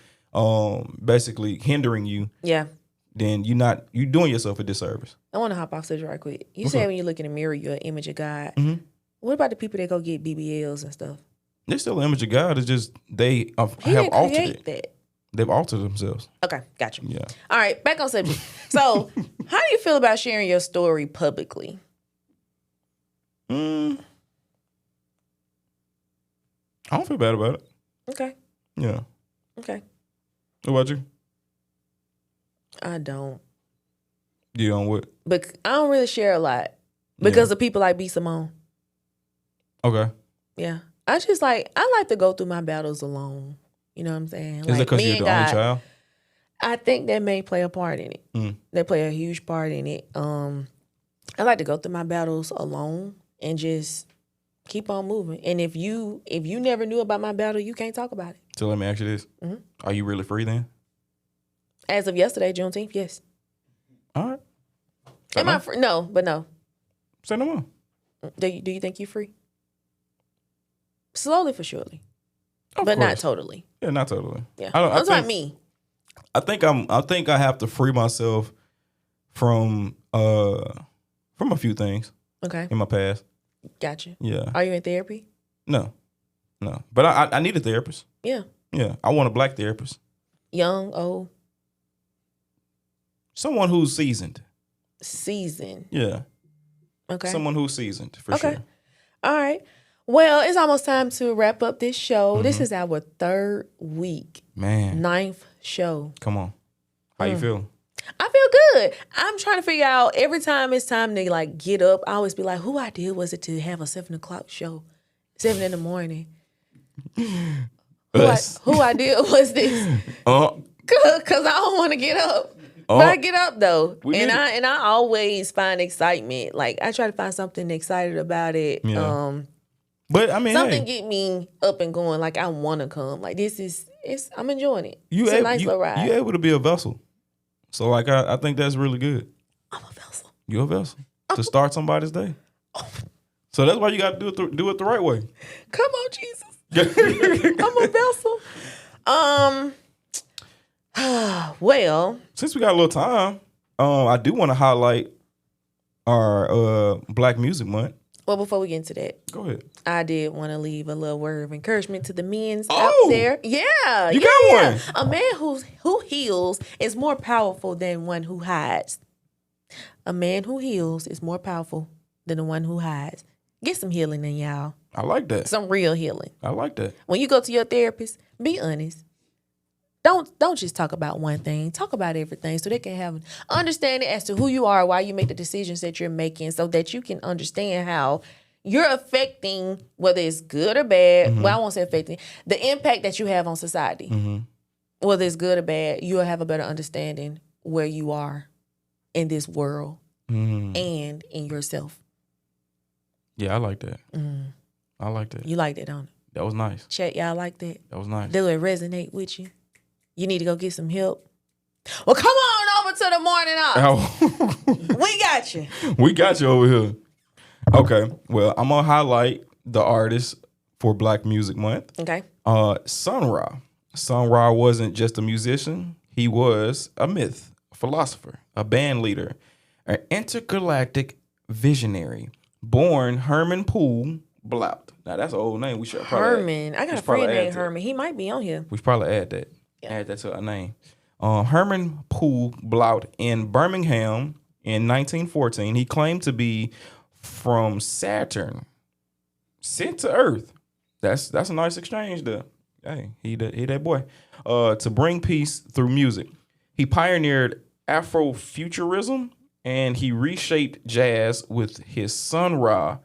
Speaker 2: basically hindering you,
Speaker 3: Yeah.
Speaker 2: then you're doing yourself a disservice.
Speaker 3: I want to hop off such right quick. You
Speaker 2: What's
Speaker 3: said
Speaker 2: up?
Speaker 3: when you look in the mirror, you're an image of God.
Speaker 2: Mhm.
Speaker 3: What about the people that go get BBLs and stuff?
Speaker 2: They're still an image of God. It's just they have
Speaker 3: He didn't
Speaker 2: altered
Speaker 3: create
Speaker 2: it.
Speaker 3: that.
Speaker 2: They've altered themselves.
Speaker 3: Okay, gotcha.
Speaker 2: Yeah.
Speaker 3: All right, back on subject. So, how do you feel about sharing your story publicly?
Speaker 2: I don't feel bad about it.
Speaker 3: Okay,
Speaker 2: Yeah.
Speaker 3: okay.
Speaker 2: What about you?
Speaker 3: I don't.
Speaker 2: You don't what?
Speaker 3: But I don't really share a lot because of people like B. Simone.
Speaker 2: Okay.
Speaker 3: Yeah. I like to go through my battles alone. You know what I'm saying?
Speaker 2: Is it because
Speaker 3: me
Speaker 2: you're
Speaker 3: and
Speaker 2: the only
Speaker 3: God,
Speaker 2: child?
Speaker 3: I think that may play a part in it. They play a huge part in it. I like to go through my battles alone and just keep on moving. And if you never knew about my battle, you can't talk about it.
Speaker 2: So let me ask you this. Are you really free then?
Speaker 3: As of yesterday, Juneteenth, yes.
Speaker 2: All right.
Speaker 3: Am I free? No, but no.
Speaker 2: Say no more.
Speaker 3: Do you think you're free? Slowly for surely,
Speaker 2: Of
Speaker 3: but not
Speaker 2: course.
Speaker 3: totally.
Speaker 2: Yeah, not totally.
Speaker 3: Yeah,
Speaker 2: I
Speaker 3: that's
Speaker 2: think,
Speaker 3: what me.
Speaker 2: I think I have to free myself from a few things
Speaker 3: Okay,
Speaker 2: in my past.
Speaker 3: gotcha.
Speaker 2: Yeah.
Speaker 3: Are you in therapy?
Speaker 2: No. But I need a therapist.
Speaker 3: Yeah.
Speaker 2: Yeah. I want a black therapist.
Speaker 3: Young, old,
Speaker 2: Someone who's seasoned.
Speaker 3: seasoned.
Speaker 2: Yeah.
Speaker 3: Okay.
Speaker 2: Someone who's seasoned for
Speaker 3: Okay.
Speaker 2: sure.
Speaker 3: All right. Well, it's almost time to wrap up this show. This is our third week,
Speaker 2: Man,
Speaker 3: 9th show.
Speaker 2: come on. How you feel?
Speaker 3: I feel good. I'm trying to figure out every time it's time to like get up. I always be like, who idea was it to have a 7:00 show, 7 in the morning?
Speaker 2: Us.
Speaker 3: Who idea was this? Cause I don't want to get up. But I get up though, and I always find excitement. Like I try to find something excited about it.
Speaker 2: Yeah. But I mean,
Speaker 3: Something
Speaker 2: hey,
Speaker 3: get me up and going. Like I want to come. Like I'm enjoying it.
Speaker 2: you
Speaker 3: It's a
Speaker 2: able,
Speaker 3: nice little ride.
Speaker 2: you able to be a vessel. So like I think that's really good.
Speaker 3: I'm a vessel.
Speaker 2: You're a vessel to start somebody's day. So that's why you got to do it the right way.
Speaker 3: Come on, Jesus. I'm a vessel. Well,
Speaker 2: Since we got a little time, I do want to highlight our Black Music Month.
Speaker 3: well, before we get into that,
Speaker 2: Go ahead.
Speaker 3: I did want to leave a little word of encouragement to the men's
Speaker 2: Oh!
Speaker 3: out there. Yeah,
Speaker 2: You got one.
Speaker 3: A man who heals is more powerful than one who hides. A man who heals is more powerful than the one who hides. Get some healing in y'all.
Speaker 2: I like that.
Speaker 3: Some real healing.
Speaker 2: I like that.
Speaker 3: When you go to your therapist, be honest. Don't just talk about one thing. Talk about everything so they can have an understanding as to who you are, why you make the decisions that you're making, so that you can understand how you're affecting, whether it's good or bad. Well, I won't say affecting, the impact that you have on society. Whether it's good or bad, you'll have a better understanding where you are in this world and in yourself.
Speaker 2: Yeah, I like that. I like that.
Speaker 3: You like that, don't it?
Speaker 2: That was nice.
Speaker 3: Chat, y'all like that?
Speaker 2: That was nice.
Speaker 3: Do it resonate with you? You need to go get some help? Well, come on over Welcome to the Morning Aux.
Speaker 2: Oh,
Speaker 3: We got you.
Speaker 2: we got you over here. Okay, well, I'm gonna highlight the artist for Black Music Month.
Speaker 3: Okay.
Speaker 2: Sun Ra. Sun Ra wasn't just a musician. He was a myth, a philosopher, a band leader, an intergalactic visionary. Born Herman Poole Blout. Now that's an old name. We should probably
Speaker 3: Herman. I got a friend named Herman. He might be on here.
Speaker 2: We should probably add that.
Speaker 3: Yeah.
Speaker 2: Add that to our name. Herman Poole Blout in Birmingham in 1914. He claimed to be from Saturn, sent to Earth. That's a nice exchange there. Hey, he that boy. To bring peace through music. He pioneered Afrofuturism and he reshaped jazz with his Sun Ra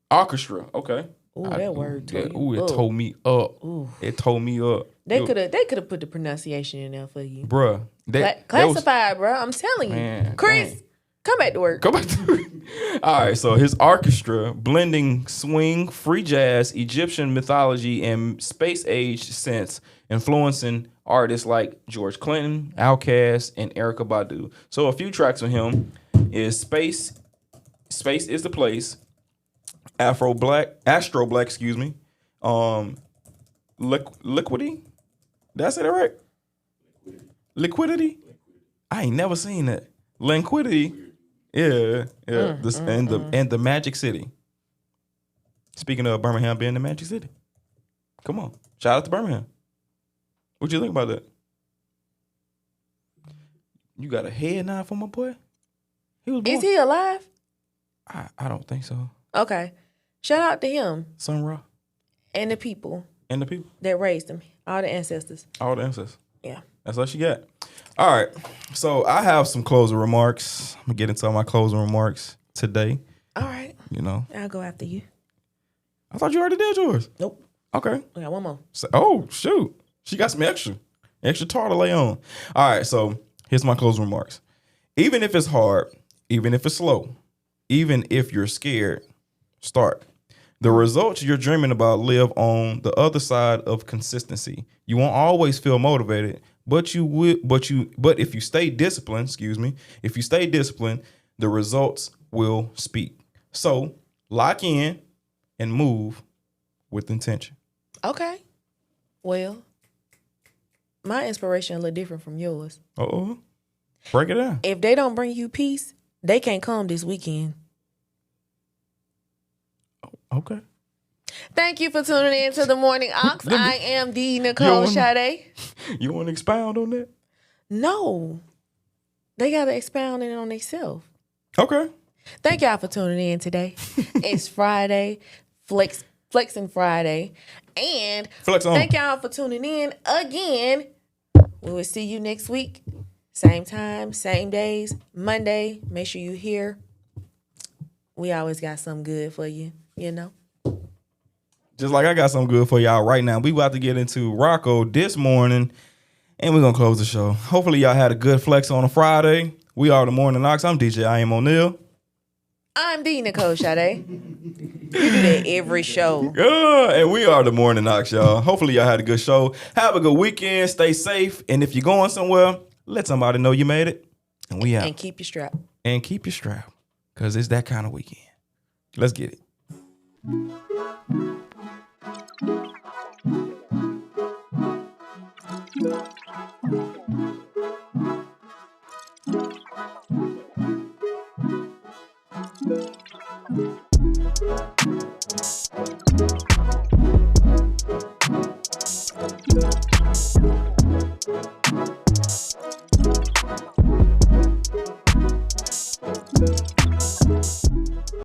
Speaker 2: orchestra. Okay.
Speaker 3: Ooh, that word too.
Speaker 2: It told me up.
Speaker 3: Ooh.
Speaker 2: It told me up.
Speaker 3: They could have put the pronunciation in there for you.
Speaker 2: Bruh.
Speaker 3: Classified, bro. I'm telling you.
Speaker 2: Man,
Speaker 3: Chris,
Speaker 2: dang.
Speaker 3: come back to work.
Speaker 2: Go back to All right, so his orchestra, blending swing, free jazz, Egyptian mythology, and space age synths, influencing artists like George Clinton, Outkast, and Erykah Badu. So a few tracks from him is Space is the Place, Astro Black, excuse me. Liquidity? Did I say that right? Liquidity? I ain't never seen that. Liquidity. Yeah. And the Magic City. Speaking of Birmingham being the Magic City. Come on. Shout out to Birmingham. What you think about that? You got a head nod for my boy? He was born.
Speaker 3: Is he alive?
Speaker 2: I don't think so.
Speaker 3: Okay. Shout out to him
Speaker 2: Sun Ra.
Speaker 3: and the people
Speaker 2: And the people.
Speaker 3: that raised him. All the ancestors.
Speaker 2: All the ancestors.
Speaker 3: Yeah.
Speaker 2: That's all she got. All right. So I have some closing remarks. I'm going to get into my closing remarks today.
Speaker 3: All right.
Speaker 2: You know.
Speaker 3: I'll go after you.
Speaker 2: I thought you already did yours.
Speaker 3: Nope.
Speaker 2: Okay.
Speaker 3: I got one more.
Speaker 2: So, oh, shoot. She got some extra tar to lay on. All right. So here's my closing remarks. Even if it's hard, even if it's slow, even if you're scared, start. The results you're dreaming about live on the other side of consistency. You won't always feel motivated, but if you stay disciplined, the results will speak. So lock in and move with intention.
Speaker 3: Okay. Well, my inspiration a little different from yours.
Speaker 2: Uh-oh. Break it down.
Speaker 3: If they don't bring you peace, they can't come this weekend.
Speaker 2: Okay.
Speaker 3: Thank you for tuning in to the Morning Aux. I am the Nicole Sade.
Speaker 2: You want to expound on that?
Speaker 3: No. They got to expound it on themselves.
Speaker 2: Okay.
Speaker 3: Thank y'all for tuning in today. It's Friday, Flexing Friday. And
Speaker 2: Flex on.
Speaker 3: thank y'all for tuning in again. We will see you next week. Same time, same days. Monday, make sure you're here. We always got something good for you, you know.
Speaker 2: Just like I got something good for y'all right now. We about to get into Rocco this morning, and we're going to close the show. Hopefully y'all had a good flex on a Friday. We are the Morning Aux. I'm DJ I am Oneal.
Speaker 3: I'm the Nicole Sade. You do that every show.
Speaker 2: And we are the Morning Aux, y'all. Hopefully y'all had a good show. Have a good weekend. Stay safe. And if you're going somewhere, let somebody know you made it. And we out.
Speaker 3: And keep your strap.
Speaker 2: And keep your strap. Because it's that kind of weekend. Let's get it.